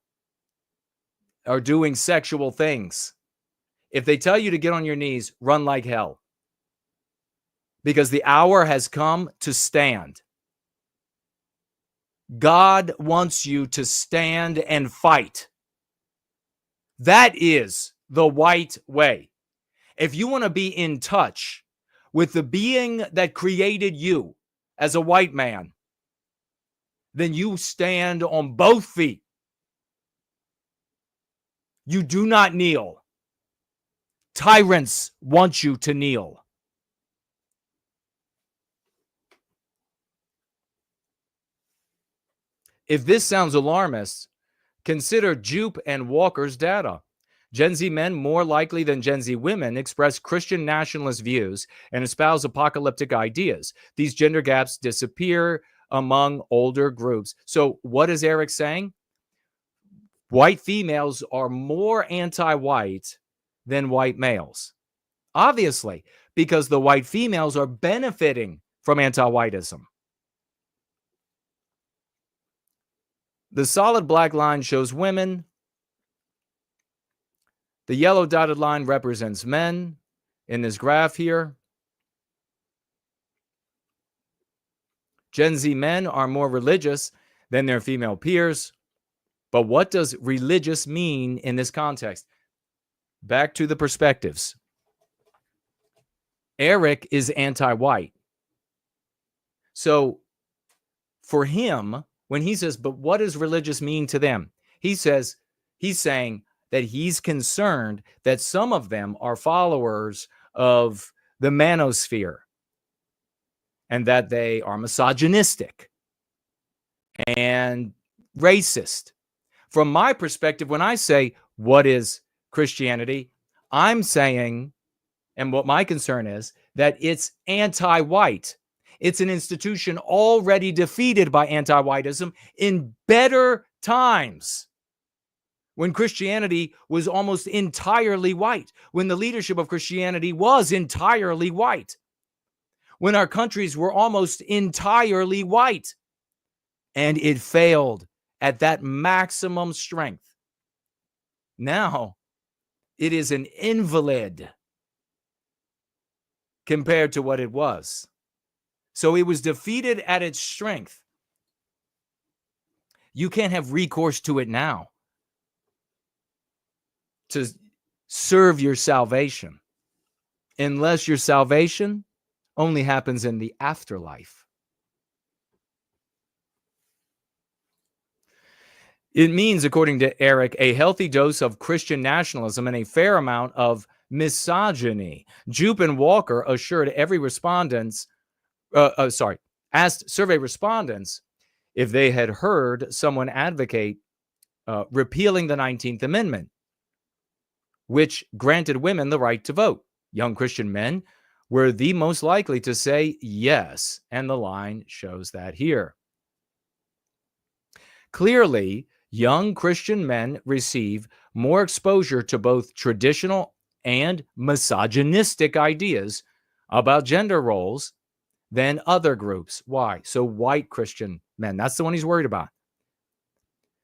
doing sexual things? If they tell you to get on your knees, run like hell. Because the hour has come to stand. God wants you to stand and fight. That is the white way. If you want to be in touch with the being that created you as a white man, then you stand on both feet. You do not kneel. Tyrants want you to kneel. If this sounds alarmist, consider Jupe and Walker's data. Gen Z men, more likely than Gen Z women, express Christian nationalist views and espouse apocalyptic ideas. These gender gaps disappear among older groups. So what is Eric saying? White females are more anti-white than white males. Obviously, because the white females are benefiting from anti-whiteism. The solid black line shows women. The yellow dotted line represents men in this graph here. Gen Z men are more religious than their female peers. But what does religious mean in this context? Back to the perspectives. Eric is anti-white. So for him, when he says, but what does religious mean to them? He's saying that he's concerned that some of them are followers of the manosphere, and that they are misogynistic and racist. From my perspective, when I say, what is Christianity? I'm saying, and what my concern is, that it's anti-white. It's an institution already defeated by anti-whiteism in better times, when Christianity was almost entirely white, when the leadership of Christianity was entirely white, when our countries were almost entirely white, and it failed at that maximum strength. Now, it is an invalid compared to what it was. So it was defeated at its strength. You can't have recourse to it now to serve your salvation, unless your salvation only happens in the afterlife. It means, according to Eric, a healthy dose of Christian nationalism and a fair amount of misogyny. Jupe and Walker assured asked survey respondents if they had heard someone advocate repealing the 19th Amendment, which granted women the right to vote. Young Christian men were the most likely to say yes, and the line shows that here. Clearly, young Christian men receive more exposure to both traditional and misogynistic ideas about gender roles than other groups. Why? So white Christian men, that's the one he's worried about.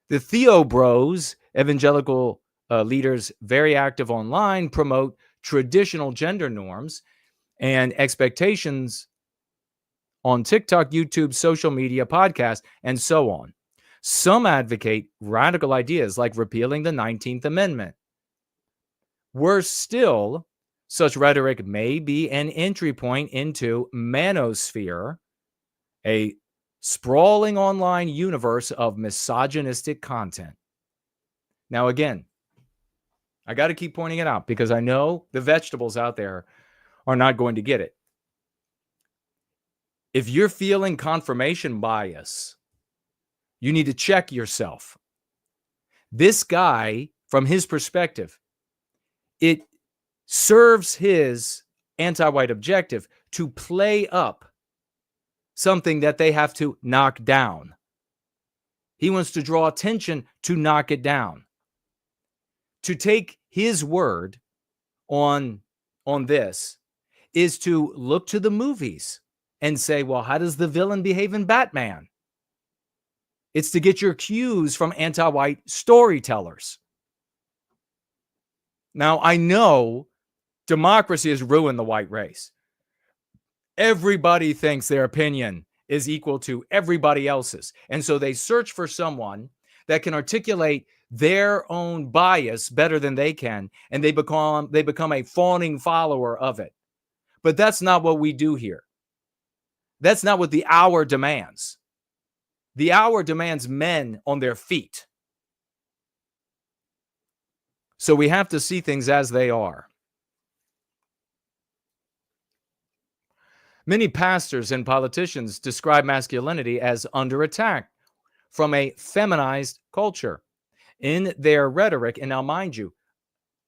The Theo Bros, evangelical leaders very active online, promote traditional gender norms and expectations on TikTok, YouTube, social media, podcasts, and so on. Some advocate radical ideas like repealing the 19th Amendment. Worse still, such rhetoric may be an entry point into manosphere, a sprawling online universe of misogynistic content. Now, again, I got to keep pointing it out because I know the vegetables out there are not going to get it. If you're feeling confirmation bias, you need to check yourself. This guy, from his perspective, it serves his anti-white objective to play up something that they have to knock down. He wants to draw attention to knock it down. To take his word on this is to look to the movies and say, well, how does the villain behave in Batman? It's to get your cues from anti-white storytellers. Now, I know democracy has ruined the white race. Everybody thinks their opinion is equal to everybody else's. And so they search for someone that can articulate their own bias better than they can, and they become a fawning follower of it. But that's not what we do here. That's not what the hour demands. The hour demands men on their feet. So we have to see things as they are. Many pastors and politicians describe masculinity as under attack from a feminized culture in their rhetoric. And now, mind you,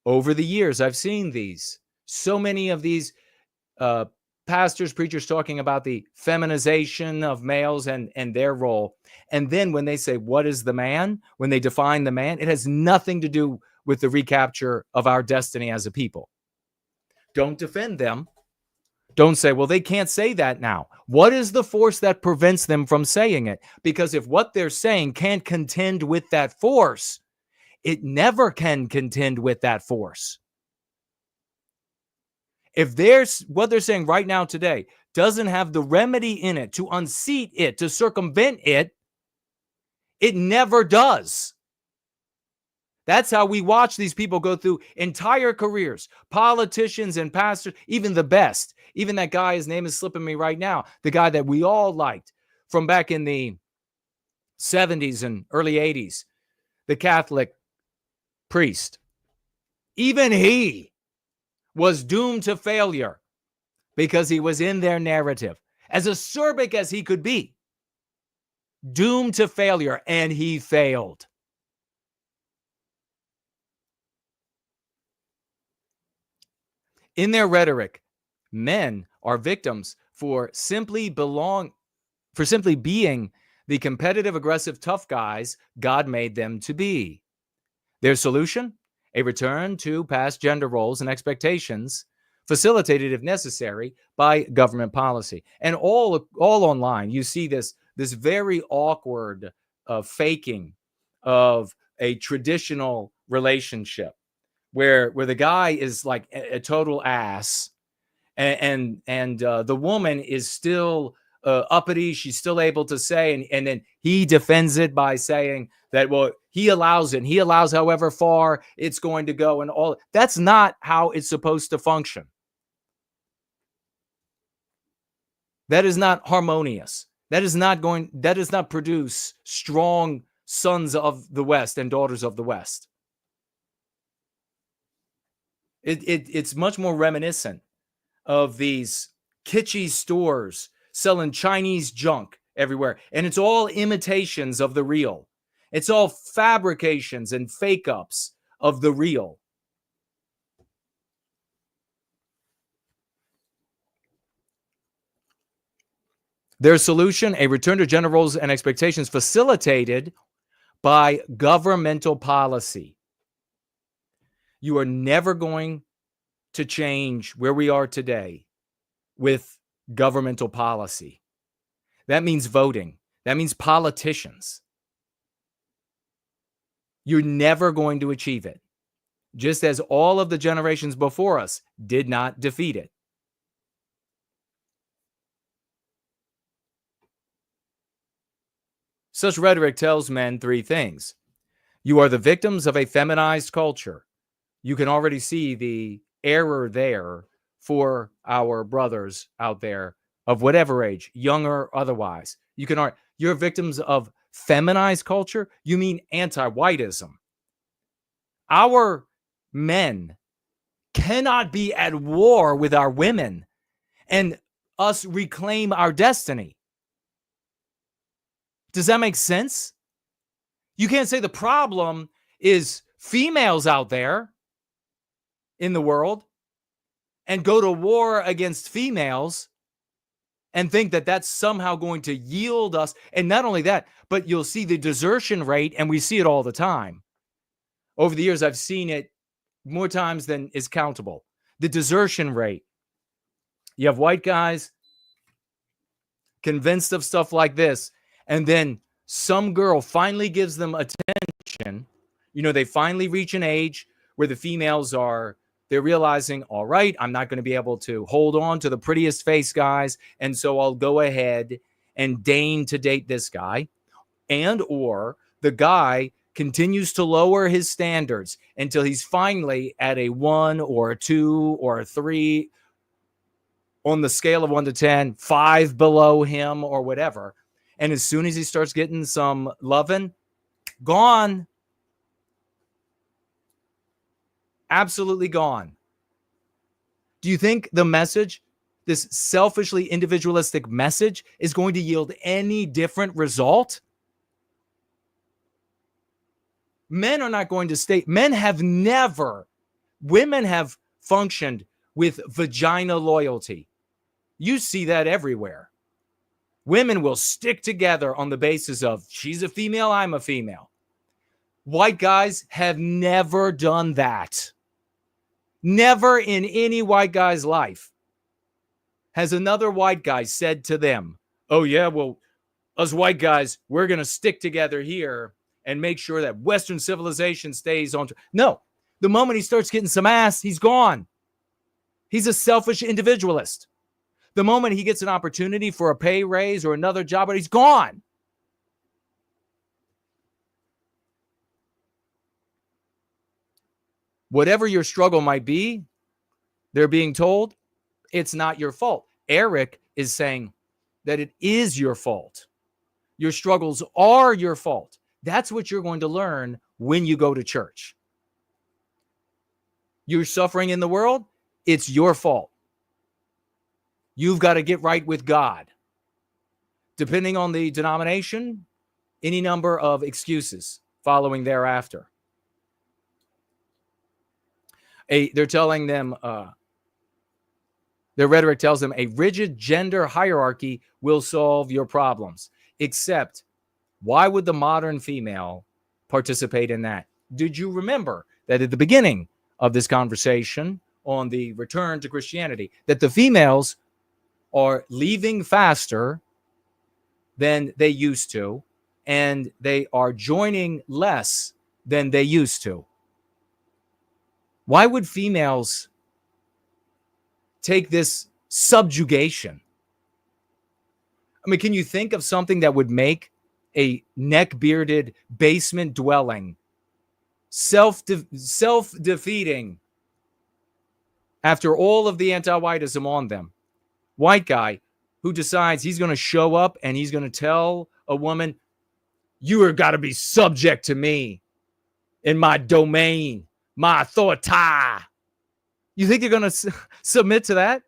over the years, I've seen these. So many of these pastors, preachers talking about the feminization of males and their role. And then when they say, what is the man? When they define the man, it has nothing to do with the recapture of our destiny as a people. Don't defend them. Don't say, well, they can't say that now. What is the force that prevents them from saying it? Because if what they're saying can't contend with that force, it never can contend with that force. If what they're saying right now today doesn't have the remedy in it to unseat it, to circumvent it, it never does. That's how we watch these people go through entire careers, politicians and pastors, even the best. Even that guy, his name is slipping me right now, the guy that we all liked from back in the 70s and early 80s, the Catholic priest. Even he was doomed to failure because he was in their narrative. as acerbic as he could be, doomed to failure, and he failed. In their rhetoric, men are victims for simply being the competitive, aggressive, tough guys God made them to be. Their solution? A return to past gender roles and expectations, facilitated, if necessary, by government policy. And all online, you see this very awkward faking of a traditional relationship where the guy is like a total ass, and the woman is still uppity. She's still able to say, and then he defends it by saying that, well, he allows it. He allows however far it's going to go, and all. That's not how it's supposed to function. That is not harmonious. That does not produce strong sons of the West and daughters of the West. It's much more reminiscent of these kitschy stores selling Chinese junk everywhere. And it's all imitations of the real. It's all fabrications and fake ups of the real. Their solution, a return to gender roles and expectations facilitated by governmental policy. You are never going to change where we are today with governmental policy. That means voting. That means politicians. You're never going to achieve it, just as all of the generations before us did not defeat it. Such rhetoric tells men three things. You are the victims of a feminized culture. You can already see the error there for our brothers out there of whatever age, young or otherwise. You're victims of feminized culture. You mean anti-whiteism. Our men cannot be at war with our women and us reclaim our destiny. Does that make sense? You can't say the problem is females out there in the world and go to war against females and think that that's somehow going to yield us. And not only that, but you'll see the desertion rate, and we see it all the time. Over the years, I've seen it more times than is countable. The desertion rate. You have white guys convinced of stuff like this, and then some girl finally gives them attention. You know, they finally reach an age where the females they're realizing, all right, I'm not going to be able to hold on to the prettiest face guys, and so I'll go ahead and deign to date this guy. And or the guy continues to lower his standards until he's finally at a 1 or a 2 or a 3 on the scale of 1 to 10, 5 below him or whatever. And as soon as he starts getting some loving, gone. Absolutely gone. Do you think the message, this selfishly individualistic message, is going to yield any different result? Men are not going to stay. Women have functioned with vagina loyalty. You see that everywhere. Women will stick together on the basis of she's a female, I'm a female. White guys have never done that. Never in any white guy's life has another white guy said to them, oh yeah, well, us white guys, we're going to stick together here and make sure that Western civilization stays on. No, the moment he starts getting some ass, he's gone. He's a selfish individualist. The moment he gets an opportunity for a pay raise or another job, he's gone. Whatever your struggle might be, they're being told it's not your fault. Eric is saying that it is your fault. Your struggles are your fault. That's what you're going to learn when you go to church. You're suffering in the world, it's your fault. You've got to get right with God. depending on the denomination, any number of excuses following thereafter. They're telling them, their rhetoric tells them a rigid gender hierarchy will solve your problems. Except, why would the modern female participate in that? Did you remember that at the beginning of this conversation on the return to Christianity, that the females are leaving faster than they used to, and they are joining less than they used to? Why would females take this subjugation? I mean, can you think of something that would make a neck-bearded basement dwelling self-defeating after all of the anti-whiteism on them? White guy who decides he's going to show up and he's going to tell a woman, you are got to be subject to me in my domain, my authority. You think they're going to submit to that?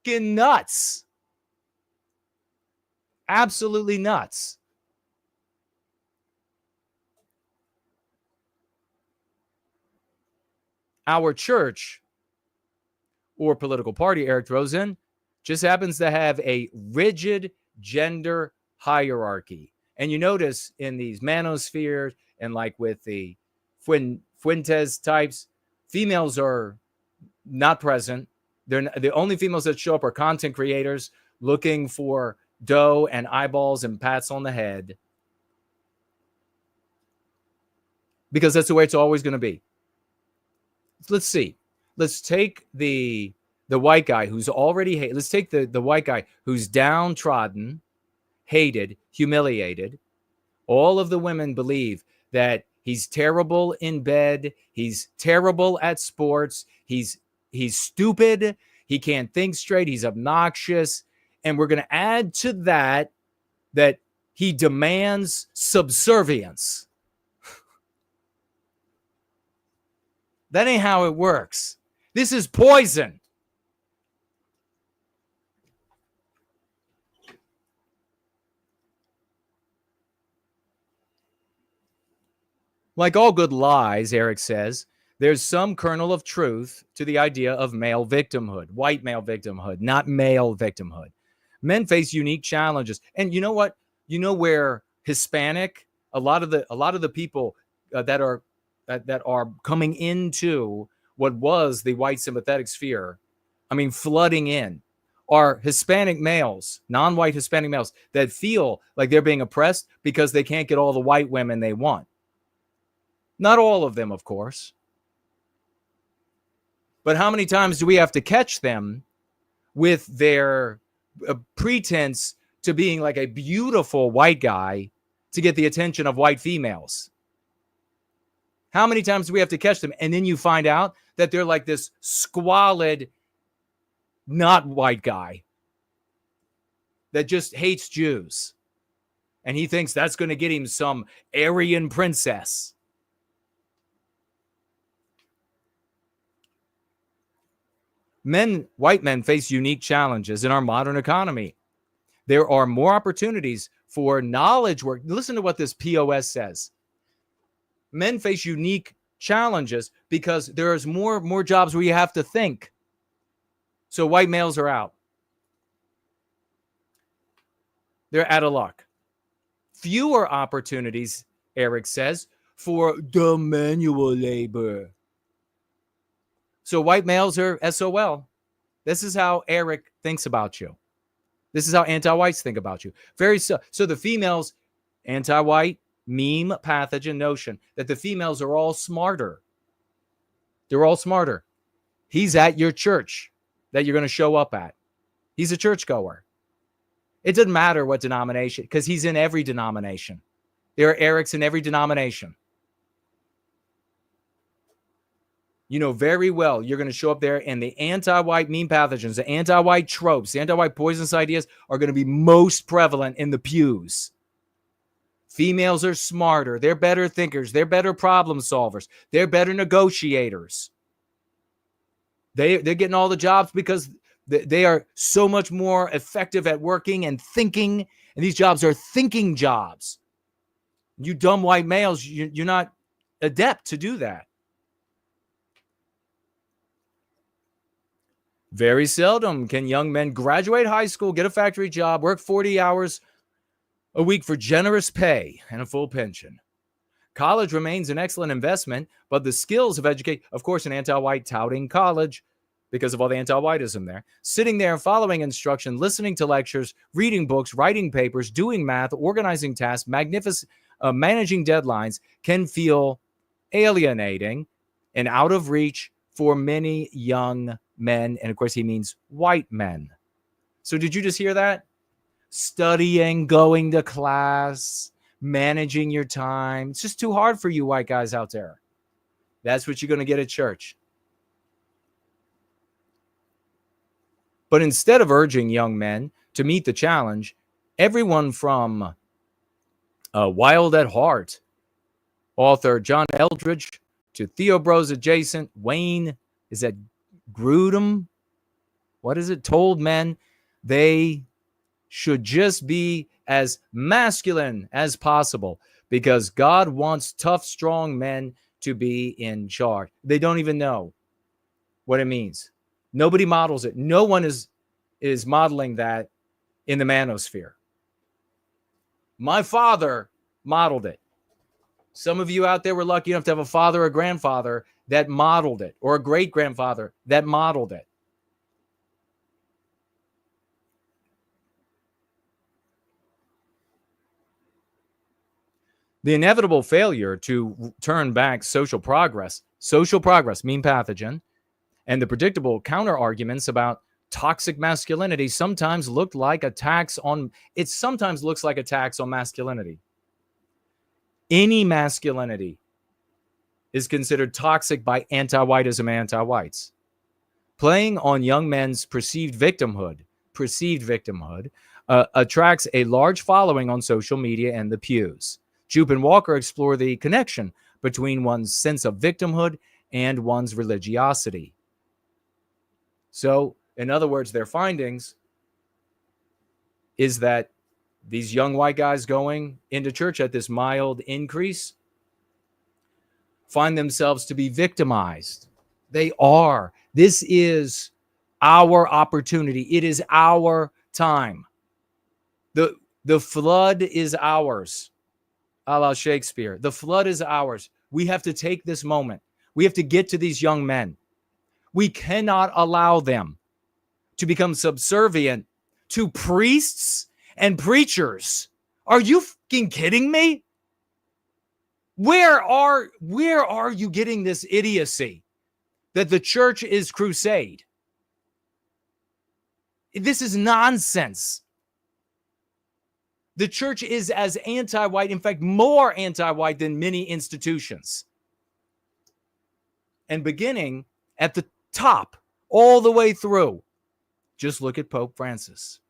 Get nuts. Absolutely nuts. Our church or political party, Eric throws in, just happens to have a rigid gender hierarchy. And you notice in these manospheres and like with the Fuentes types, females are not present. They're the only females that show up are content creators looking for dough and eyeballs and pats on the head, because that's the way it's always going to be. Let's see. Let's take the white guy who's already hated. Let's take the white guy who's downtrodden, hated, humiliated. All of the women believe that he's terrible in bed. He's terrible at sports. He's stupid. He can't think straight. He's obnoxious. And we're going to add to that he demands subservience. That ain't how it works. This is poison. Like all good lies, Eric says, there's some kernel of truth to the idea of male victimhood, white male victimhood, not male victimhood. Men face unique challenges. And you know what? You know where Hispanic, a lot of the people that are coming into what was the white sympathetic sphere, I mean, flooding in, are Hispanic males, non-white Hispanic males that feel like they're being oppressed because they can't get all the white women they want. Not all of them, of course. But how many times do we have to catch them with their pretense to being like a beautiful white guy to get the attention of white females? How many times do we have to catch them? And then you find out that they're like this squalid, not white guy that just hates Jews. And he thinks that's going to get him some Aryan princess. White men face unique challenges in our modern economy. There are more opportunities for knowledge work. Listen to what this POS says. Men face unique challenges because there's more jobs where you have to think. So white males are out. They're out of luck. Fewer opportunities, Eric says, for the manual labor. So white males are SOL. This is how Eric thinks about you. This is how anti-whites think about you. So the females, anti-white, meme, pathogen notion that the females are all smarter. They're all smarter. He's at your church that you're going to show up at. He's a churchgoer. It doesn't matter what denomination, because he's in every denomination. There are Erics in every denomination. You know very well you're going to show up there, and the anti-white meme pathogens, the anti-white tropes, the anti-white poisonous ideas are going to be most prevalent in the pews. Females are smarter. They're better thinkers. They're better problem solvers. They're better negotiators. They're getting all the jobs because They are so much more effective at working and thinking, and these jobs are thinking jobs. You dumb white males, you're not adept to do that. Very seldom can young men graduate high school, get a factory job, work 40 hours a week for generous pay and a full pension. College remains an excellent investment, but the skills of education, of course, an anti-white touting college because of all the anti-whiteism there, sitting there following instruction, listening to lectures, reading books, writing papers, doing math, organizing tasks, managing deadlines can feel alienating and out of reach for many young men. And of course, he means white men. So did you just hear that? Studying, going to class, managing your time. It's just too hard for you white guys out there. That's what you're going to get at church. But instead of urging young men to meet the challenge, everyone from Wild at Heart, author John Eldridge, to Theo Bros adjacent, Wayne, is that Grudem? What is it? Told men they should just be as masculine as possible because God wants tough, strong men to be in charge. They don't even know what it means. Nobody models it. No one is modeling that in the manosphere. My father modeled it. Some of you out there were lucky enough to have a father or grandfather that modeled it, or a great-grandfather that modeled it. The inevitable failure to turn back social progress, mean pathogen, and the predictable counter-arguments about toxic masculinity sometimes looks like attacks on masculinity. Any masculinity is considered toxic by anti-whiteism, anti-whites. Playing on young men's perceived victimhood attracts a large following on social media and the pews. Jupe and Walker explore the connection between one's sense of victimhood and one's religiosity. So, in other words, their findings is that these young white guys going into church at this mild increase find themselves to be victimized. They are. This is our opportunity. It is our time. The flood is ours. A la Shakespeare. The flood is ours. We have to take this moment. We have to get to these young men. We cannot allow them to become subservient to priests and preachers. Are you fucking kidding me? Where are you getting this idiocy that the church is crusade? This is nonsense. The church is as anti-white, in fact, more anti-white than many institutions. And beginning at the top, all the way through, just look at Pope Francis.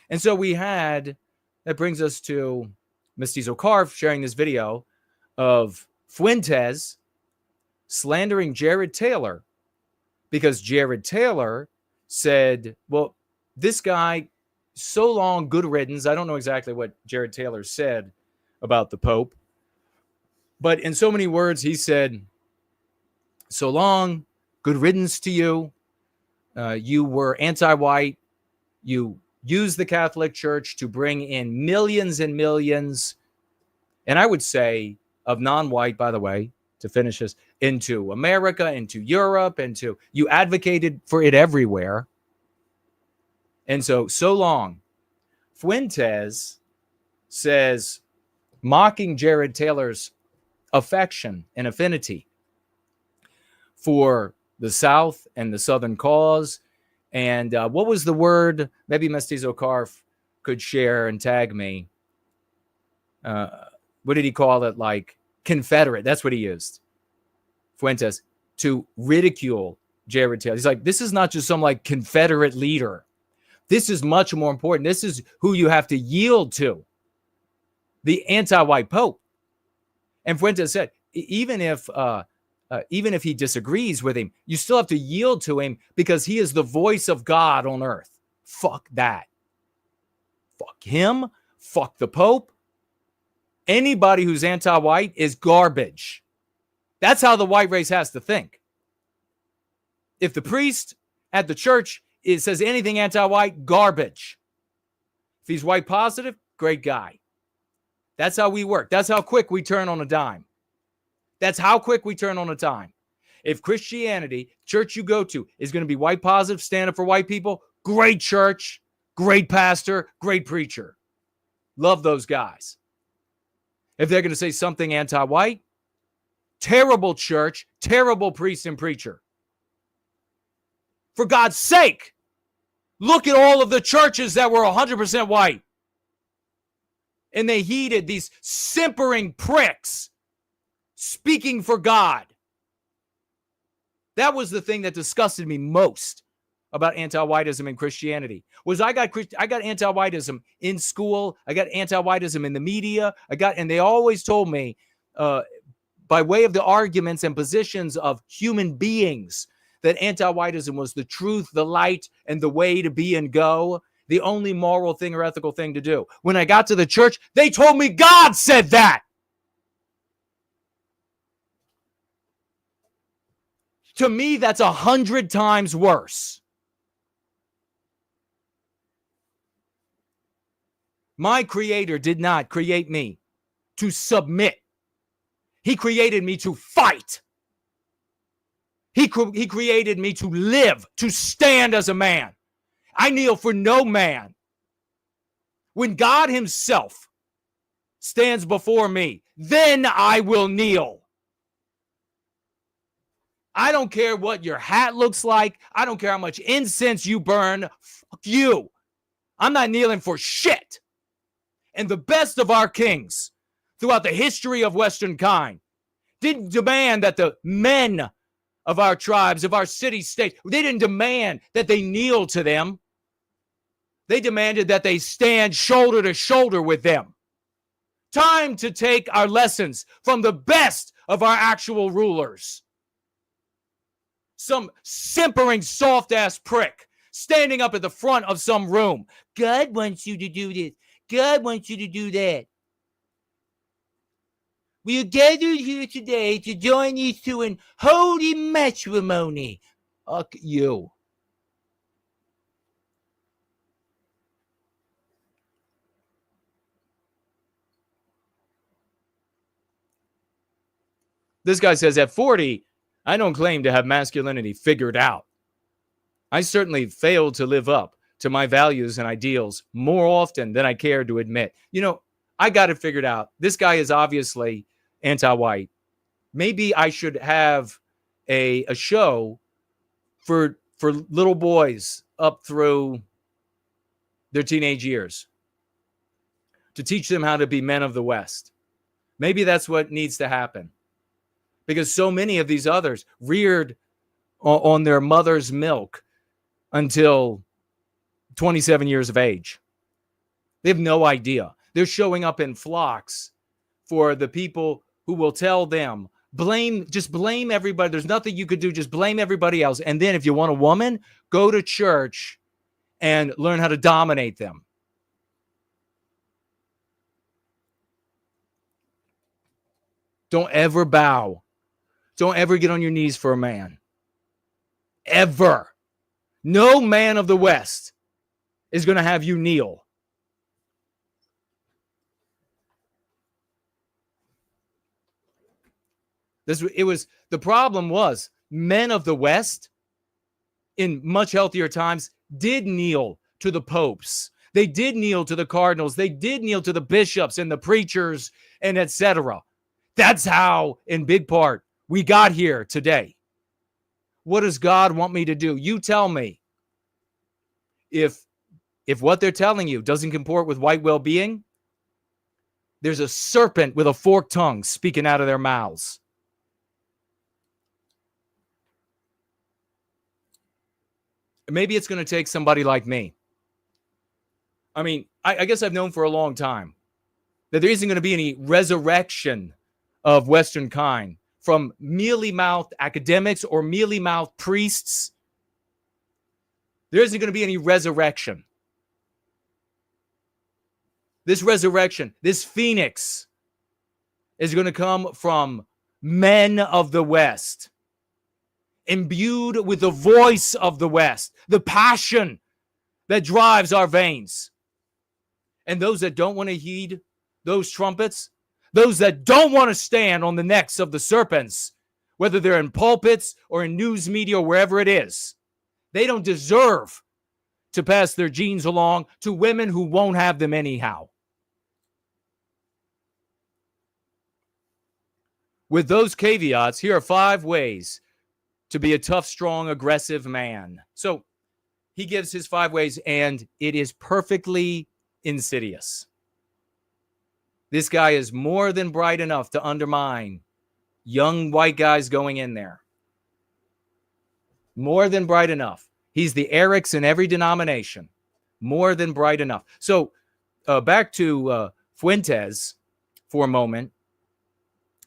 And so that brings us to Mestizo Carf sharing this video of Fuentes slandering Jared Taylor because Jared Taylor said, well, this guy, so long, good riddance. I don't know exactly what Jared Taylor said about the Pope, but in so many words, he said, so long, good riddance to you. You were anti-white. You used the Catholic Church to bring in millions and millions, and I would say of non-white, by the way, to finish this, into America, into Europe, you advocated for it everywhere. And so long. Fuentes says, mocking Jared Taylor's affection and affinity for the South and the Southern cause. And what was the word? Maybe Mestizo Carf could share and tag me. What did he call it? Like Confederate. That's what he used. Fuentes, to ridicule Jared Taylor. He's like, this is not just some like Confederate leader. This is much more important. This is who you have to yield to. The anti-white Pope. And Fuentes said, even if even if he disagrees with him, you still have to yield to him because he is the voice of God on earth. Fuck that. Fuck him. Fuck the Pope. Anybody who's anti-white is garbage. That's how the white race has to think. If the priest at the church says anything anti-white, garbage. If he's white positive, great guy. That's how we work. That's how quick we turn on a dime. That's how quick we turn on a dime. If Christianity, church you go to, is going to be white positive, stand up for white people, great church, great pastor, great preacher. Love those guys. If they're going to say something anti-white, terrible church, terrible priest and preacher. For God's sake, look at all of the churches that were 100% white. And they heeded these simpering pricks speaking for God. That was the thing that disgusted me most about anti-whiteism and Christianity. Was I got anti-whiteism in school. I got anti-whiteism in the media. And they always told me, by way of the arguments and positions of human beings, that anti-whiteism was the truth, the light, and the way to be and go. The only moral thing or ethical thing to do. When I got to the church, they told me God said that. To me, that's 100 times worse. My Creator did not create me to submit. He created me to fight. He created me to live, to stand as a man. I kneel for no man. When God himself stands before me, then I will kneel. I don't care what your hat looks like. I don't care how much incense you burn. Fuck you. I'm not kneeling for shit. And the best of our kings throughout the history of Westernkind didn't demand that the men of our tribes, of our city-states, they didn't demand that they kneel to them. They demanded that they stand shoulder to shoulder with them. Time to take our lessons from the best of our actual rulers. Some simpering soft-ass prick standing up at the front of some room. God wants you to do this. God wants you to do that. We are gathered here today to join you to an holy matrimony. Fuck you. This guy says, at 40, I don't claim to have masculinity figured out. I certainly failed to live up to my values and ideals more often than I care to admit. You know, I got it figured out. This guy is obviously anti-white. Maybe I should have a show for little boys up through their teenage years to teach them how to be men of the West. Maybe that's what needs to happen. Because so many of these others reared on their mother's milk until 27 years of age. They have no idea. They're showing up in flocks for the people who will tell them, just blame everybody. There's nothing you could do. Just blame everybody else. And then if you want a woman, go to church and learn how to dominate them. Don't ever bow. Don't ever get on your knees for a man. Ever. No man of the West is going to have you kneel. The problem was men of the West in much healthier times did kneel to the popes. They did kneel to the cardinals. They did kneel to the bishops and the preachers and etc. That's how, in big part, we got here today. What does God want me to do? You tell me. If what they're telling you doesn't comport with white well-being, there's a serpent with a forked tongue speaking out of their mouths. Maybe it's going to take somebody like me. I mean, I guess I've known for a long time that there isn't going to be any resurrection of Westernkind from mealy-mouthed academics or mealy-mouthed priests. There isn't going to be any resurrection. This resurrection, this phoenix, is going to come from men of the West, imbued with the voice of the West, the passion that drives our veins. And those that don't want to heed those trumpets, those that don't want to stand on the necks of the serpents, whether they're in pulpits or in news media or wherever it is, they don't deserve to pass their genes along to women who won't have them anyhow. With those caveats, here are 5 ways to be a tough, strong, aggressive man. So he gives his 5 ways, and it is perfectly insidious. This guy is more than bright enough to undermine young white guys going in there. More than bright enough. He's the Erics in every denomination. More than bright enough. So back to Fuentes for a moment.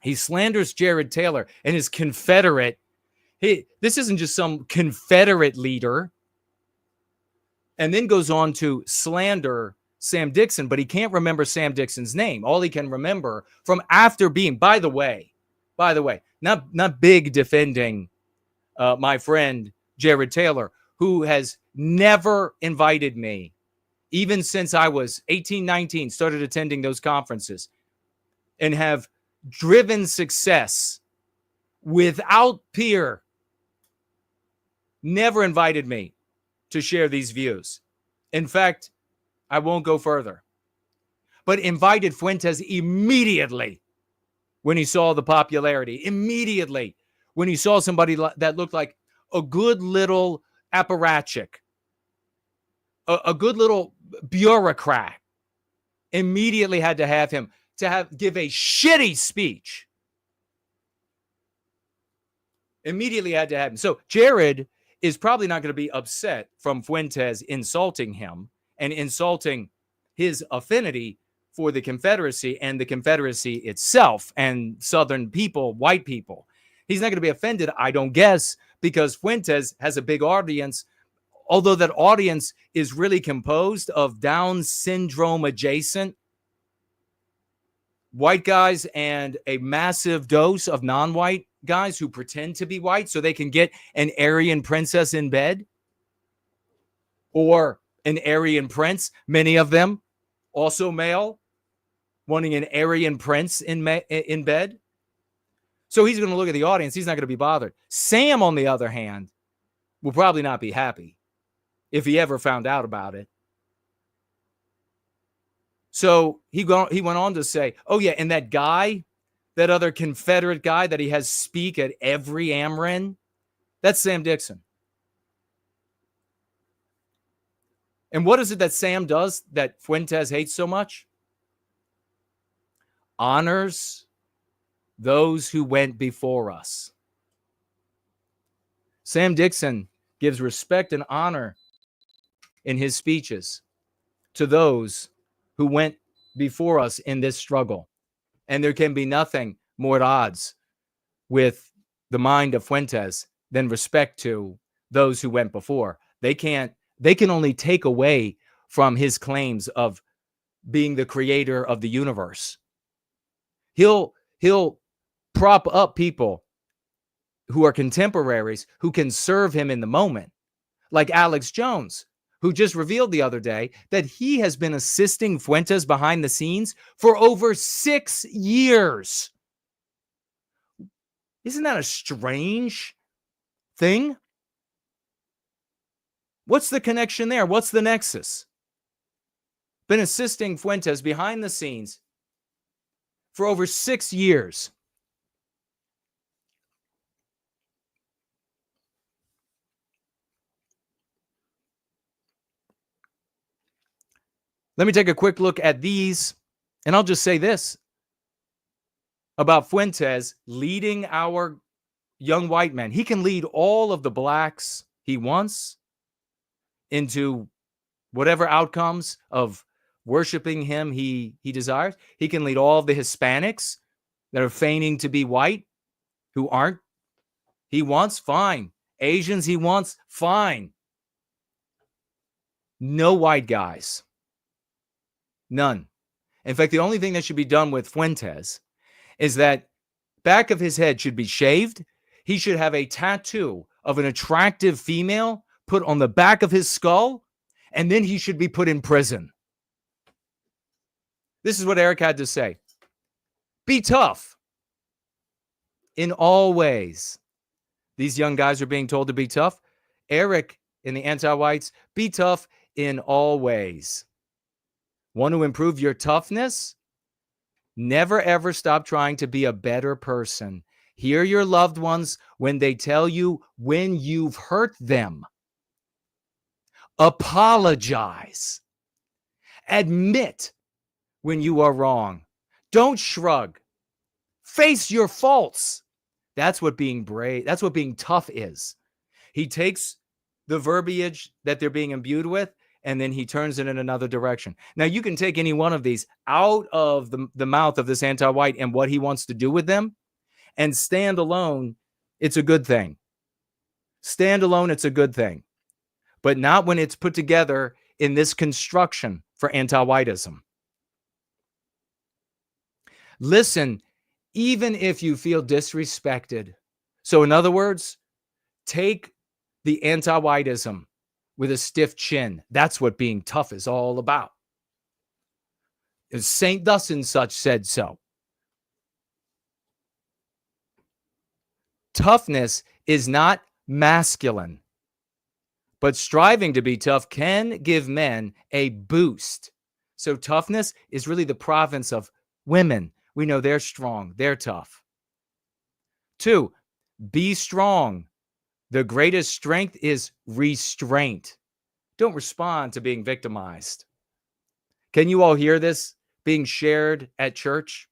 He slanders Jared Taylor and his Confederate. This isn't just some Confederate leader. And then goes on to slander Sam Dixon, but he can't remember Sam Dixon's name. All he can remember from after being, by the way, not big defending my friend Jared Taylor, who has never invited me, even since I was 18, 19, started attending those conferences, and have driven success without peer, never invited me to share these views. In fact, I won't go further, but invited Fuentes immediately when he saw the popularity, immediately when he saw somebody that looked like a good little apparatchik, a good little bureaucrat, immediately had to have him give a shitty speech. Immediately had to have him. So Jared is probably not going to be upset from Fuentes insulting him and insulting his affinity for the Confederacy and the Confederacy itself and Southern people, white people. He's not going to be offended, I don't guess, because Fuentes has a big audience, although that audience is really composed of Down syndrome adjacent white guys and a massive dose of non-white guys who pretend to be white so they can get an Aryan princess in bed, or an Aryan prince, many of them also male, wanting an Aryan prince in bed. So he's going to look at the audience. He's not going to be bothered. Sam, on the other hand, will probably not be happy if he ever found out about it. So he went on to say, oh, yeah, and that guy, that other Confederate guy that he has speak at every AmRen, that's Sam Dixon. And what is it that Sam does that Fuentes hates so much? Honors those who went before us. Sam Dixon gives respect and honor in his speeches to those who went before us in this struggle. And there can be nothing more at odds with the mind of Fuentes than respect to those who went before. They can only take away from his claims of being the creator of the universe. He'll prop up people who are contemporaries who can serve him in the moment, like Alex Jones, who just revealed the other day that he has been assisting Fuentes behind the scenes for over 6 years. Isn't that a strange thing? What's the connection there? What's the nexus? Been assisting Fuentes behind the scenes for over 6 years. Let me take a quick look at these, and I'll just say this about Fuentes leading our young white men. He can lead all of the blacks he wants into whatever outcomes of worshiping him he desires. He can lead all of the Hispanics that are feigning to be white who aren't, he wants, fine. Asians he wants, fine. No white guys. None. In fact, the only thing that should be done with Fuentes is that back of his head should be shaved. He should have a tattoo of an attractive female put on the back of his skull, and then he should be put in prison. This is what Eric had to say. Be tough in all ways. These young guys are being told to be tough. Eric in the anti-whites, be tough in all ways. Want to improve your toughness? Never ever stop trying to be a better person. Hear your loved ones when they tell you when you've hurt them. Apologize. Admit when you are wrong. Don't shrug. Face your faults. That's what being brave, that's what being tough is. He takes the verbiage that they're being imbued with, and then he turns it in another direction. Now, you can take any one of these out of the mouth of this anti-white and what he wants to do with them, and stand alone, it's a good thing. Stand alone, it's a good thing. But not when it's put together in this construction for anti-whiteism. Listen, even if you feel disrespected. So in other words, take the anti-whiteism with a stiff chin. That's what being tough is all about. Saint thus and such said so. Toughness is not masculine, but striving to be tough can give men a boost. So toughness is really the province of women. We know they're strong, they're tough. 2, be strong. The greatest strength is restraint. Don't respond to being victimized. Can you all hear this being shared at church?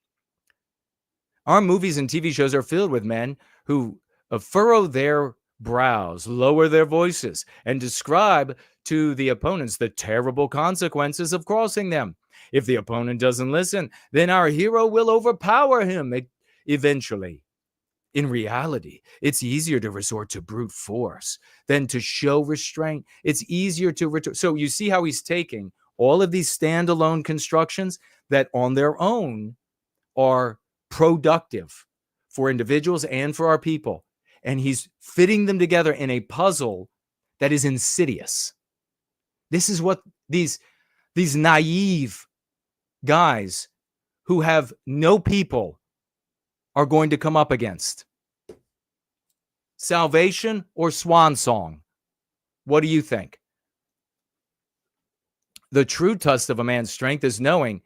Our movies and TV shows are filled with men who furrow their brows, lower their voices, and describe to the opponents the terrible consequences of crossing them. If the opponent doesn't listen, then our hero will overpower him eventually. In reality, it's easier to resort to brute force than to show restraint. It's easier to return. So you see how he's taking all of these standalone constructions that on their own are productive for individuals and for our people. And he's fitting them together in a puzzle that is insidious. This is what these naive guys who have no people are going to come up against. Salvation or swan song? What do you think? The true test of a man's strength is knowing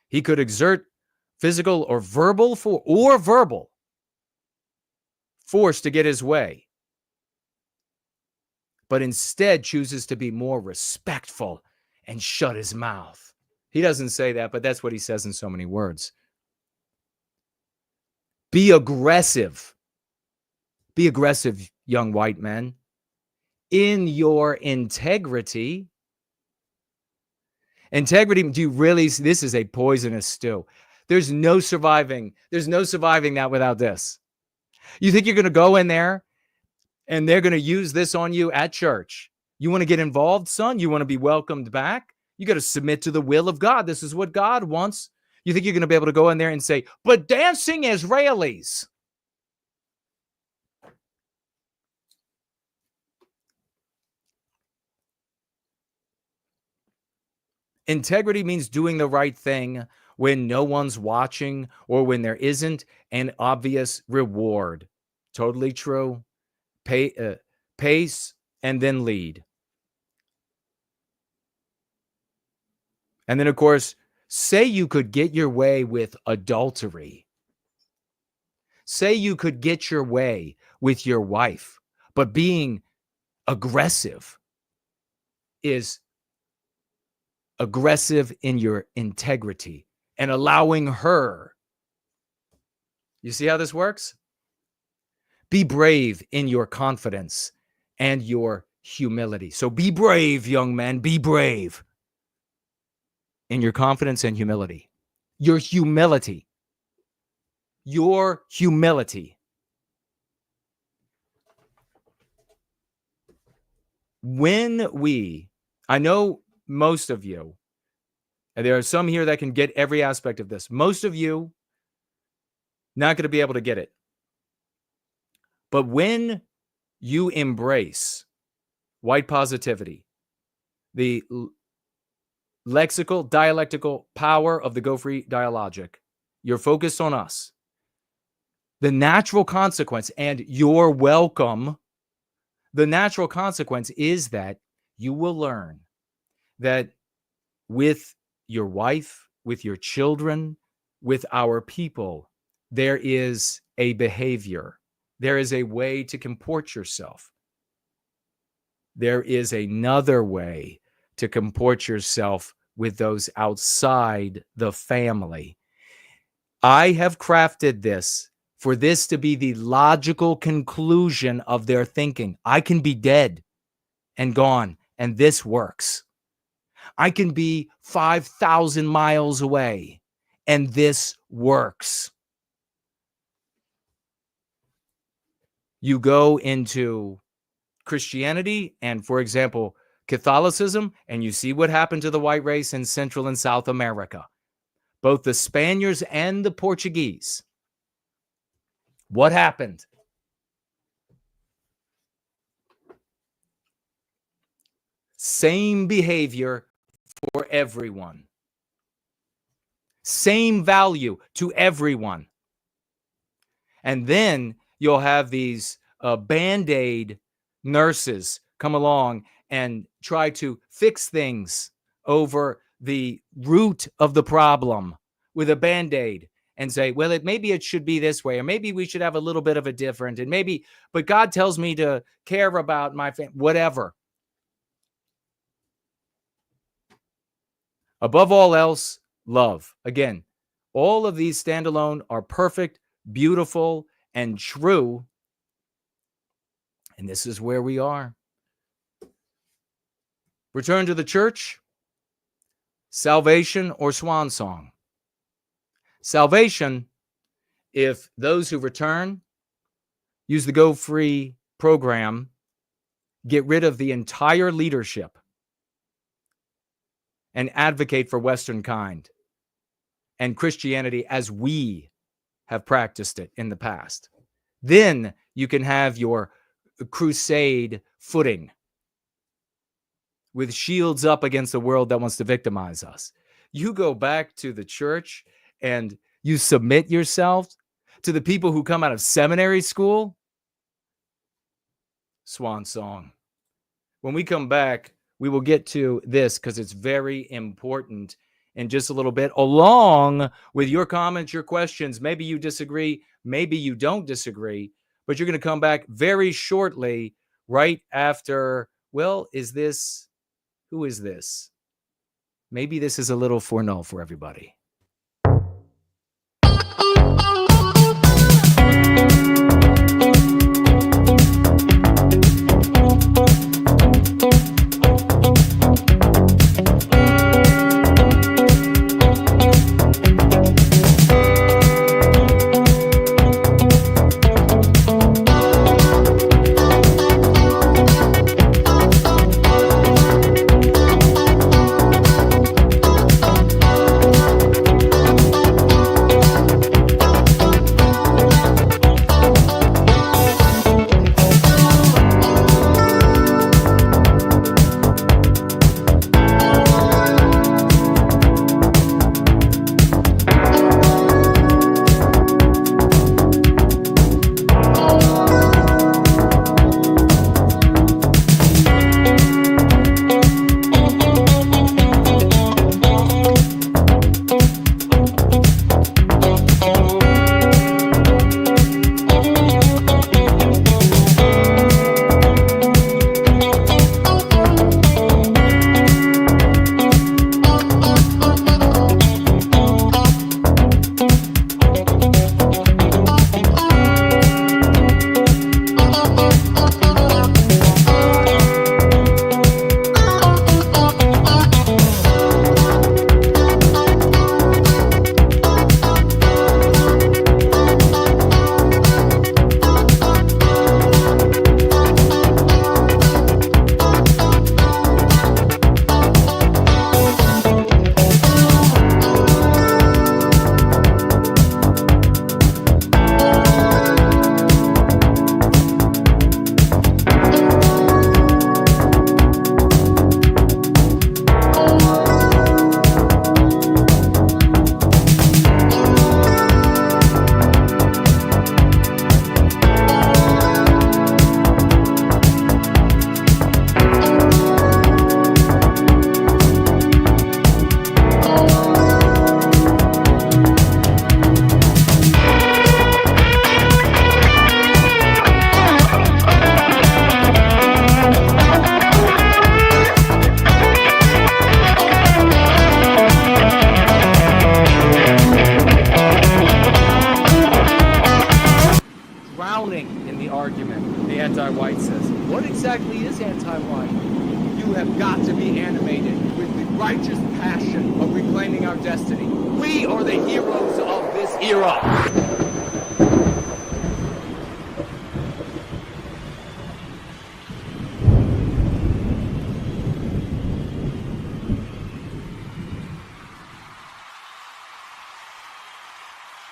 he could exert physical or verbal force to get his way, but instead chooses to be more respectful and shut his mouth. He doesn't say that, but that's what he says in so many words. Be aggressive. Be aggressive, young white men, in your integrity. Integrity, do you really, this is a poisonous stew. There's no surviving that without this. You think you're going to go in there and they're going to use this on you at church? You want to get involved, son? You want to be welcomed back? You got to submit to the will of God. This is what God wants. You think you're going to be able to go in there and say, but dancing Israelis? Integrity means doing the right thing when no one's watching or when there isn't an obvious reward. Totally true. Pace and then lead. And then, of course, say you could get your way with adultery. Say you could get your way with your wife, but being aggressive is aggressive in your integrity and allowing her. You see how this works? Be brave in your confidence and your humility. So be brave, young men, be brave in your confidence and humility. Your humility. Your humility. I know most of you, and there are some here that can get every aspect of this. Most of you not going to be able to get it. But when you embrace white positivity, the lexical, dialectical power of the Go Free dialogic, you're focused on us. The natural consequence, and you're welcome, the natural consequence is that you will learn that with your wife, with your children, with our people, there is a behavior. There is a way to comport yourself. There is another way to comport yourself with those outside the family. I have crafted this for this to be the logical conclusion of their thinking. I can be dead and gone, and this works. I can be 5,000 miles away, and this works. You go into Christianity and, for example, Catholicism, and you see what happened to the white race in Central and South America. Both the Spaniards and the Portuguese. What happened? Same behavior for everyone. Same value to everyone. And then you'll have these Band-Aid nurses come along and try to fix things over the root of the problem with a Band-Aid and say, well, maybe it should be this way, or maybe we should have a little bit of a different, and maybe, but God tells me to care about my family, whatever. Above all else, love. Again, all of these standalone are perfect, beautiful, and true. And this is where we are. Return to the church, salvation, or swan song. Salvation, if those who return use the Go Free program, get rid of the entire leadership and advocate for Westernkind and Christianity as we have practiced it in the past. Then you can have your crusade footing with shields up against the world that wants to victimize us. You go back to the church and you submit yourself to the people who come out of seminary school. Swan song. When we come back, we will get to this because it's very important in just a little bit, along with your comments, your questions. Maybe you disagree, maybe you don't disagree, but you're going to come back very shortly, right after, well, who is this? Maybe this is a little ForNull for everybody. drowning in the argument, the anti-white says. What exactly is anti-white? You have got to be animated with the righteous passion of reclaiming our destiny. We are the heroes of this era.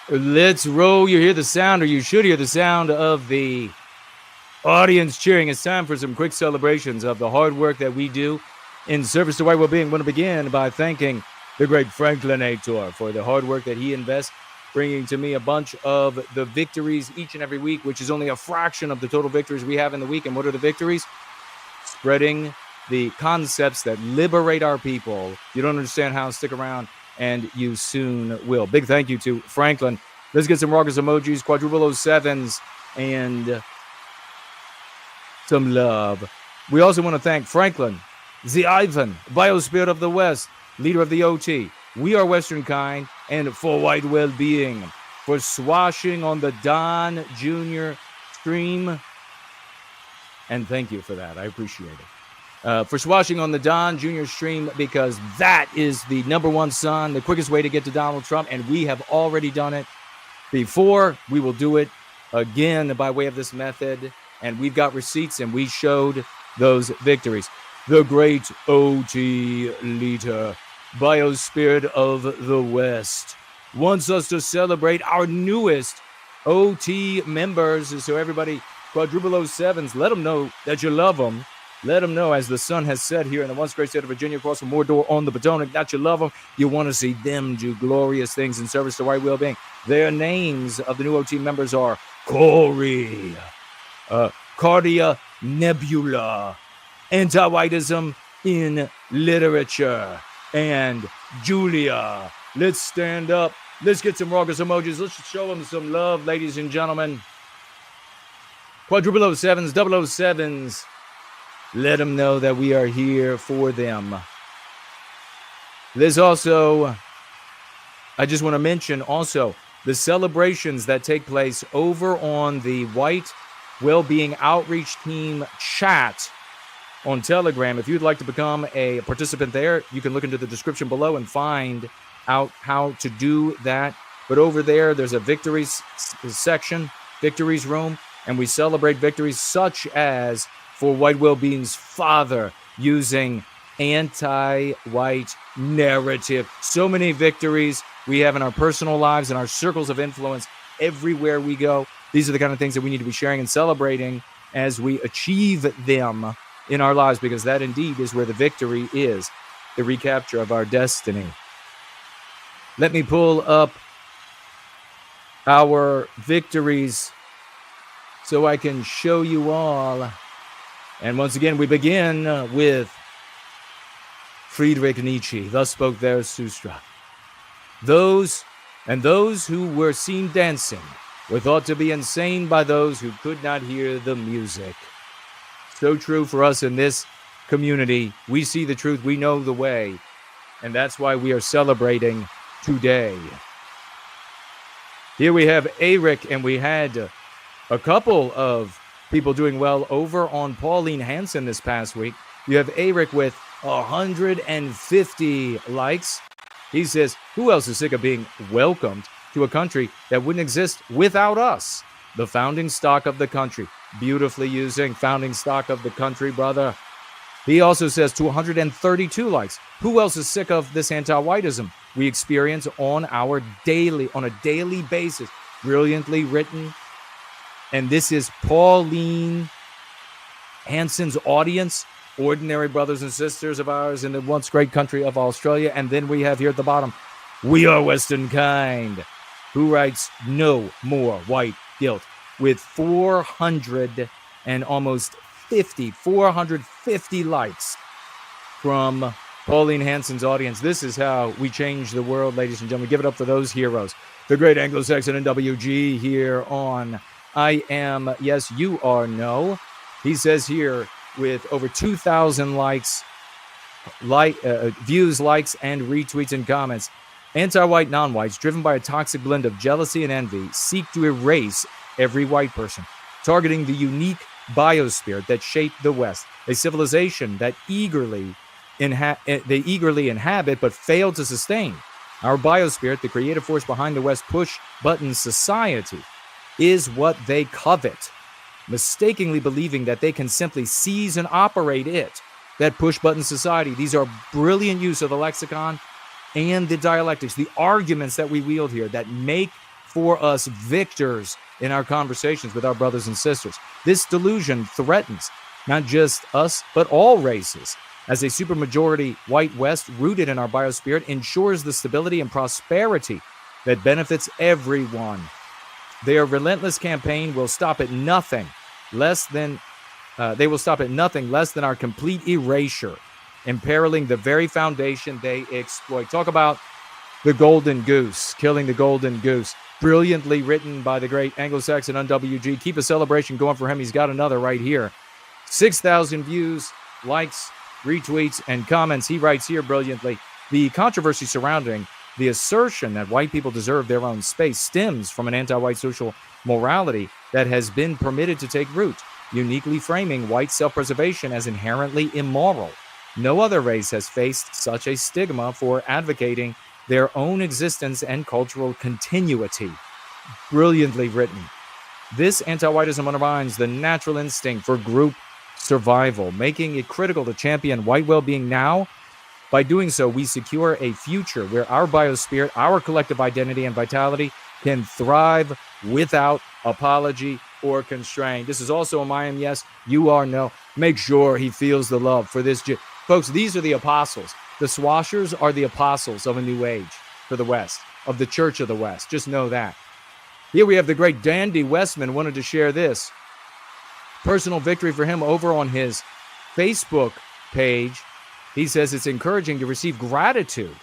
Let's roll. You hear the sound, or you should hear the sound of the audience cheering. It's time for some quick celebrations of the hard work that we do in service to white well-being. I want to begin by thanking the great Franklinator for the hard work that he invests, bringing to me a bunch of the victories each and every week, which is only a fraction of the total victories we have in the week. And what are the victories? Spreading the concepts that liberate our people. You don't understand how? Stick around, and you soon will. Big thank you to Franklin. Let's get some raucous emojis, quadruple 07s, and some love. We also want to thank Franklin, the Ivan, Biospirit of the West, leader of the OT. We are Westernkind, and for white well-being, for swashing on the Don Jr. stream. And thank you for that. I appreciate it. For swashing on the Don Jr. stream, because that is the number one son, the quickest way to get to Donald Trump, and we have already done it before. We will do it again by way of this method, and we've got receipts, and we showed those victories. The great OT leader, Biospirit of the West, wants us to celebrate our newest OT members. So everybody, quadruple 07s, let them know that you love them. Let them know, as the sun has set here in the once great state of Virginia, across from Mordor on the Potomac, that you love them. You want to see them do glorious things in service to white well-being. Their names of the new OT members are Corey, Cardia Nebula, Antiwhiteism in Literature, and Julia. Let's stand up. Let's get some raucous emojis. Let's show them some love, ladies and gentlemen. Quadruple 07s, 007s. Let them know that we are here for them. There's also, I just want to mention also the celebrations that take place over on the White Wellbeing Outreach Team chat on Telegram. If you'd like to become a participant there, you can look into the description below and find out how to do that. But over there, there's a victories section, victories room, and we celebrate victories such as for white well-being's father using anti-white narrative. So many victories we have in our personal lives and our circles of influence everywhere we go. These are the kind of things that we need to be sharing and celebrating as we achieve them in our lives, because that indeed is where the victory is, the recapture of our destiny. Let me pull up our victories so I can show you all. And once again, we begin with Friedrich Nietzsche. Thus spoke Zarathustra. Those who were seen dancing were thought to be insane by those who could not hear the music. So true for us in this community. We see the truth. We know the way. And that's why we are celebrating today. Here we have Eric, and we had a couple of people doing well over on Pauline Hanson this past week. You have Eric with 150 likes. He says, who else is sick of being welcomed to a country that wouldn't exist without us? The founding stock of the country. Beautifully using founding stock of the country, brother. He also says 232 likes. Who else is sick of this anti-whiteism we experience on a daily basis? Brilliantly written. And this is Pauline Hanson's audience, ordinary brothers and sisters of ours in the once great country of Australia. And then we have here at the bottom, we are Westernkind, who writes no more white guilt, with 450 likes from Pauline Hanson's audience. This is how we change the world, ladies and gentlemen. Give it up for those heroes. The great Anglo-Saxon NWG here on I Am, Yes, You Are No. He says here with over 2,000 likes, views, likes, and retweets and comments. Anti-white non-whites, driven by a toxic blend of jealousy and envy, seek to erase every white person. targeting the unique biosphere that shaped the West, a civilization that they eagerly inhabit but fail to sustain. Our biosphere, the creative force behind the West push-button society, is what they covet, mistakenly believing that they can simply seize and operate it. That push-button society, these are brilliant use of the lexicon and the dialectics, the arguments that we wield here that make for us victors in our conversations with our brothers and sisters. This delusion threatens not just us, but all races. As a supermajority white West rooted in our biosphere ensures the stability and prosperity that benefits everyone. Their relentless campaign will stop at nothing less than our complete erasure, imperiling the very foundation they exploit. Talk about the golden goose, killing the golden goose. Brilliantly written by the great Anglo-Saxon UNWG. Keep a celebration going for him. He's got another right here. 6,000 views, likes, retweets, and comments. He writes here brilliantly, the controversy surrounding the assertion that white people deserve their own space stems from an anti-white social morality that has been permitted to take root, uniquely framing white self-preservation as inherently immoral. No other race has faced such a stigma for advocating their own existence and cultural continuity. Brilliantly written. This anti-whiteism undermines the natural instinct for group survival, making it critical to champion white well-being now. By doing so, we secure a future where our biosphere, our collective identity and vitality can thrive without apology or constraint. This is also a Mayim, yes, you are no. Make sure he feels the love for this. Folks, these are the apostles. The swashers are the apostles of a new age for the West, of the Church of the West. Just know that. Here we have the great Dandy Westman wanted to share this. Personal victory for him over on his Facebook page. He says it's encouraging to receive gratitude.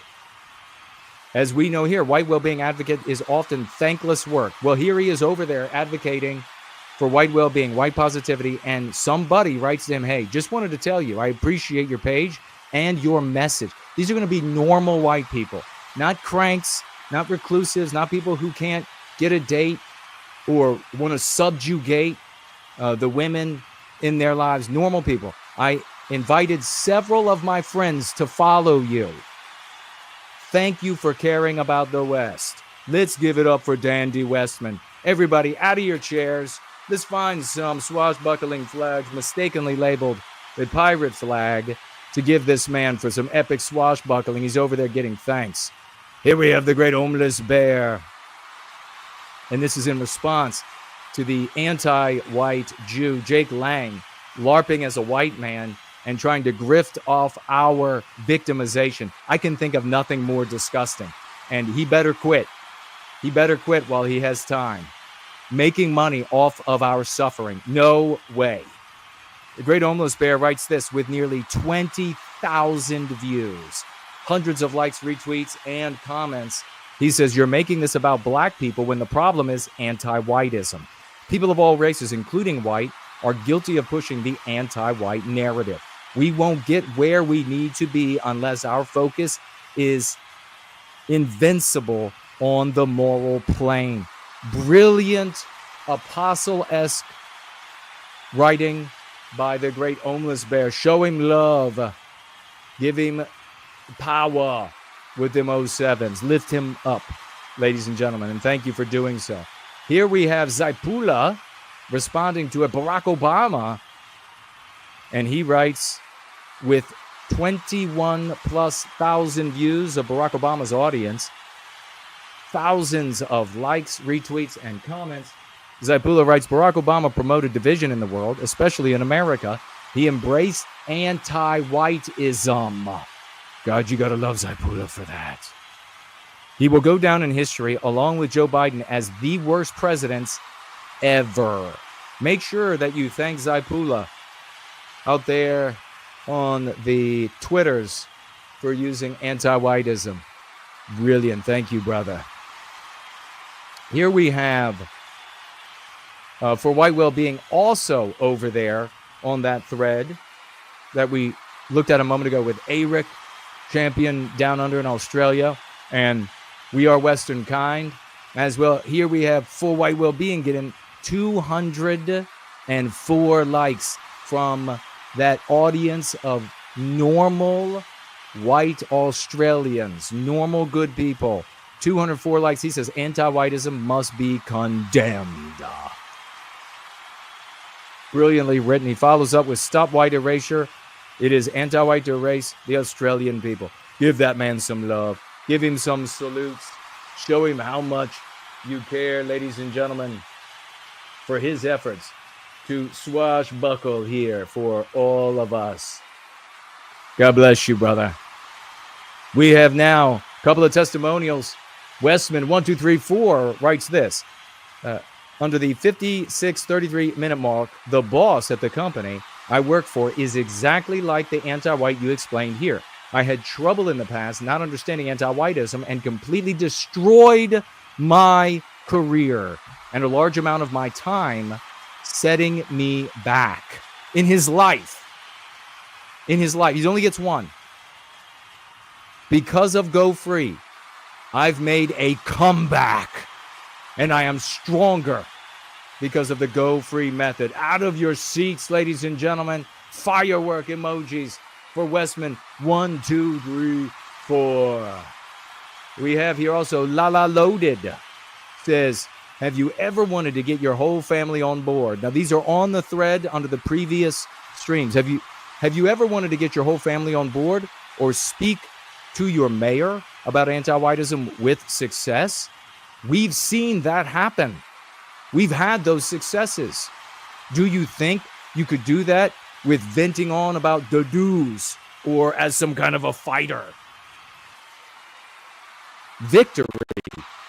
As we know here, white well-being advocate is often thankless work. Well, here he is over there advocating for white well-being, white positivity, and somebody writes to him, hey, just wanted to tell you, I appreciate your page and your message. These are going to be normal white people, not cranks, not reclusives, not people who can't get a date or want to subjugate the women in their lives. Normal people. I invited several of my friends to follow you. Thank you for caring about the West. Let's give it up for Dandy Westman. Everybody out of your chairs. Let's find some swashbuckling flags mistakenly labeled the pirate flag to give this man for some epic swashbuckling. He's over there getting thanks. Here we have the great homeless bear. And this is in response to the anti-white Jew, Jake Lang, LARPing as a white man and trying to grift off our victimization. I can think of nothing more disgusting. And he better quit. He better quit while he has time. Making money off of our suffering. No way. The great homeless bear writes this with nearly 20,000 views, hundreds of likes, retweets, and comments. He says, you're making this about black people when the problem is anti-whiteism. People of all races, including white, are guilty of pushing the anti-white narrative. We won't get where we need to be unless our focus is invincible on the moral plane. Brilliant apostle-esque writing by the great homeless bear. Show him love. Give him power with them 07s. Lift him up, ladies and gentlemen, and thank you for doing so. Here we have Zaipula responding to a Barack Obama, and he writes with 21,000+ views of Barack Obama's audience, thousands of likes, retweets, and comments. Zaipula writes, Barack Obama promoted division in the world, especially in America. He embraced anti-whiteism. God, you gotta love Zaipula for that. He will go down in history along with Joe Biden as the worst presidents ever. Make sure that you thank Zaipula out there on the Twitters for using anti-whiteism. Brilliant. Thank you, brother. Here we have for white well-being also over there on that thread that we looked at a moment ago with Eric, champion down under in Australia, and we are Westernkind as well. Here we have for white well-being getting 200 and 4 likes from that audience of normal white Australians, normal good people. 204 likes. He says anti-whiteism must be condemned. Brilliantly written. He follows up with stop white erasure. It is anti-white to erase the Australian people. Give that man some love. Give him some salutes. Show him how much you care, ladies and gentlemen, for his efforts to swashbuckle here for all of us. God bless you, brother. We have now a couple of testimonials. Westman 1234 writes this. Under the 56:33 minute mark, the boss at the company I work for is exactly like the anti-white you explained here. I had trouble in the past not understanding anti-whiteism and completely destroyed my career and a large amount of my time, setting me back in his life. In his life, he only gets one. Because of Go Free, I've made a comeback, and I am stronger because of the Go Free method. Out of your seats, ladies and gentlemen. Firework emojis for Westman. 1, 2, 3, 4. We have here also Lala Loaded says, have you ever wanted to get your whole family on board? Now, these are on the thread under the previous streams. Have you ever wanted to get your whole family on board or speak to your mayor about anti-whiteism with success? We've seen that happen. We've had those successes. Do you think you could do that with venting on about the do's or as some kind of a fighter? Victory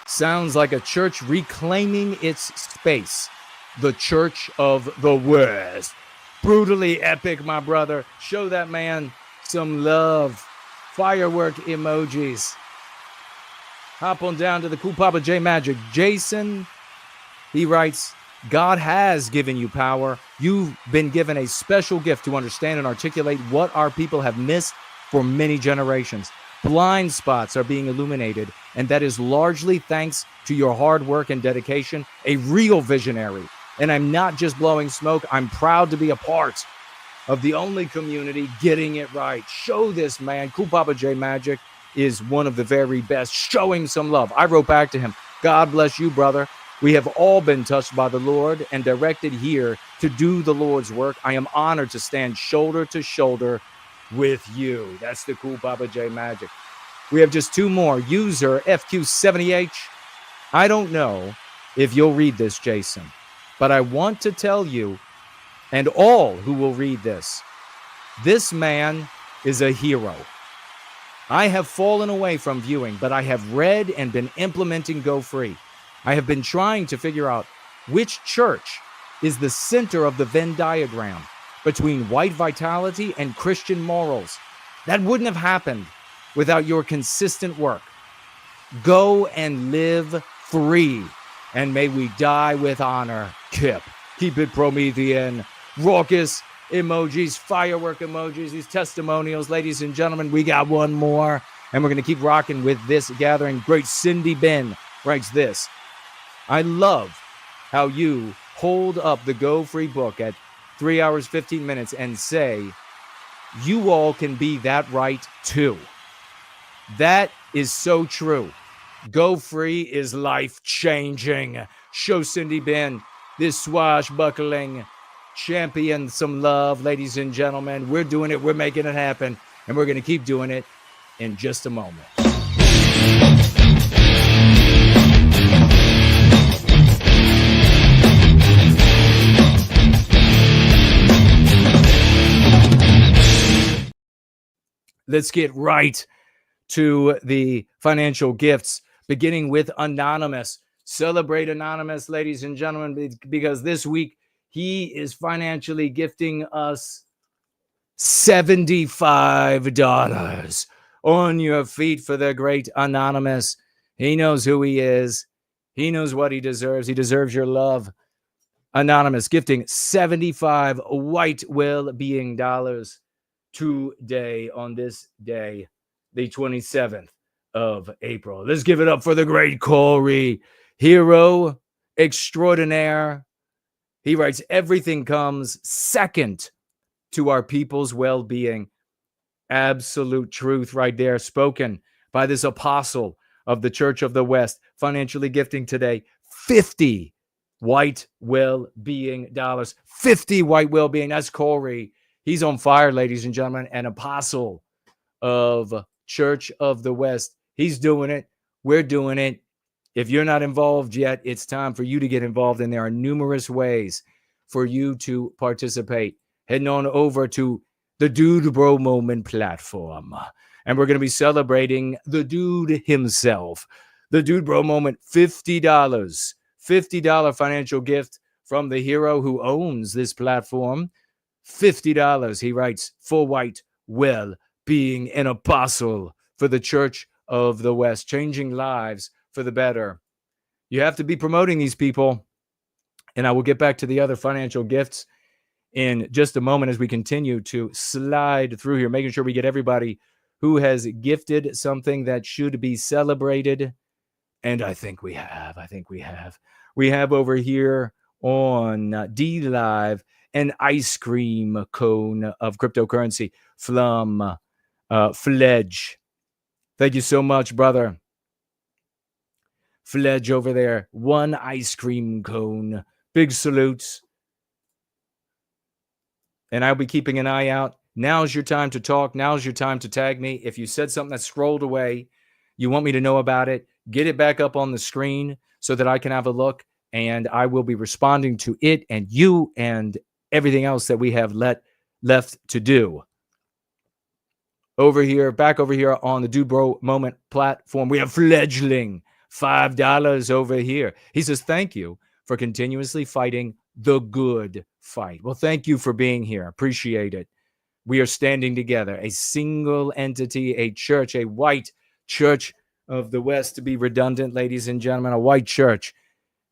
sounds like a church reclaiming its space. The Church of the West. Brutally epic, my brother. Show that man some love. Firework emojis. Hop on down to the Cool Papa J Magic. Jason, he writes, God has given you power. You've been given a special gift to understand and articulate what our people have missed for many generations. Blind spots are being illuminated, and that is largely thanks to your hard work and dedication, a real visionary. And I'm not just blowing smoke. I'm proud to be a part of the only community getting it right. Show this man. Cool Papa J Magic is one of the very best. Show him some love. I wrote back to him, God bless you, brother. We have all been touched by the Lord and directed here to do the Lord's work. I am honored to stand shoulder to shoulder with you. That's the Cool Papa J Magic. We have just 2 more. User FQ70H. I don't know if you'll read this, Jason, but I want to tell you and all who will read this man is a hero. I have fallen away from viewing, but I have read and been implementing Go Free. I have been trying to figure out which church is the center of the Venn diagram between white vitality and Christian morals. That wouldn't have happened without your consistent work. Go and live free, and may we die with honor. Kip. Keep it Promethean. Raucous emojis, firework emojis, these testimonials. Ladies and gentlemen, we got one more, and we're going to keep rocking with this gathering. Great Cindy Ben writes this. I love how you hold up the Go Free book at 3 hours, 15 minutes and say, you all can be that right too. That is so true. Go Free is life-changing. Show Cindy Ben this swashbuckling champion some love, ladies and gentlemen. We're doing it. We're making it happen. And we're going to keep doing it in just a moment. Let's get right to the financial gifts, beginning with Anonymous. Celebrate Anonymous, ladies and gentlemen, because this week he is financially gifting us $75. On your feet for the great Anonymous. He knows who he is. He knows what he deserves. He deserves your love. Anonymous gifting 75 white well-being dollars today on this day, the 27th of April. Let's give it up for the great Corey, hero extraordinaire. He writes, everything comes second to our people's well-being. Absolute truth right there, spoken by this apostle of the Church of the West, financially gifting today 50 white well-being dollars. 50 white well-being. That's Corey. He's on fire, ladies and gentlemen, an apostle of Church of the West. He's doing it. We're doing it. If you're not involved yet, it's time for you to get involved, and there are numerous ways for you to participate. Heading on over to the Dude Bro Moment platform, and we're going to be celebrating the dude himself. The Dude Bro Moment, $50. $50 financial gift from the hero who owns this platform. $50. He writes, for white well-being, an apostle for the Church of the West, changing lives for the better. You have to be promoting these people. And I will get back to the other financial gifts in just a moment as we continue to slide through here, making sure we get everybody who has gifted something that should be celebrated. And I think we have. We have over here on D Live an ice cream cone of cryptocurrency from Fledge. Thank you so much, brother. Fledge over there, one ice cream cone. Big salutes. And I'll be keeping an eye out. Now's your time to talk. Now's your time to tag me. If you said something that scrolled away, you want me to know about it, get it back up on the screen so that I can have a look, and I will be responding to it and you and everything else that we have left to do. Back over here on the Dude Bro Moment platform, we have Fledgling, $5 over here. He says, thank you for continuously fighting the good fight. Well, thank you for being here. Appreciate it. We are standing together, a single entity, a church, a white Church of the West, to be redundant, ladies and gentlemen, a white church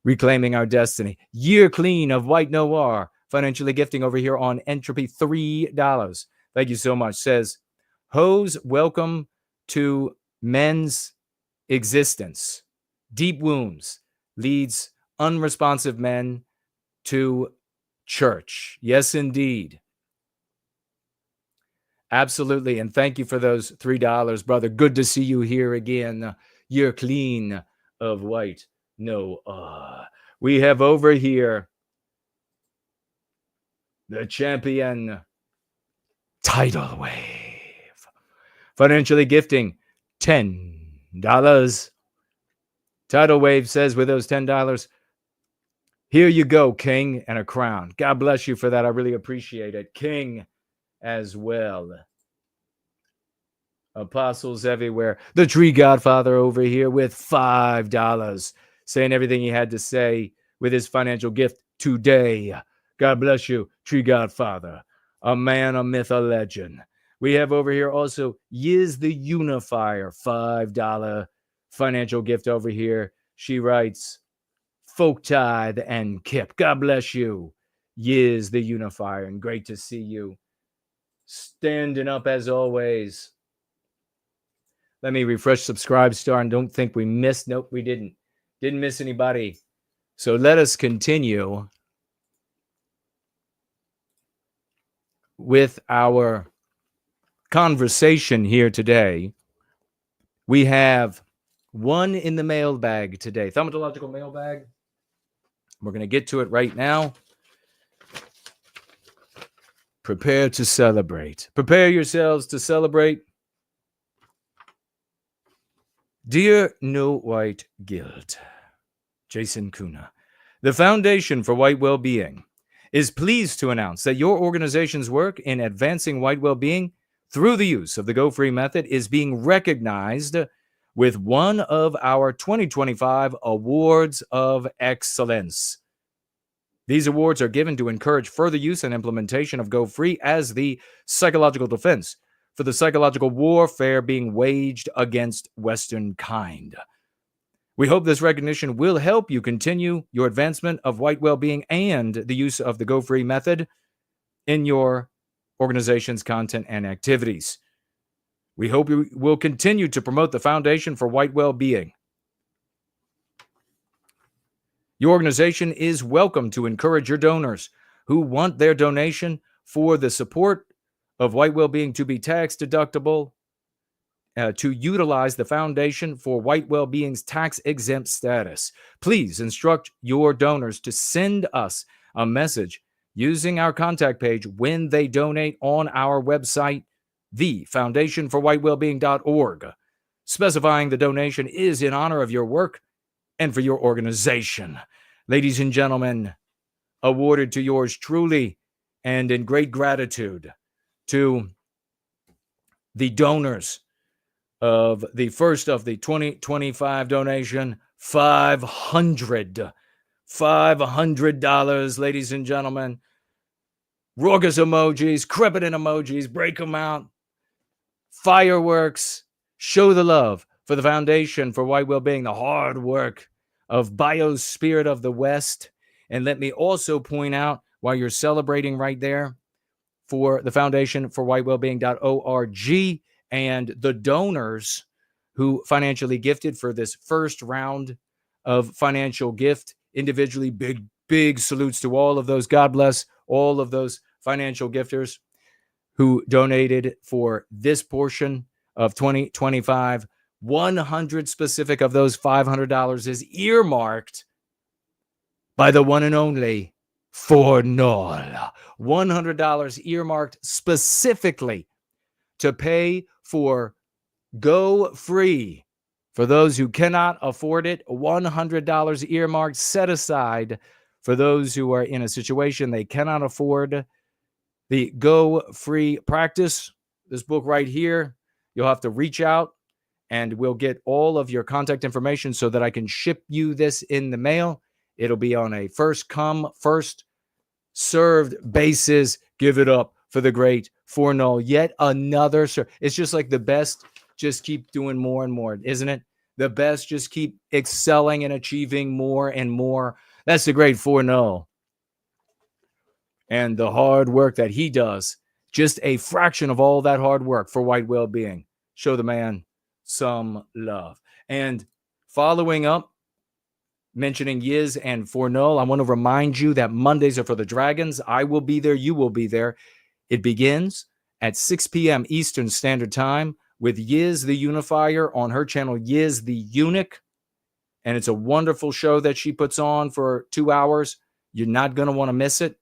reclaiming our destiny. Year clean of white noir, financially gifting over here on Entropy, $3. Thank you so much. Says, Hose, welcome to men's existence. Deep wounds leads unresponsive men to church. Yes, indeed. Absolutely. And thank you for those $3, brother. Good to see you here again. You're clean of white. No, we have over here the champion tidal wave. Financially gifting $10. Tidal wave says with those $10, here you go, King, and a crown. God bless you for that. I really appreciate it. King as well. Apostles everywhere. The Tree Godfather over here with $5, saying everything he had to say with his financial gift today. God bless you, Tree Godfather. A man, a myth, a legend. We have over here also Yiz the Unifier, $5 financial gift over here. She writes, Folk Tithe and Kip. God bless you, Yiz the Unifier, and great to see you. Standing up as always. Let me refresh Subscribe Star and don't think we missed. Nope, we didn't. Didn't miss anybody. So let us continue with our conversation here today. We have one in the mailbag today. Thaumatological mailbag. We're going to get to it right now. Prepare to celebrate. Prepare yourselves to celebrate. Dear No White Guild, Jason Kuna, the Foundation for White Wellbeing is pleased to announce that your organization's work in advancing white well-being through the use of the Go Free method is being recognized with one of our 2025 Awards of Excellence. These awards are given to encourage further use and implementation of Go Free as the psychological defense for the psychological warfare being waged against Westernkind. We hope this recognition will help you continue your advancement of white well-being and the use of the Go Free method in your organization's content and activities. We hope you will continue to promote the Foundation for White Well-Being. Your organization is welcome to encourage your donors who want their donation for the support of white well-being to be tax deductible to utilize the Foundation for White Well-Being's tax-exempt status. Please instruct your donors to send us a message using our contact page when they donate on our website, thefoundationforwhitewellbeing.org, specifying the donation is in honor of your work and for your organization. Ladies and gentlemen, awarded to yours truly and in great gratitude to the donors of the first of the 2025 donation, $500, ladies and gentlemen. Raucous emojis, crepitant emojis, break them out. Fireworks, show the love for the Foundation for White Well-Being, the hard work of Biospirit of the West. And let me also point out, while you're celebrating right there, for the Foundation for White Wellbeing.org and the donors who financially gifted for this first round of financial gift individually. Big salutes to all of those. God bless all of those financial gifters who donated for this portion of 2025. 100 specific of those $500 is earmarked by the one and only ForNull. $100 earmarked specifically to pay for Go Free. For those who cannot afford it, $100 earmarked set aside for those who are in a situation they cannot afford the Go Free practice. This book right here, you'll have to reach out and we'll get all of your contact information so that I can ship you this in the mail. It'll be on a first come, first served basis. Give it up for the great ForNull. Yet another, it's just like the best just keep doing more and more, isn't it? The best just keep excelling and achieving more and more. That's the great ForNull. And the hard work that he does, just a fraction of all that hard work for white well-being. Show the man some love. And following up, mentioning Yiz and ForNull, I want to remind you that Mondays are for the Dragons. I will be there. You will be there. It begins at 6 p.m. Eastern Standard Time with Yiz the Unifier on her channel, Yiz the Eunuch. And it's a wonderful show that she puts on for 2 hours. You're not going to want to miss it.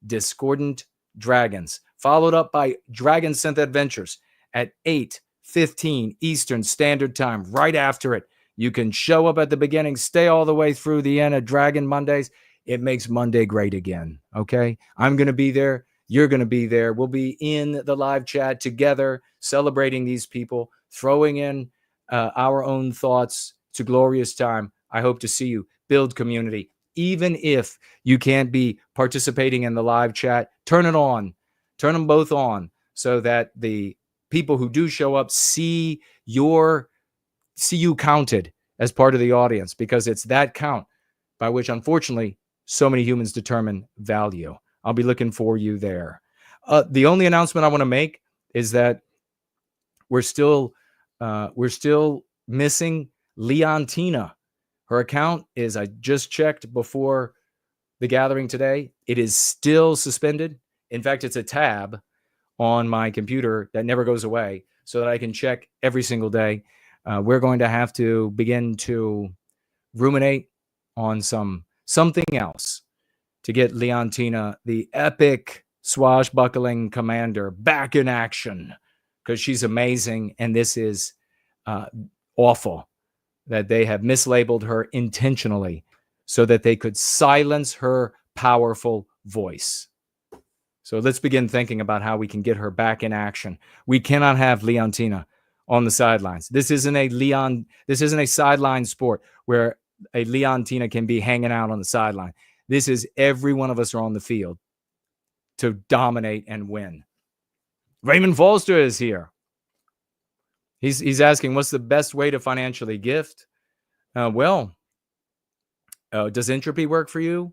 Discordant Dragons. Followed up by Dragon Synth Adventures at 8:15 Eastern Standard Time. Right after it, you can show up at the beginning, stay all the way through the end of Dragon Mondays. It makes Monday great again, okay? I'm going to be there. You're going to be there. We'll be in the live chat together, celebrating these people, throwing in our own thoughts. It's a glorious time. I hope to see you. Build community. Even if you can't be participating in the live chat, turn it on. Turn them both on so that the people who do show up see you counted as part of the audience, because it's that count by which, unfortunately, so many humans determine value. I'll be looking for you there. The only announcement I want to make is that we're still missing Leontina. Her account is, I just checked before the gathering today, it is still suspended. In fact, it's a tab on my computer that never goes away so that I can check every single day. We're going to have to begin to ruminate on something else to get Leontina, the epic swashbuckling commander, back in action, because she's amazing. And this is awful that they have mislabeled her intentionally so that they could silence her powerful voice. So let's begin thinking about how we can get her back in action. We cannot have Leontina on the sidelines. This isn't a sideline sport where a Leontina can be hanging out on the sideline. This is every one of us are on the field to dominate and win. Raymond Foster is here. He's asking, what's the best way to financially gift? Does Entropy work for you?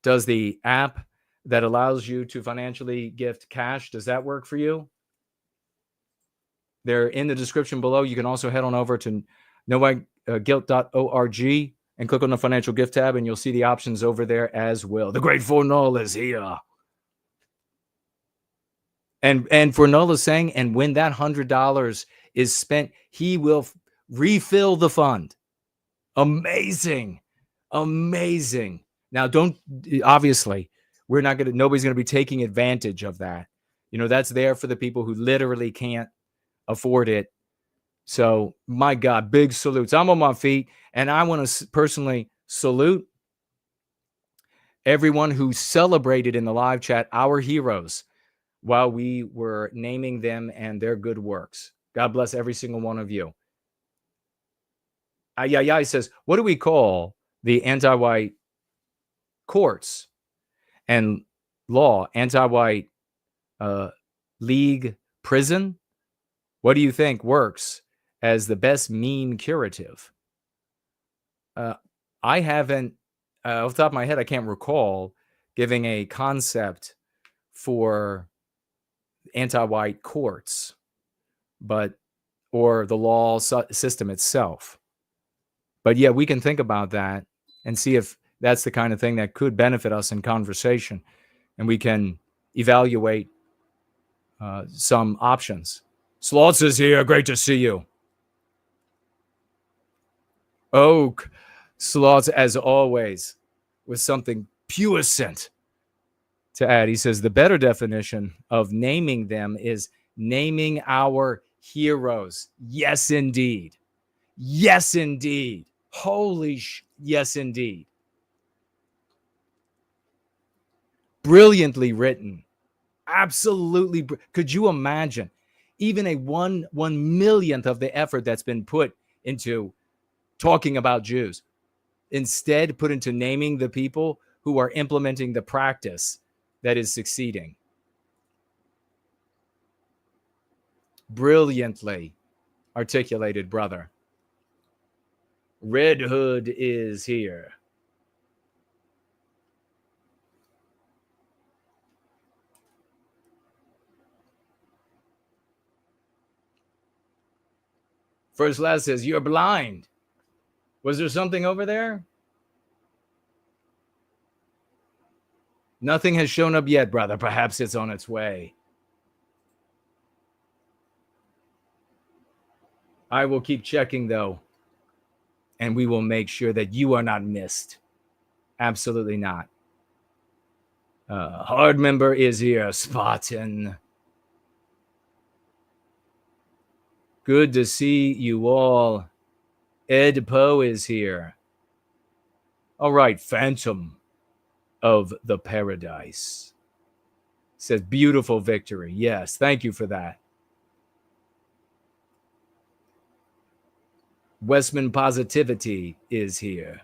Does the app that allows you to financially gift cash, does that work for you? They're in the description below. You can also head on over to noguilt.org and click on the financial gift tab, and you'll see the options over there as well. The great ForNull is here. And ForNull is saying, and when that $100 is spent, he will refill the fund. Amazing. Amazing. Now, obviously, nobody's going to be taking advantage of that. That's there for the people who literally can't afford it. So, my God, big salutes. I'm on my feet, and I want to personally salute everyone who celebrated in the live chat our heroes while we were naming them and their good works. God bless every single one of you. He says, what do we call the anti-white courts and law, anti-white league prison? What do you think works as the best meme curative? I haven't, off the top of my head, I can't recall giving a concept for anti-white courts, or the law system itself. But yeah, we can think about that and see if that's the kind of thing that could benefit us in conversation, and we can evaluate some options. Slaughtz is here. Great to see you. Oh, Slaughtz, as always, with something puissant to add. He says the better definition of naming them is naming our heroes. Yes, indeed. Yes, indeed. Yes, indeed. Brilliantly written. Absolutely. Could you imagine even a 1/1,000,000th of the effort that's been put into talking about Jews, instead put into naming the people who are implementing the practice that is succeeding? Brilliantly articulated, brother. Red Hood is here. First Class says, you're blind. Was there something over there? Nothing has shown up yet, brother. Perhaps it's on its way. I will keep checking, though, and we will make sure that you are not missed. Absolutely not. Hard member is here, Spartan. Good to see you all. Ed Poe is here. All right, Phantom of the Paradise says, beautiful victory. Yes, thank you for that. Westman Positivity is here.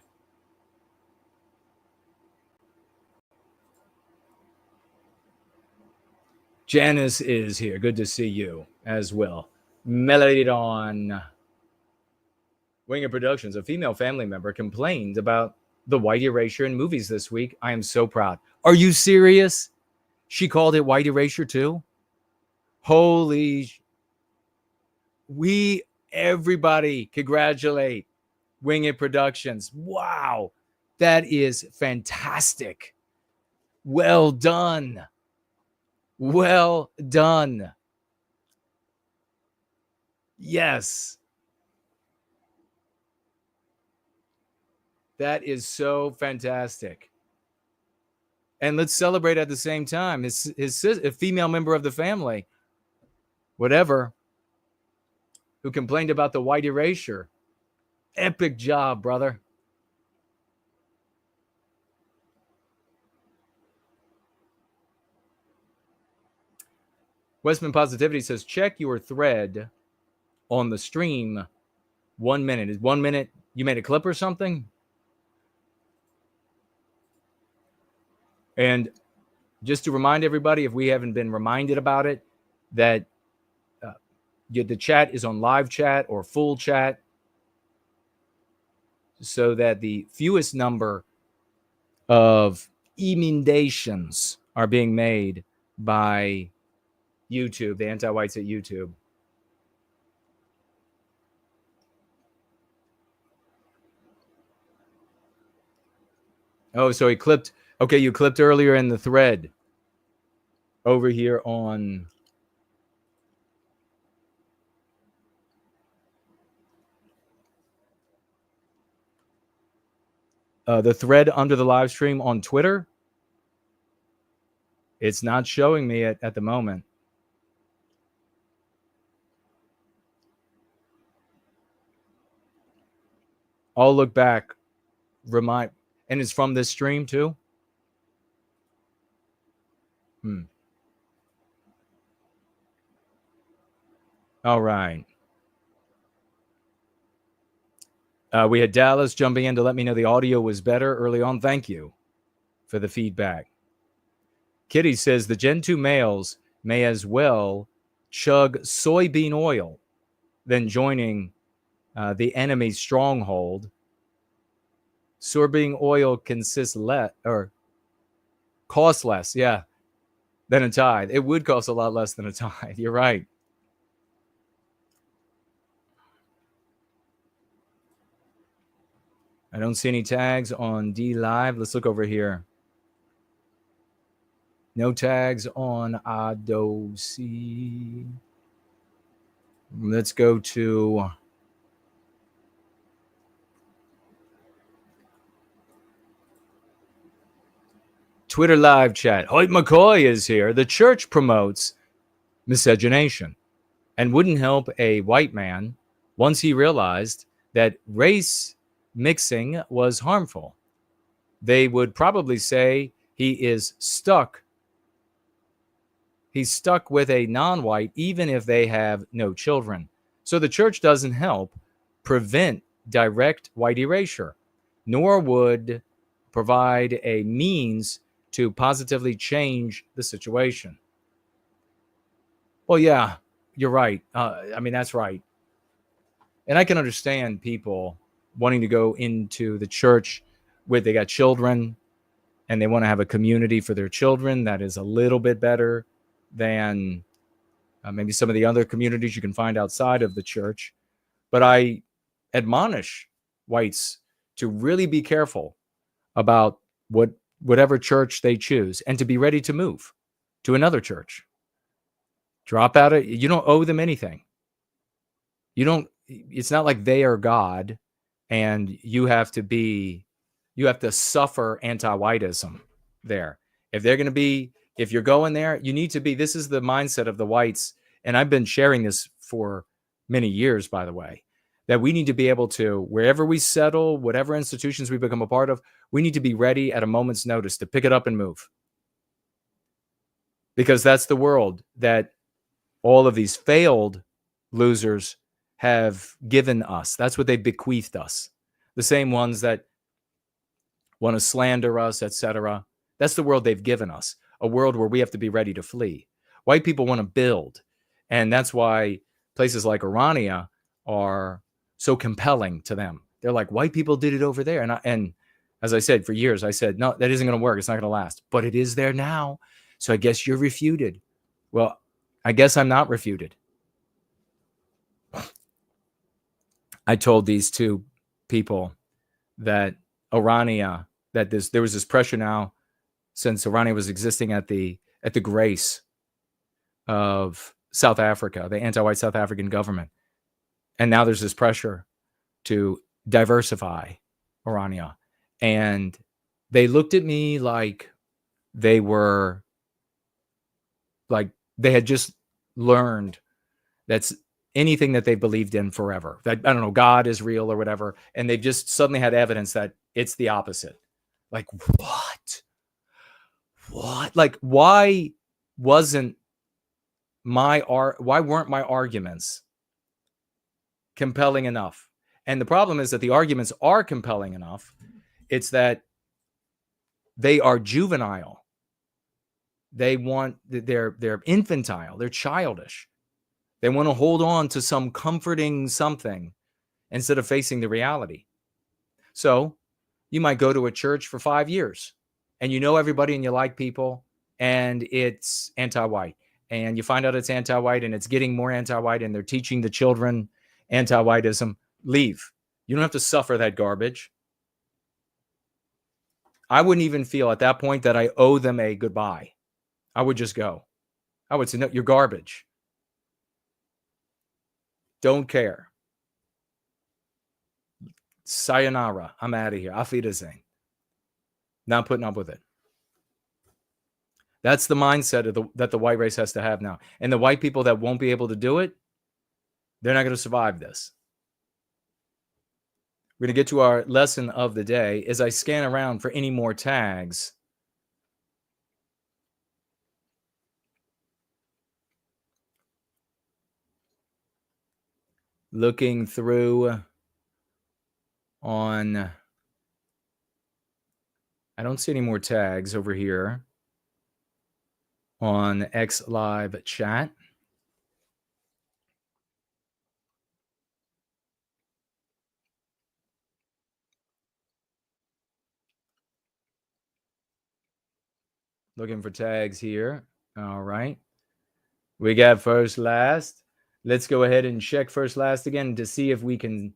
Janice is here. Good to see you as well. Melody Dawn. Winger Productions, a female family member complained about the white erasure in movies this week. I am so proud. Are you serious? She called it white erasure too? Holy. Everybody congratulate Winger Productions. Wow. That is fantastic. Well done. Well done. Yes. That is so fantastic. And let's celebrate at the same time. His a female member of the family, whatever, who complained about the white erasure. Epic job, brother. Westman Positivity says, check your thread on the stream. 1 minute. Is 1 minute you made a clip or something? And just to remind everybody, if we haven't been reminded about it, that the chat is on live chat or full chat, so that the fewest number of emendations are being made by YouTube, the anti-whites at YouTube. Oh, so he clipped. Okay, you clipped earlier in the thread over here on. The thread under the live stream on Twitter. It's not showing me at the moment. I'll look back. And it's from this stream too? All right. We had Dallas jumping in to let me know the audio was better early on. Thank you for the feedback. Kitty says the Gen 2 males may as well chug soybean oil than joining the enemy's stronghold. Soybean oil costs less, than a tithe. It would cost a lot less than a tithe. You're right. I don't see any tags on D Live. Let's look over here. No tags on Adosi. Let's go to Twitter live chat. Hoyt McCoy is here. The church promotes miscegenation and wouldn't help a white man once he realized that race mixing was harmful. They would probably say he is stuck. He's stuck with a non-white, even if they have no children. So the church doesn't help prevent direct white erasure, nor would provide a means to positively change the situation. Well, yeah, you're right. That's right. And I can understand people wanting to go into the church they got children and they want to have a community for their children that is a little bit better than maybe some of the other communities you can find outside of the church. But I admonish whites to really be careful about whatever church they choose and to be ready to move to another church. Drop out of, you don't owe them anything. It's not like they are God and you have to suffer anti-whiteism there. If you're going there, you need to be, this is the mindset of the whites. And I've been sharing this for many years, by the way, that we need to be able to, wherever we settle, whatever institutions we become a part of, we need to be ready at a moment's notice to pick it up and move. Because that's the world that all of these failed losers have given us. That's what they bequeathed us. The same ones that want to slander us, etc. That's the world they've given us. A world where we have to be ready to flee. White people want to build. And that's why places like Orania are so compelling to them. They're like, white people did it over there. And as I said, for years, I said, no, that isn't going to work. It's not going to last. But it is there now. So I guess you're refuted. Well, I guess I'm not refuted. I told these two people that Orania, that there was this pressure now, since Orania was existing at the grace of South Africa, the anti-white South African government. And now there's this pressure to diversify Orania. And they looked at me like they were, like they had just learned that's anything that they believed in forever. That, I don't know, God is real or whatever. And they've just suddenly had evidence that it's the opposite. Like, what? Like, why weren't my arguments compelling enough? And the problem is that the arguments are compelling enough. It's that they are juvenile. They're infantile. They're childish. They want to hold on to some comforting something instead of facing the reality. So you might go to a church for 5 years and you know everybody and you like people and it's anti-white. And you find out it's anti-white and it's getting more anti-white and they're teaching the children anti-whiteism. Leave. You don't have to suffer that garbage. I wouldn't even feel at that point that I owe them a goodbye. I would just go. I would say, no, you're garbage. Don't care. Sayonara. I'm out of here. Auf Wiedersehen. Not putting up with it. That's the mindset that the white race has to have now. And the white people that won't be able to do it, they're not going to survive this. We're going to get to our lesson of the day as I scan around for any more tags. Looking through on, I don't see any more tags over here on X Live chat. Looking for tags here. All right. We got first, last. Let's go ahead and check first, last again to see if we can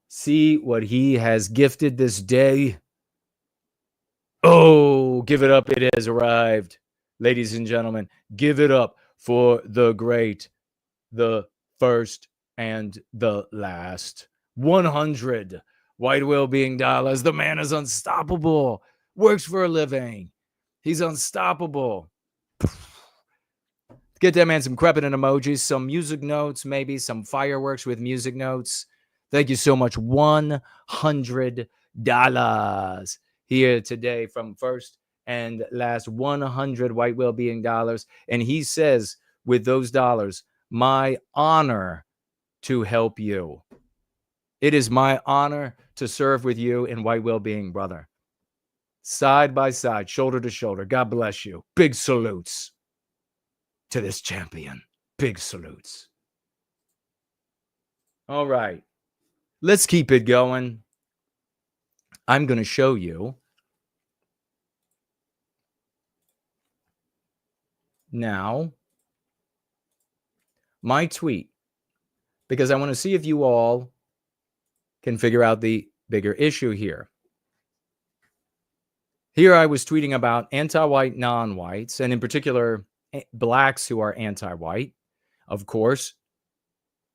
see what he has gifted this day. Oh, give it up. It has arrived. Ladies and gentlemen, give it up for the great, the first and the last. 100 white well-being dollars. The man is unstoppable. Works for a living. He's unstoppable. Get that man some crepitant emojis, some music notes, maybe some fireworks with music notes. Thank you so much. $100 here today from first and last. 100 white well-being dollars. And he says, with those dollars, my honor to help you. It is my honor to serve with you in white well-being, brother. Side by side, shoulder to shoulder. God bless you. Big salutes to this champion. Big salutes. All right. Let's keep it going. I'm going to show you now my tweet, because I want to see if you all can figure out the bigger issue here. Here I was tweeting about anti-white non-whites, and in particular, blacks who are anti-white. Of course,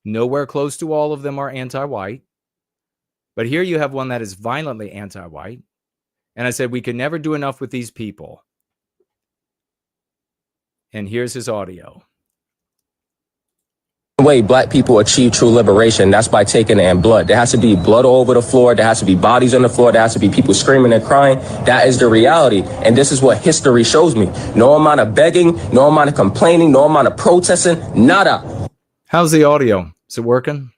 nowhere close to all of them are anti-white. But here you have one that is violently anti-white. And I said, we can never do enough with these people. And here's his audio. The way black people achieve true liberation, that's by taking it in blood. There has to be blood all over the floor. There has to be bodies on the floor. There has to be people screaming and crying. That is the reality. And this is what history shows me. No amount of begging, no amount of complaining, no amount of protesting, nada. How's the audio? Is it working?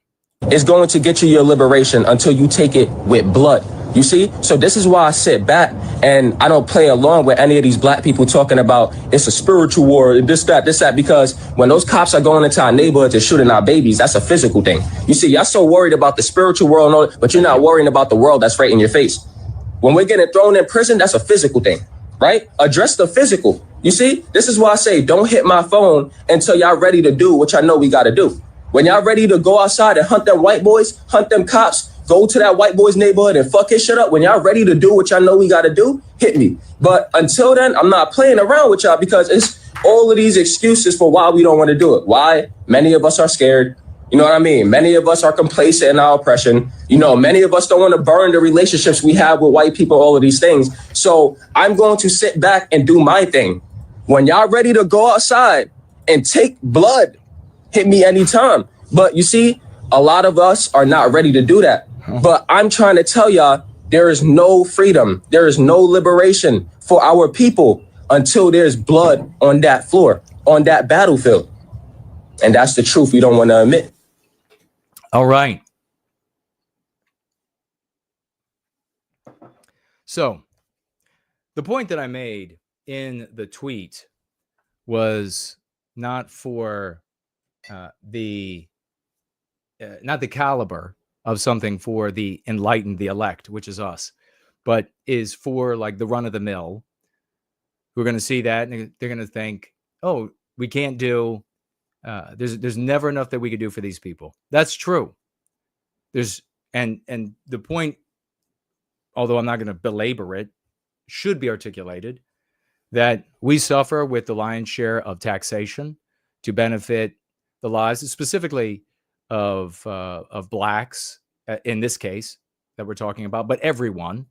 It's going to get you your liberation until you take it with blood. You see? So this is why I sit back and I don't play along with any of these black people talking about it's a spiritual war, this, that, because when those cops are going into our neighborhoods and shooting our babies, that's a physical thing. You see, y'all so worried about the spiritual world, and all, but you're not worrying about the world that's right in your face. When we're getting thrown in prison, that's a physical thing, right? Address the physical. You see? This is why I say don't hit my phone until y'all ready to do what y'all know we got to do. When y'all ready to go outside and hunt them white boys, hunt them cops, go to that white boy's neighborhood and fuck his shit up. When y'all ready to do what y'all know we got to do, hit me. But until then, I'm not playing around with y'all because it's all of these excuses for why we don't want to do it. Why? Many of us are scared. You know what I mean? Many of us are complacent in our oppression. You know, many of us don't want to burn the relationships we have with white people, all of these things. So I'm going to sit back and do my thing. When y'all ready to go outside and take blood, hit me anytime. But you see, a lot of us are not ready to do that. But I'm trying to tell y'all, there is no freedom. There is no liberation for our people until there's blood on that floor, on that battlefield. And that's the truth we don't want to admit. All right. So the point that I made in the tweet was not for not the caliber of something for the enlightened, the elect, which is us, but is for like the run of the mill who are going to see that and they're going to think, oh, we can't do, there's never enough that we could do for these people. That's true. And the point although I'm not going to belabor it, should be articulated, that we suffer with the lion's share of taxation to benefit the lives, specifically of blacks, in this case that we're talking about, but everyone,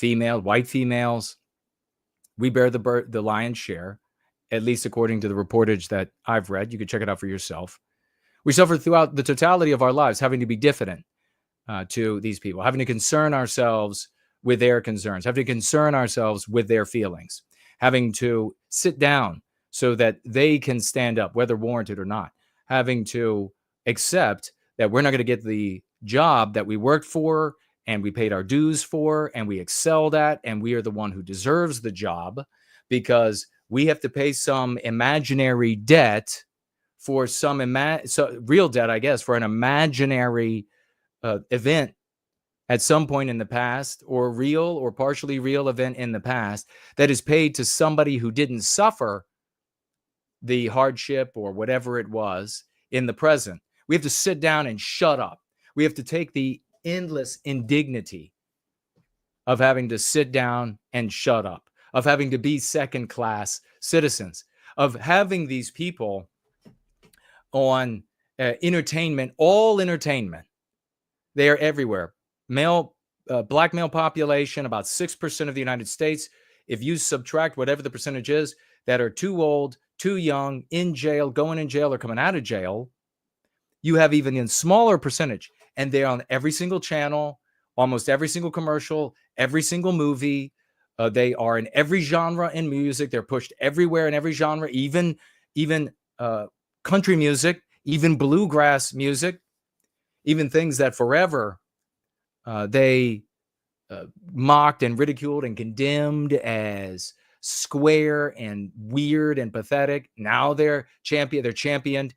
white females, we bear the lion's share, at least according to the reportage that I've read. You can check it out for yourself. We suffer throughout the totality of our lives, having to be diffident to these people, having to concern ourselves with their concerns, having to concern ourselves with their feelings, having to sit down so that they can stand up, whether warranted or not, having to accept that we're not going to get the job that we worked for and we paid our dues for and we excelled at, and we are the one who deserves the job because we have to pay some imaginary debt for some real debt, I guess, for an imaginary event at some point in the past, or real or partially real event in the past that is paid to somebody who didn't suffer the hardship or whatever it was in the present. We have to sit down and shut up. We have to take the endless indignity of having to sit down and shut up, of having to be second-class citizens, of having these people on entertainment, all entertainment. They are everywhere. Black male population, about 6% of the United States. If you subtract whatever the percentage is that are too old, too young, in jail, going in jail, or coming out of jail, you have even a smaller percentage. And they're on every single channel, almost every single commercial, every single movie. They are in every genre in music. They're pushed everywhere in every genre, even country music, even bluegrass music, even things that forever they mocked and ridiculed and condemned as square and weird and pathetic. Now they're championed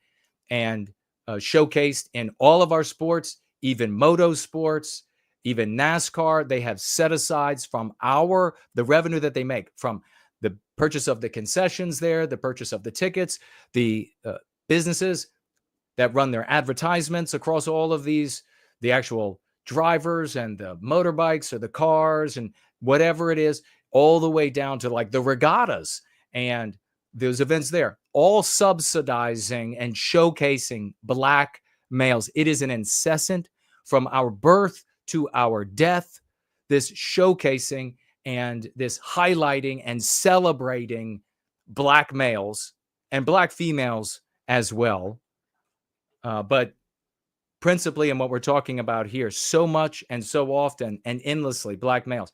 and showcased in all of our sports, even moto sports, even NASCAR. They have set-asides from the revenue that they make from the purchase of the concessions there, the purchase of the tickets, the businesses that run their advertisements across all of these, the actual drivers and the motorbikes or the cars and whatever it is, all the way down to like the regattas and those events there, all subsidizing and showcasing black males. It is an incessant from our birth to our death, this showcasing and this highlighting and celebrating black males and black females as well. But principally, in what we're talking about here, so much and so often and endlessly, black males.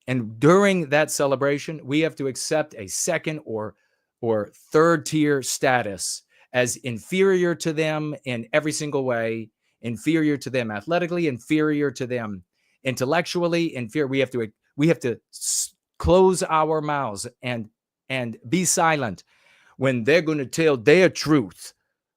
And during that celebration, we have to accept a second or third tier status as inferior to them in every single way, inferior to them athletically, inferior to them intellectually, inferior. We have to close our mouths and be silent when they're going to tell their truth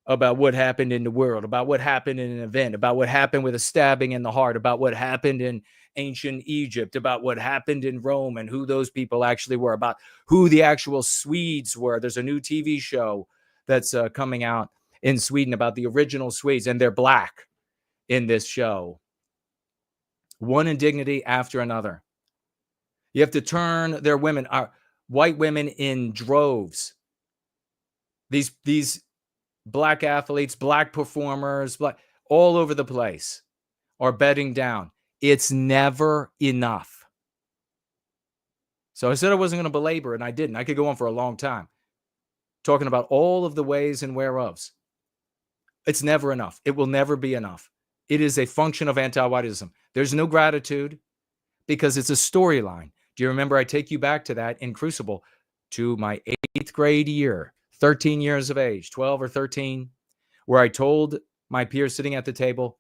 about what happened in the world, about what happened in an event, about what happened with a stabbing in the heart, about what happened in ancient Egypt, about what happened in Rome and who those people actually were, about who the actual Swedes were. There's a new TV show that's coming out in Sweden about the original Swedes, and they're black in this show. One indignity after another. You have to turn their women, white women in droves. These black athletes, black performers, all over the place are bedding down. It's never enough. So I said I wasn't going to belabor it, and I didn't. I could go on for a long time talking about all of the ways and whereofs. It's never enough. It will never be enough. It is a function of anti-whiteism. There's no gratitude because it's a storyline. Do you remember I take you back to that in Crucible to my 8th grade year, 13 years of age, 12 or 13, where I told my peers sitting at the table,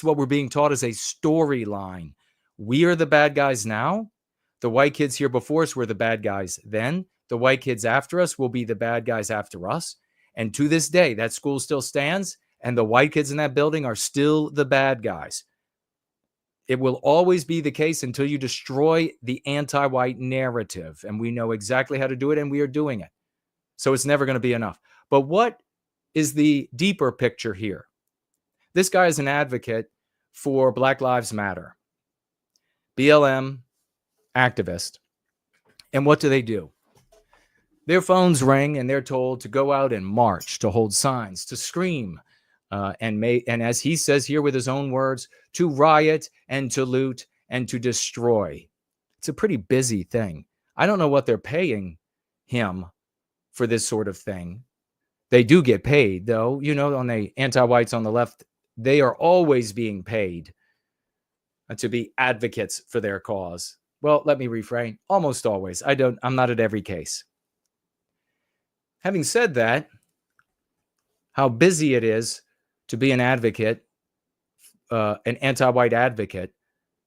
what we're being taught is a storyline. We are the bad guys now. The white kids here before us were the bad guys then. The white kids after us will be the bad guys after us. And to this day, that school still stands, and the white kids in that building are still the bad guys. It will always be the case until you destroy the anti-white narrative. And we know exactly how to do it, and we are doing it. So it's never going to be enough. But what is the deeper picture here? This guy is an advocate for Black Lives Matter. BLM activist. And what do? Their phones ring and they're told to go out and march, to hold signs, to scream, and as he says here with his own words, to riot and to loot and to destroy. It's a pretty busy thing. I don't know what they're paying him for this sort of thing. They do get paid, though. You know, on the anti-whites on the left, they are always being paid to be advocates for their cause. Well, let me refrain. Almost always. I'm not at every case. Having said that, how busy it is to be an advocate, an anti-white advocate,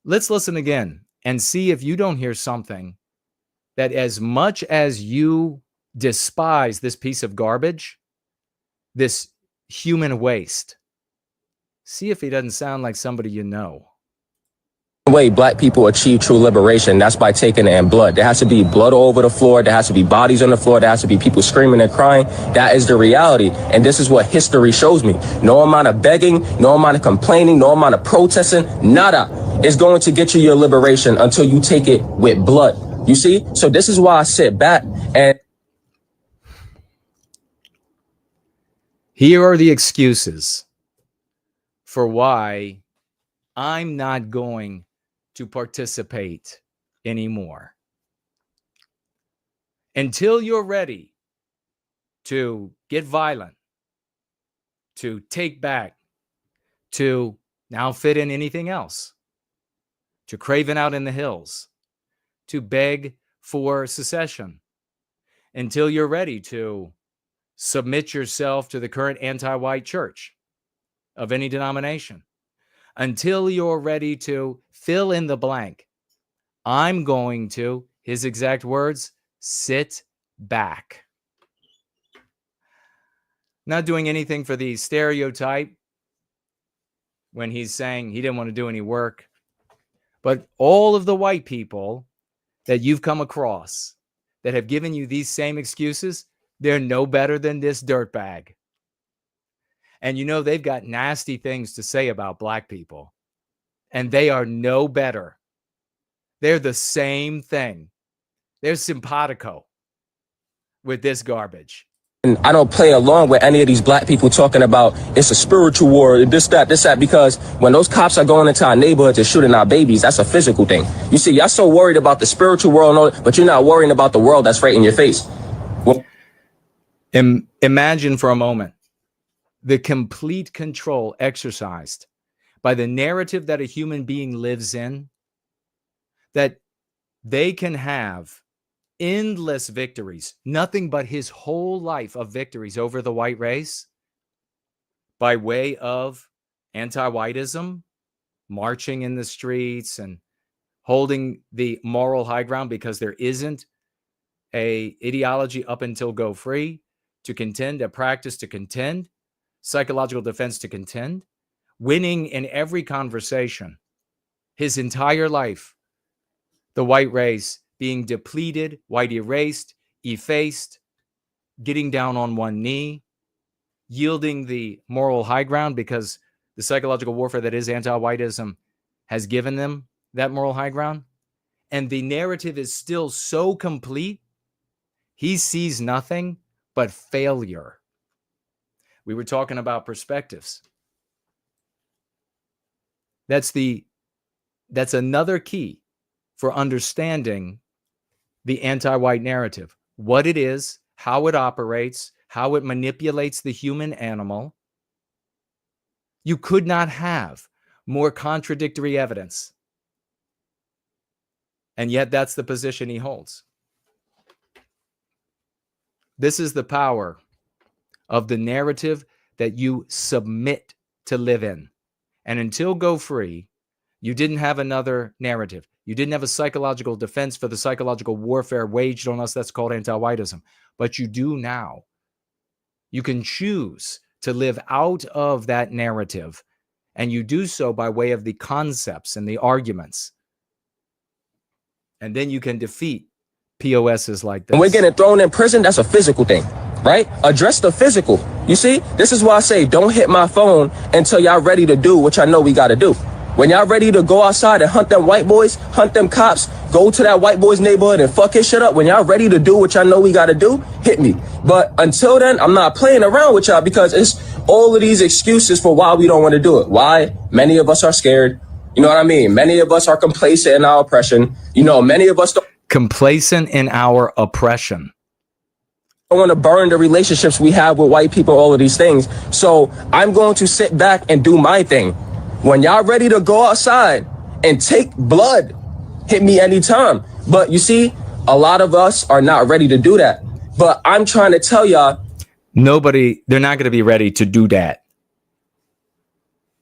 let's listen again and see if you don't hear something that, as much as you despise this piece of garbage, this human waste, see if he doesn't sound like somebody you know. The way black people achieve true liberation, that's by taking it in blood. There has to be blood all over the floor. There has to be bodies on the floor. There has to be people screaming and crying. That is the reality. And this is what history shows me. No amount of begging, no amount of complaining, no amount of protesting, nada is going to get you your liberation until you take it with blood. You see? So this is why I sit back and... Here are the excuses for why I'm not going to participate anymore. Until you're ready to get violent, to take back, to now fit in anything else, to craven out in the hills, to beg for secession, until you're ready to submit yourself to the current anti-white church of any denomination, until you're ready to fill in the blank, I'm going to, his exact words, sit back. Not doing anything for the stereotype when he's saying he didn't want to do any work. But all of the white people that you've come across that have given you these same excuses, they're no better than this dirtbag. And you know, they've got nasty things to say about black people. And they are no better. They're the same thing. They're simpatico with this garbage. And I don't play along with any of these black people talking about it's a spiritual war, this, that, because when those cops are going into our neighborhoods and shooting our babies, that's a physical thing. You see, y'all so worried about the spiritual world, but you're not worrying about the world that's right in your face. Well, imagine for a moment the complete control exercised by the narrative that a human being lives in, that they can have endless victories, nothing but his whole life of victories over the white race by way of anti-whiteism, marching in the streets and holding the moral high ground because there isn't a ideology up until go free to contend, a practice to contend, psychological defense to contend, winning in every conversation, his entire life, the white race being depleted, white erased, effaced, getting down on one knee, yielding the moral high ground because the psychological warfare that is anti-whiteism has given them that moral high ground. And the narrative is still so complete, he sees nothing but failure. We were talking about perspectives. That's another key for understanding the anti-white narrative, what it is, how it operates, how it manipulates the human animal. You could not have more contradictory evidence. And yet that's the position he holds. This is the power of the narrative that you submit to live in. And until Go Free, you didn't have another narrative. You didn't have a psychological defense for the psychological warfare waged on us that's called anti-whiteism. But you do now. You can choose to live out of that narrative. And you do so by way of the concepts and the arguments. And then you can defeat POSs like this. When we're getting thrown in prison, that's a physical thing, right? Address the physical. You see, this is why I say don't hit my phone until y'all ready to do what y'all know we got to do. When y'all ready to go outside and hunt them white boys, hunt them cops, go to that white boy's neighborhood and fuck his shit up, when y'all ready to do what y'all know we gotta do, hit me. But until then, I'm not playing around with y'all because it's all of these excuses for why we don't want to do it. Why? Many of us are scared. You know what I mean? Many of us are complacent in our oppression. You know, many of us don't Complacent in our oppression. want to burn the relationships we have with white people, all of these things. So I'm going to sit back and do my thing. When y'all ready to go outside and take blood, hit me anytime. But you see, a lot of us are not ready to do that. But I'm trying to tell y'all, they're not going to be ready to do that.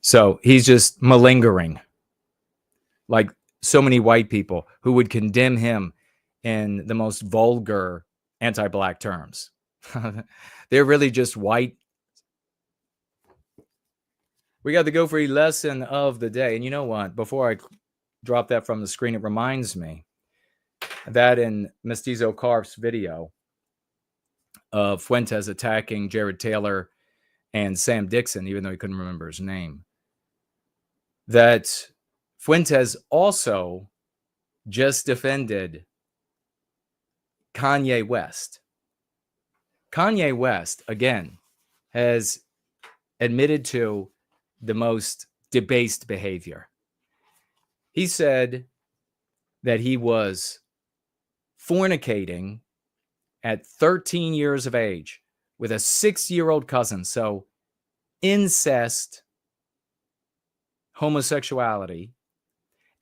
So he's just malingering. Like so many white people who would condemn him in the most vulgar anti-black terms. They're really just white. We got the Go Free lesson of the day. And you know what? Before I drop that from the screen, it reminds me that in Mestizo Carp's video of Fuentes attacking Jared Taylor and Sam Dixon, even though he couldn't remember his name, that Fuentes also just defended Kanye West. Kanye West, again, has admitted to the most debased behavior. He said that he was fornicating at 13 years of age with a 6-year-old cousin. So incest, homosexuality.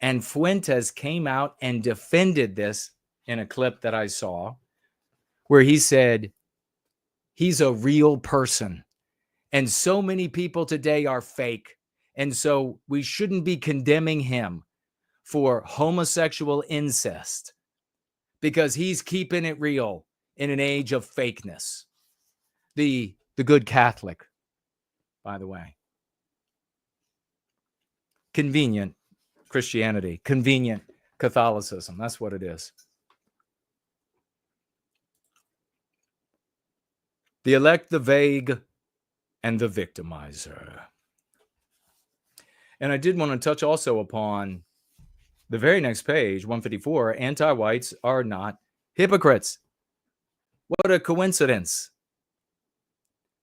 And Fuentes came out and defended this in a clip that I saw where he said, he's a real person. And so many people today are fake. And so we shouldn't be condemning him for homosexual incest because he's keeping it real in an age of fakeness. The good Catholic, by the way. Convenient Christianity, convenient Catholicism. That's what it is. The elect, the vague, and the victimizer. And I did want to touch also upon the very next page, 154, anti-whites are not hypocrites. What a coincidence.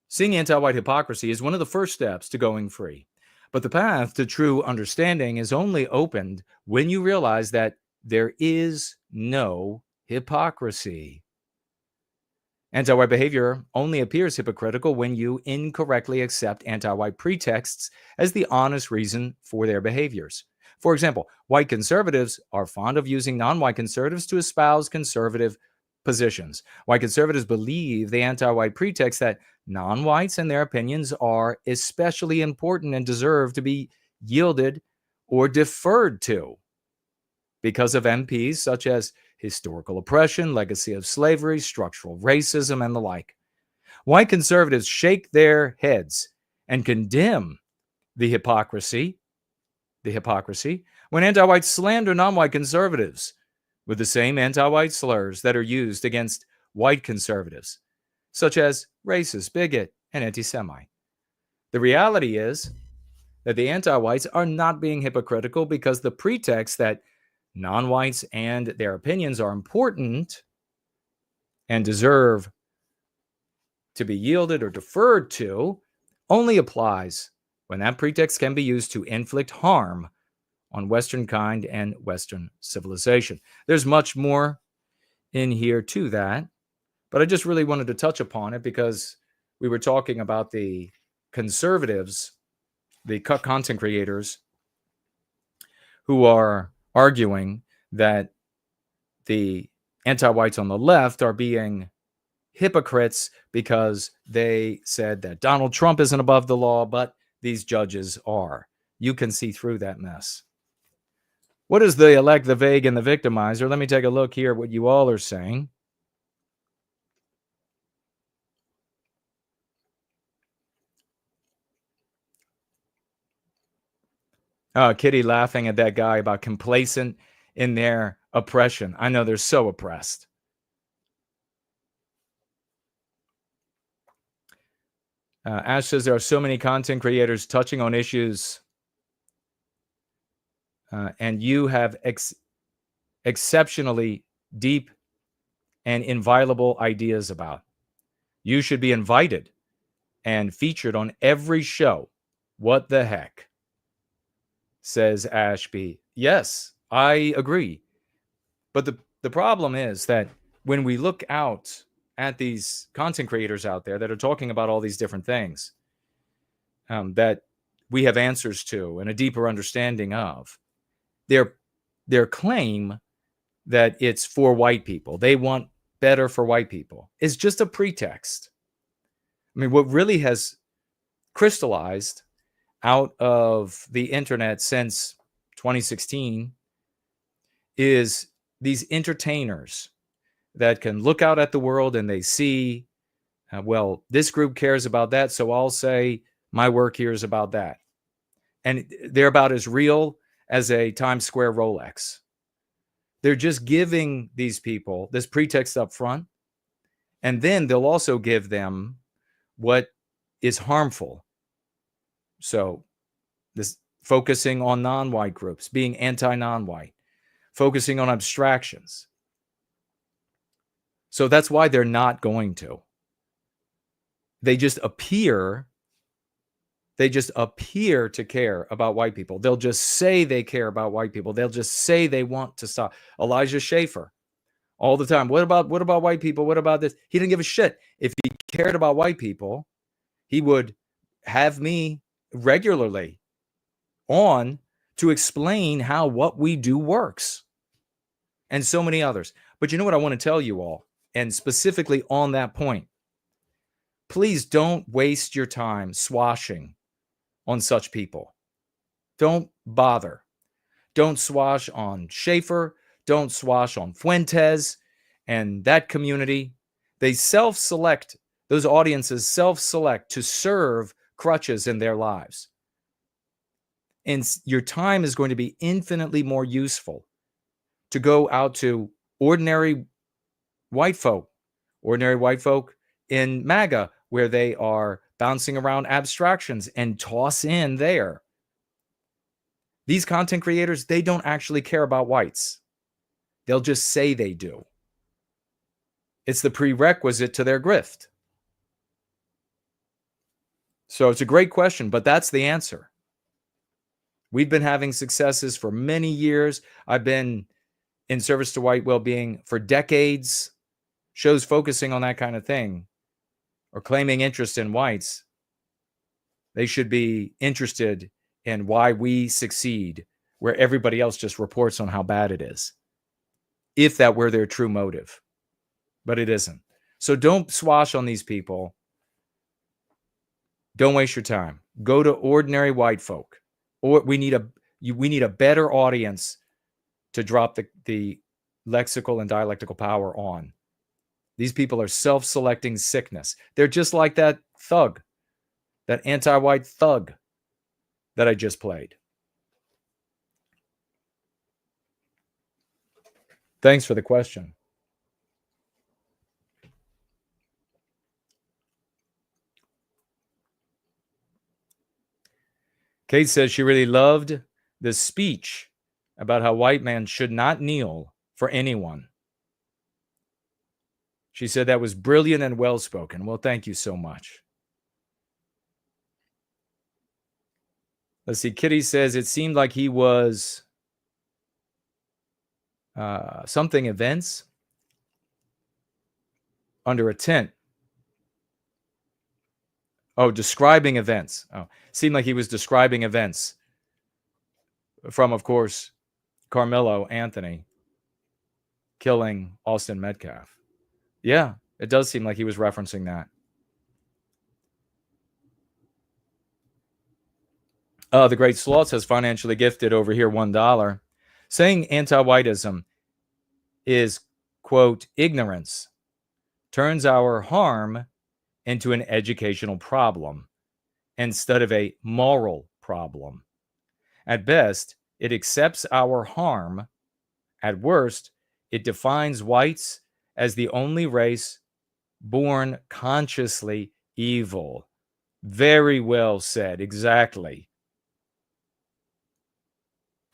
Seeing anti-white hypocrisy is one of the first steps to going free. But the path to true understanding is only opened when you realize that there is no hypocrisy. Anti-white behavior only appears hypocritical when you incorrectly accept anti-white pretexts as the honest reason for their behaviors. For example, white conservatives are fond of using non-white conservatives to espouse conservative positions. White conservatives believe the anti-white pretext that non-whites and their opinions are especially important and deserve to be yielded or deferred to because of MPs such as historical oppression, legacy of slavery, structural racism, and the like. White conservatives shake their heads and condemn the hypocrisy when anti-whites slander non-white conservatives with the same anti-white slurs that are used against white conservatives, such as racist, bigot, and anti-Semite. The reality is that the anti-whites are not being hypocritical because the pretext that non-whites and their opinions are important and deserve to be yielded or deferred to only applies when that pretext can be used to inflict harm on Westernkind and Western civilization. There's much more in here to that, but I just really wanted to touch upon it because we were talking about the conservatives, the content creators who are arguing that the anti-whites on the left are being hypocrites because they said that Donald Trump isn't above the law, but these judges are. You can see through that mess. What is the elect, the vague, and the victimizer? Let me take a look here at what you all are saying. Kitty laughing at that guy about complacent in their oppression. I know they're so oppressed. Ash says there are so many content creators touching on issues and you have exceptionally deep and inviolable ideas about. You should be invited and featured on every show. What the heck? Says Ashby. Yes, I agree. But the problem is that when we look out at these content creators out there that are talking about all these different things that we have answers to and a deeper understanding of, their claim that it's for white people, they want better for white people, is just a pretext. I mean, what really has crystallized out of the internet since 2016 is these entertainers that can look out at the world and they see, well, this group cares about that, so I'll say my work here is about that. And they're about as real as a Times Square Rolex. They're just giving these people this pretext up front, and then they'll also give them what is harmful. So this focusing on non-white groups, being anti-non-white, focusing on abstractions. So that's why they're not going to. They just appear to care about white people. They'll just say they care about white people. They'll just say they want to stop. Elijah Schaffer, all the time. What about white people? What about this? He didn't give a shit. If he cared about white people, he would have me regularly on to explain how what we do works, and so many others. But you know what I want to tell you all, and specifically on that point, please don't waste your time swashing on such people. Don't bother. Don't swash on Schaefer. Don't swash on Fuentes and that community. They self-select, those audiences self-select to serve crutches in their lives. And your time is going to be infinitely more useful to go out to ordinary white folk in MAGA, where they are bouncing around abstractions, and toss in there. These content creators, they don't actually care about whites. They'll just say they do. It's the prerequisite to their grift. So it's a great question, but that's the answer. We've been having successes for many years. I've been in service to white well-being for decades. Shows focusing on that kind of thing or claiming interest in whites, they should be interested in why we succeed, where everybody else just reports on how bad it is, if that were their true motive. But it isn't. So don't swash on these people. Don't waste your time. Go to ordinary white folk. Or we need a better audience to drop the lexical and dialectical power on. These people are self-selecting sickness. They're just like that thug, that anti-white thug that I just played. Thanks for the question. Kate says she really loved the speech about how white men should not kneel for anyone. She said that was brilliant and well-spoken. Well, thank you so much. Let's see. Kitty says it seemed like he was something events under a tent. Oh, describing events. Oh, seemed like he was describing events from, of course, Carmelo Anthony killing Austin Metcalf. Yeah, it does seem like he was referencing that. The great Slaughtz has financially gifted over here $1, saying anti-whiteism is, quote, ignorance, turns our harm into an educational problem instead of a moral problem. At best, it accepts our harm. At worst, it defines whites as the only race born consciously evil. Very well said. Exactly.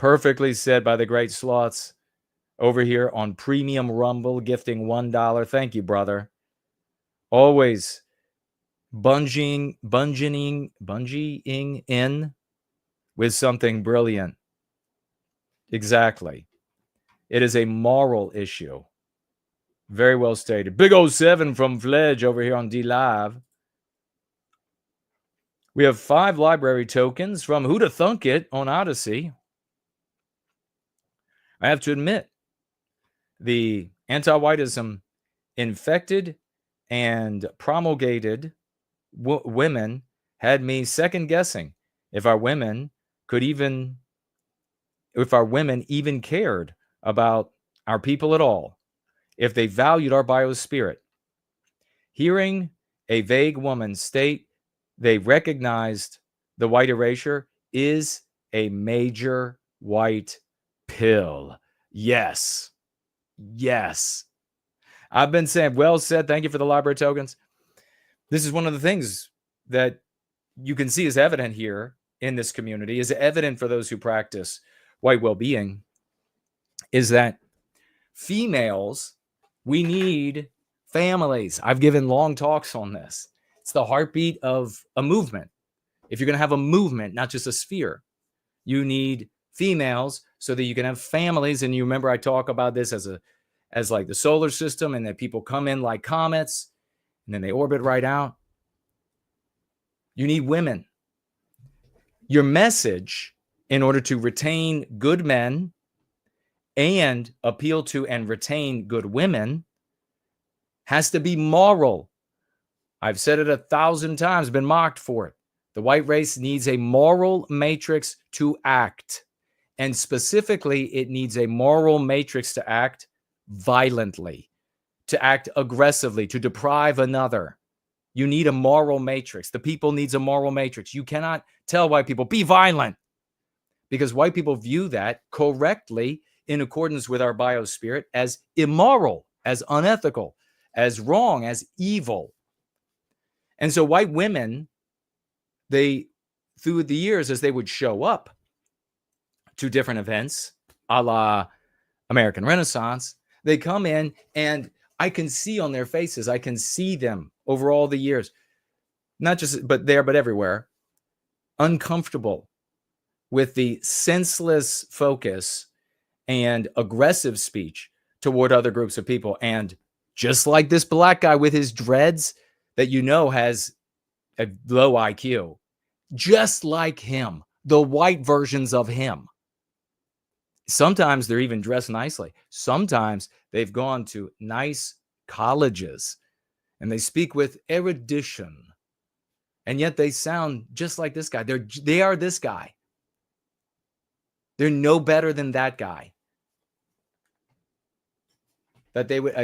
Perfectly said by the great Slaughtz over here on Premium Rumble, gifting $1. Thank you, brother. Always bungeeing in with something brilliant. Exactly. It is a moral issue. Very well stated. Big 07 from Fledge over here on D Live. We have 5 library tokens from Who'da Thunk It on Odyssey. I have to admit, the anti-whiteism infected and promulgated women had me second guessing if our women even cared about our people at all, if they valued our biospirit. Hearing a vague woman state they recognized the white erasure is a major white pill. Yes. Yes. I've been saying, well said. Thank you for the library tokens. This is one of the things that you can see is evident here in this community, is evident for those who practice white well-being, is that females, we need families. I've given long talks on this. It's the heartbeat of a movement. If you're going to have a movement, not just a sphere, you need females so that you can have families. And you remember I talk about this as like the solar system, and that people come in like comets and then they orbit right out. You need women. Your message, in order to retain good men and appeal to and retain good women, has to be moral. I've said it 1,000 times, been mocked for it. The white race needs a moral matrix to act. And specifically, it needs a moral matrix to act violently, to act aggressively, to deprive another. You need a moral matrix. The people needs a moral matrix. You cannot tell white people, be violent, because white people view that correctly in accordance with our biospirit as immoral, as unethical, as wrong, as evil. And so white women, they, through the years, as they would show up to different events, a la American Renaissance, they come in and I can see on their faces, I can see them over all the years, not just but everywhere, uncomfortable with the senseless focus and aggressive speech toward other groups of people. And just like this black guy with his dreads that has a low IQ, just like him, the white versions of him. Sometimes they're even dressed nicely. Sometimes they've gone to nice colleges and they speak with erudition. And yet they sound just like this guy. They are this guy. They're no better than that guy. That they would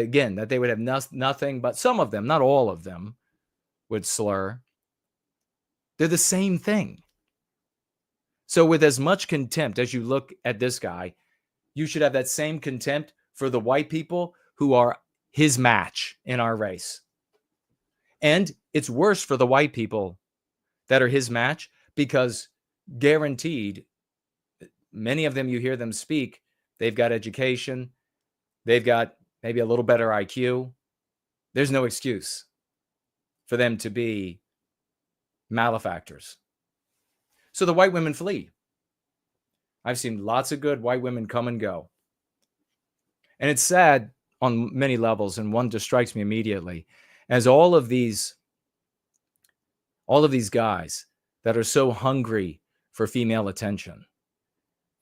have nothing, but some of them, not all of them, would slur. They're the same thing. So with as much contempt as you look at this guy, you should have that same contempt for the white people who are his match in our race. And it's worse for the white people that are his match, because guaranteed, many of them, you hear them speak, they've got education, they've got maybe a little better IQ. There's no excuse for them to be malefactors. So the white women flee. I've seen lots of good white women come and go. And it's sad on many levels, and one just strikes me immediately as all of these guys that are so hungry for female attention.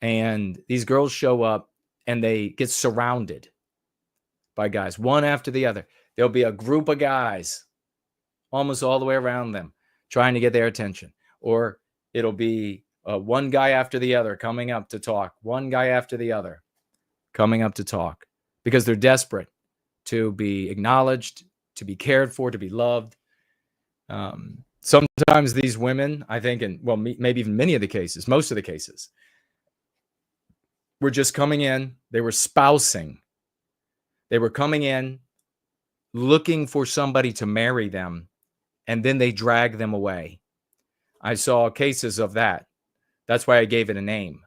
And these girls show up and they get surrounded by guys, one after the other. There'll be a group of guys almost all the way around them trying to get their attention. Or it'll be one guy after the other coming up to talk. One guy after the other coming up to talk, because they're desperate to be acknowledged, to be cared for, to be loved. Sometimes these women, I think, and well, maybe even many of the cases, most of the cases, were just coming in. They were spousing. They were coming in looking for somebody to marry them, and then they drag them away. I saw cases of that. That's why I gave it a name.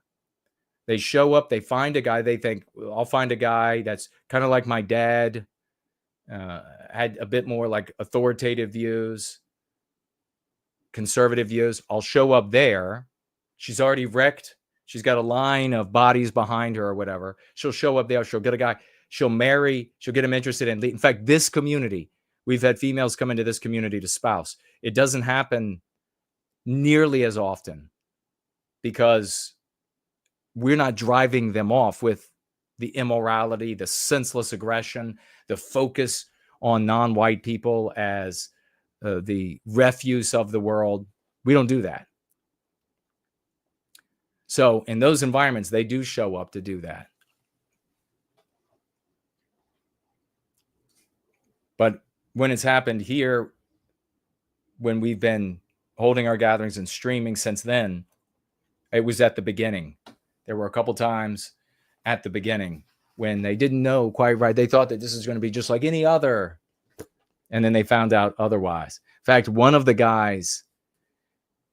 They show up, they find a guy, they think, I'll find a guy that's kind of like my dad, had a bit more like authoritative views, conservative views. I'll show up there. She's already wrecked. She's got a line of bodies behind her or whatever. She'll show up there. She'll get a guy. She'll marry. She'll get him interested in. In fact, this community, we've had females come into this community to spouse. It doesn't happen nearly as often because we're not driving them off with the immorality, the senseless aggression, the focus on non-white people as the refuse of the world. We don't do that. So in those environments, they do show up to do that. But when it's happened here, when we've been holding our gatherings and streaming since then, it was at the beginning. There were a couple times at the beginning when they didn't know quite right. They thought that this is going to be just like any other. And then they found out otherwise. In fact, one of the guys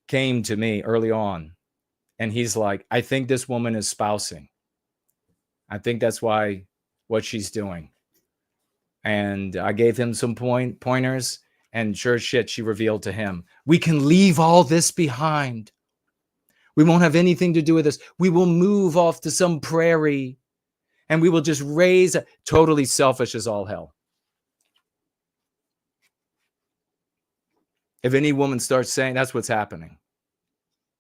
came to me early on and he's like, I think this woman is spousing. I think that's why what she's doing. And I gave him some pointers, and sure as shit, she revealed to him, we can leave all this behind. We won't have anything to do with this. We will move off to some prairie and we will just raise totally selfish as all hell. If any woman starts saying, that's what's happening,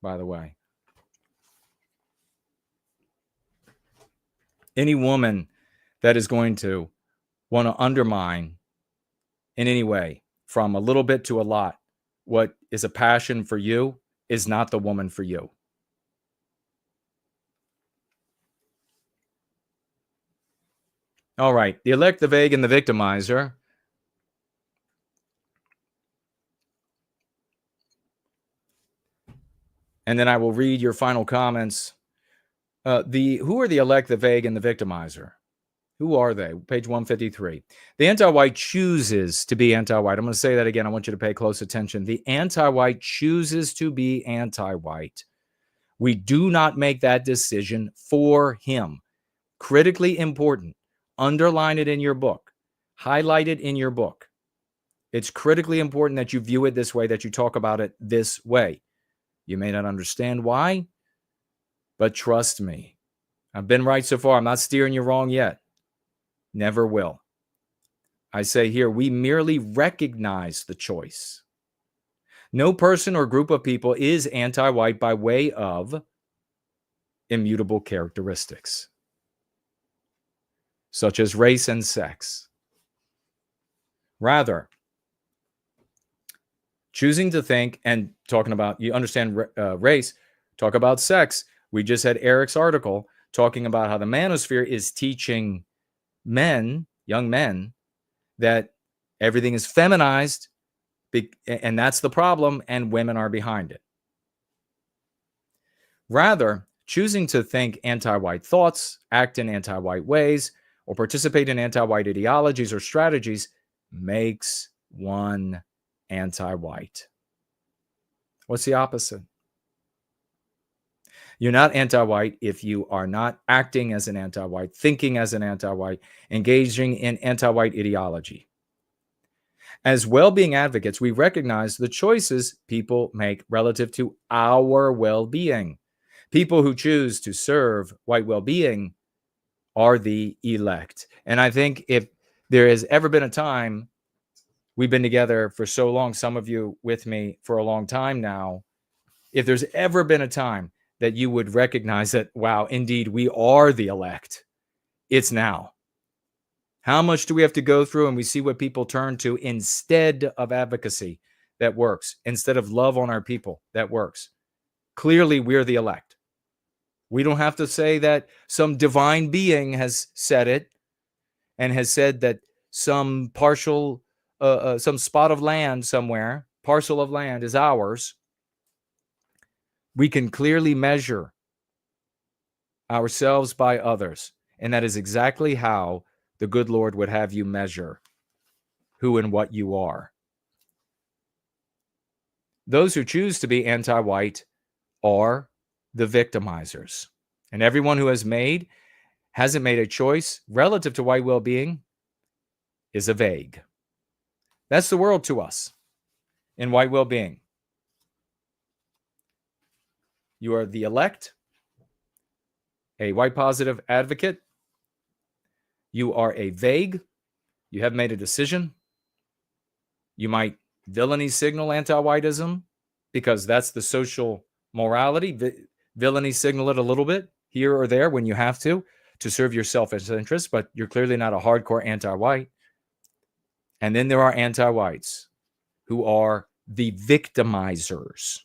by the way. Any woman that is going to want to undermine in any way, from a little bit to a lot, what is a passion for you is not the woman for you. All right, the elect, the vague, and the victimizer. And then I will read your final comments. Who are the elect, the vague, and the victimizer? Who are they? Page 153. The anti-white chooses to be anti-white. I'm going to say that again. I want you to pay close attention. The anti-white chooses to be anti-white. We do not make that decision for him. Critically important. Underline it in your book. Highlight it in your book. It's critically important that you view it this way, that you talk about it this way. You may not understand why, but trust me. I've been right so far. I'm not steering you wrong yet. Never will. I say here, we merely recognize the choice. No person or group of people is anti-white by way of immutable characteristics, such as race and sex. Rather, choosing to think and talking about, you understand race, talk about sex. We just had Eric's article talking about how the manosphere is teaching men, young men, that everything is feminized, and that's the problem, and women are behind it. Rather, choosing to think anti-white thoughts, act in anti-white ways, or participate in anti-white ideologies or strategies makes one anti-white. What's the opposite? You're not anti-white if you are not acting as an anti-white, thinking as an anti-white, engaging in anti-white ideology. As well-being advocates, we recognize the choices people make relative to our well-being. People who choose to serve white well-being are the elect. And I think if there has ever been a time, we've been together for so long, some of you with me for a long time now, if there's ever been a time that you would recognize that, wow, indeed, we are the elect, it's now. How much do we have to go through? And we see what people turn to instead of advocacy that works, instead of love on our people that works. Clearly, we're the elect. We don't have to say that some divine being has said it and has said that some partial, some spot of land somewhere, parcel of land is ours. We can clearly measure ourselves by others. And that is exactly how the good Lord would have you measure who and what you are. Those who choose to be anti-white are the victimizers. And everyone who hasn't made a choice relative to white well-being is a vague. That's the world to us in white well-being. You are the elect, a white positive advocate. You are a vague. You have made a decision. You might villainy signal anti-whiteism because that's the social morality. Villainy signal it a little bit here or there when you have to serve your self-interest, but you're clearly not a hardcore anti-white. And then there are anti-whites who are the victimizers.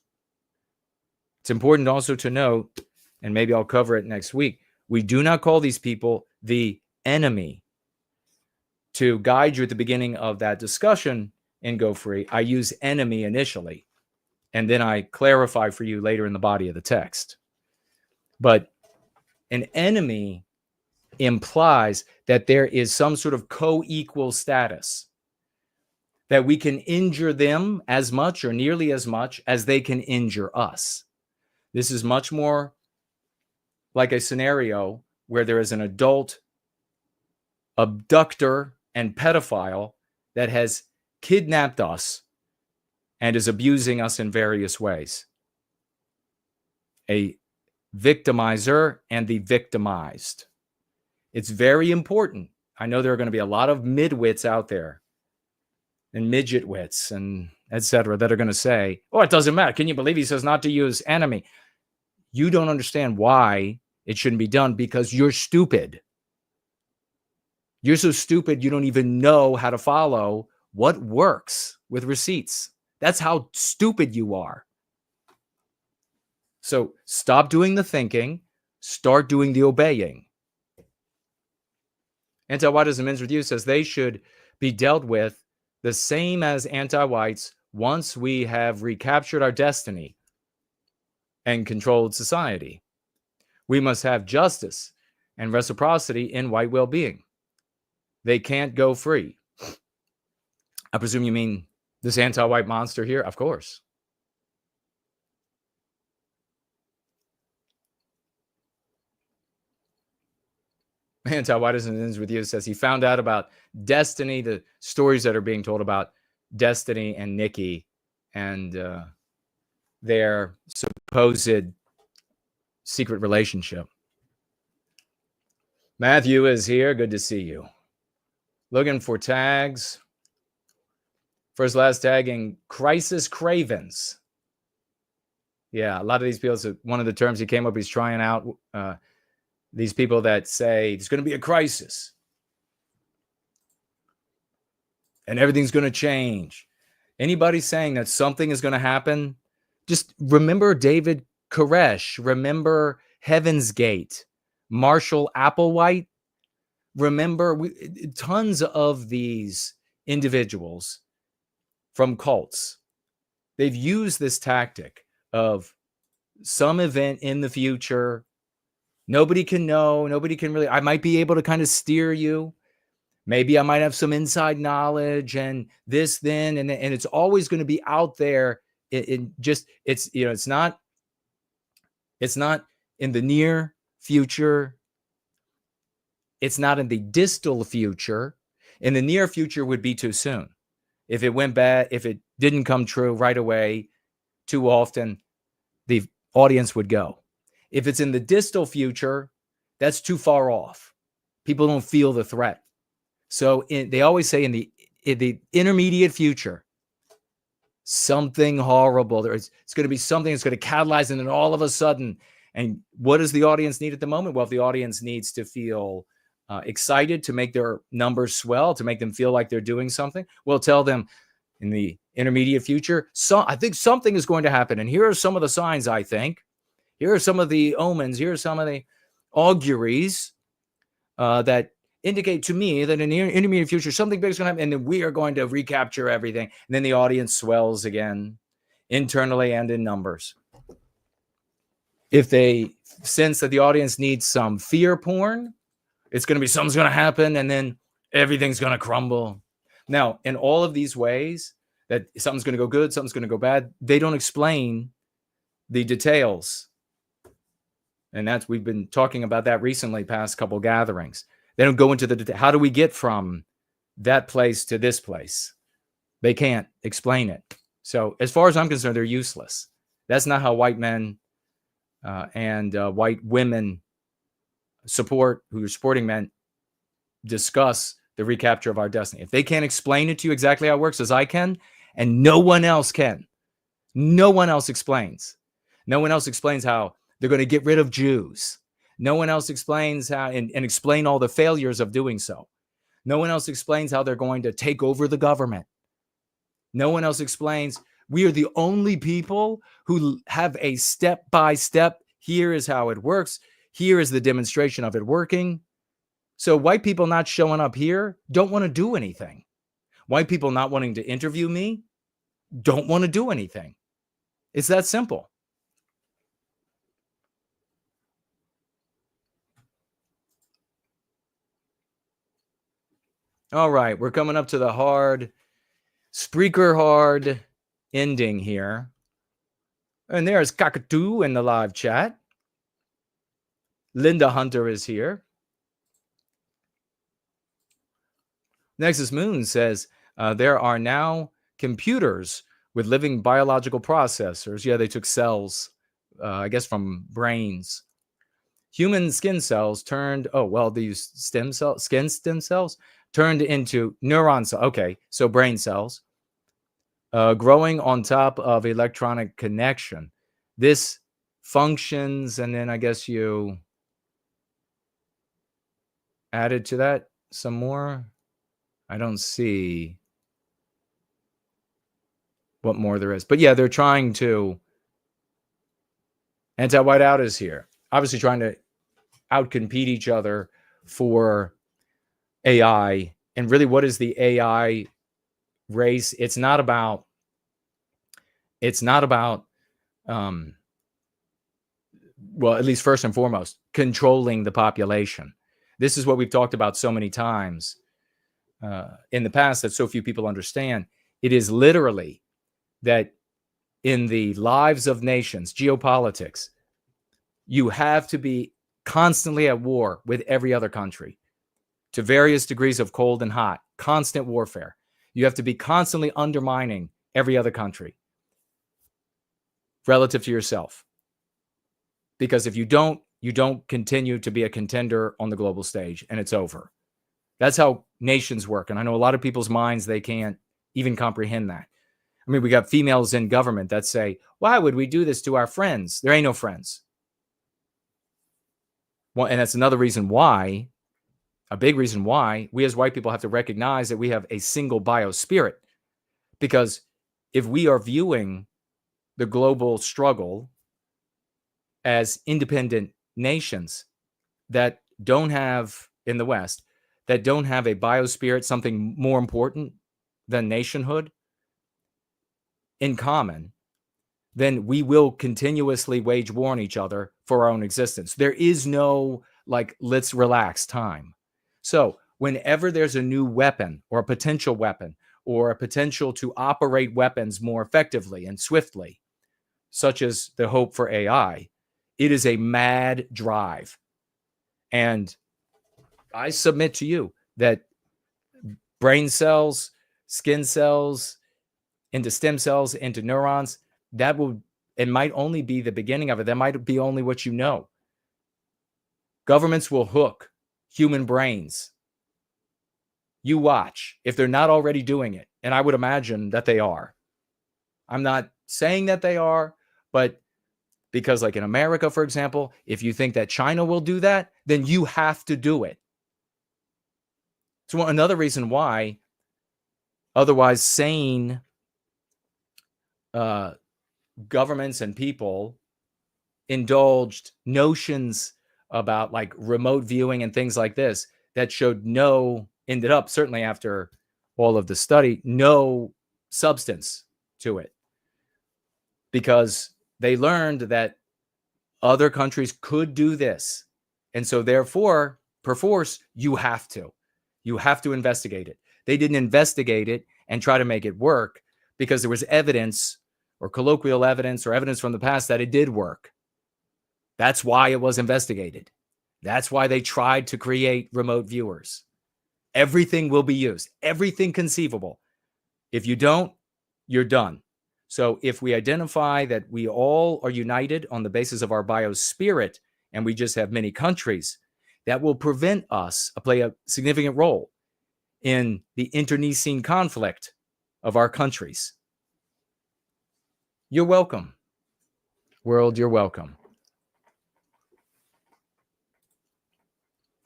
It's important also to note, and maybe I'll cover it next week, we do not call these people the enemy. To guide you at the beginning of that discussion in Go Free, I use enemy initially, and then I clarify for you later in the body of the text. But an enemy implies that there is some sort of co-equal status, that we can injure them as much or nearly as much as they can injure us. This is much more like a scenario where there is an adult abductor and pedophile that has kidnapped us and is abusing us in various ways. A victimizer and the victimized. It's very important. I know there are going to be a lot of midwits out there and midget wits and etc. that are going to say, oh, it doesn't matter. Can you believe he says not to use enemy? You don't understand why it shouldn't be done because you're stupid. You're so stupid you don't even know how to follow what works with receipts. That's how stupid you are. So stop doing the thinking, start doing the obeying. Anti-Whiteism Men's Review says they should be dealt with the same as anti-whites once we have recaptured our destiny and controlled society. We must have justice and reciprocity in white well-being. They can't go free. I presume you mean this anti-white monster here? Of course. Anti-Whiteism Ends With You says he found out about Destiny, the stories that are being told about Destiny and Nikki and their supposed secret relationship. Matthew is here. Good to see you. Looking for tags. First, last tagging, crisis cravens. Yeah, a lot of these people, so one of the terms he came up, he's trying out these people that say there's going to be a crisis and everything's going to change. Anybody saying that something is going to happen, just remember David Koresh, remember Heaven's Gate, Marshall Applewhite. Remember tons of these individuals from cults. They've used this tactic of some event in the future. Nobody can know. Nobody can really. I might be able to kind of steer you. Maybe I might have some inside knowledge and this, then, and it's always going to be out there. It's not in the near future. It's not in the distal future. In the near future would be too soon. If it went bad, if it didn't come true right away, too often, the audience would go. If it's in the distal future, that's too far off. People don't feel the threat. So they always say in the intermediate future, something horrible. It's going to be something that's going to catalyze, and then all of a sudden, and what does the audience need at the moment? Well, if the audience needs to feel excited, to make their numbers swell, to make them feel like they're doing something, we'll tell them in the intermediate future, I think something is going to happen. And here are some of the signs, I think. Here are some of the omens. Here are some of the auguries that indicate to me that in the intermediate future, something big is going to happen, and then we are going to recapture everything. And then the audience swells again, internally and in numbers. If they sense that the audience needs some fear porn, it's going to be something's going to happen, and then everything's going to crumble. Now, in all of these ways, that something's going to go good, something's going to go bad, they don't explain the details. And we've been talking about that recently, past couple gatherings. They don't go into the how do we get from that place to this place? They can't explain it. So as far as I'm concerned, they're useless. That's not how white men and white women who are supporting men discuss the recapture of our destiny. If they can't explain it to you exactly how it works as I can, and no one else can, no one else explains. No one else explains how they're going to get rid of Jews. No one else explains how and explain all the failures of doing so. No one else explains how they're going to take over the government. No one else explains we are the only people who have a step-by-step. Here is how it works. Here is the demonstration of it working. So white people not showing up here don't want to do anything. White people not wanting to interview me don't want to do anything. It's that simple. All right, we're coming up to the hard ending here. And there's Cockatoo in the live chat. Linda Hunter is here. Nexus Moon says there are now computers with living biological processors. Yeah, they took cells, I guess, from brains. Human skin cells these skin stem cells turned into neuron cells. Okay, so brain cells growing on top of electronic connection. This functions, and then I guess you added to that some more. I don't see what more there is. But yeah, they're trying to. Anti-whiteout is here. Obviously trying to outcompete each other for AI. And really, what is the AI race? It's not about well, at least first and foremost, controlling the population. This is what we've talked about so many times in the past that so few people understand. It is literally that in the lives of nations, geopolitics, you have to be constantly at war with every other country to various degrees of cold and hot, constant warfare. You have to be constantly undermining every other country relative to yourself. Because if you don't continue to be a contender on the global stage, and it's over. That's how nations work. And I know a lot of people's minds, they can't even comprehend that. I mean, we got females in government that say, why would we do this to our friends? There ain't no friends. Well, and that's another reason why, a big reason why we as white people have to recognize that we have a single biospirit. Because if we are viewing the global struggle as independent nations that don't have, in the West, that don't have a biospirit, something more important than nationhood in common, then we will continuously wage war on each other for our own existence. There is no, let's relax time. So whenever there's a new weapon or a potential weapon or a potential to operate weapons more effectively and swiftly, such as the hope for AI, it is a mad drive. And I submit to you that brain cells, skin cells, into stem cells, into neurons, it might only be the beginning of it. That might be only what you know. Governments will hook human brains. You watch, if they're not already doing it. And I would imagine that they are. I'm not saying that they are, but because in America, for example, if you think that China will do that, then you have to do it. So another reason why otherwise sane governments and people indulged notions about remote viewing and things like this that ended up, certainly after all of the study, no substance to it. Because they learned that other countries could do this. And so therefore, perforce, you have to investigate it. They didn't investigate it and try to make it work because there was evidence or colloquial evidence or evidence from the past that it did work. That's why it was investigated. That's why they tried to create remote viewers. Everything will be used, everything conceivable. If you don't, you're done. So if we identify that we all are united on the basis of our biospirit, and we just have many countries, that will prevent us play a significant role in the internecine conflict of our countries. You're welcome. World, you're welcome.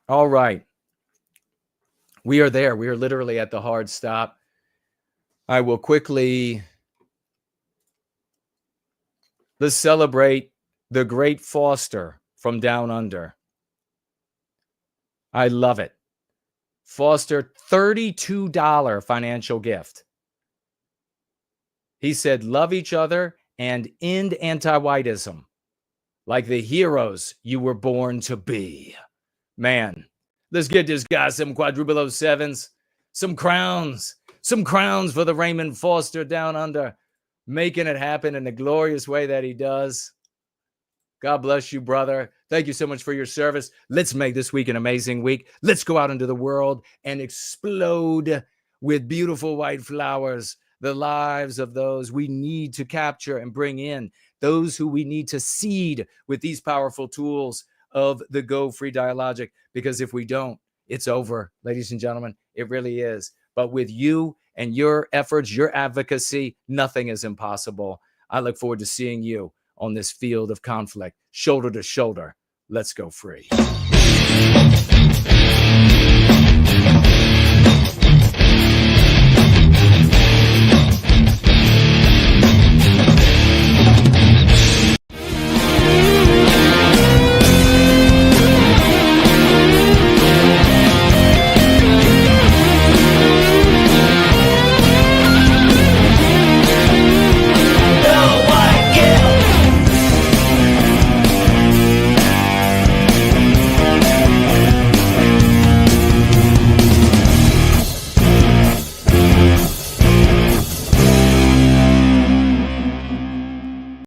All right. We are there. We are literally at the hard stop. I will quickly, let's celebrate the great Foster from Down Under. I love it. Foster, $32 financial gift. He said, love each other and end anti-whiteism like the heroes you were born to be. Man, let's get this guy some quadruple 07s, some crowns for the Raymond Foster Down Under, making it happen in the glorious way that he does. God bless you, brother. Thank you so much for your service. Let's make this week an amazing week. Let's go out into the world and explode with beautiful white flowers the lives of those we need to capture and bring in, those who we need to seed with these powerful tools of the Go Free Dialogic. Because if we don't, it's over, ladies and gentlemen. It really is. But with you and your efforts, your advocacy, nothing is impossible. I look forward to seeing you on this field of conflict, shoulder to shoulder. Let's go free.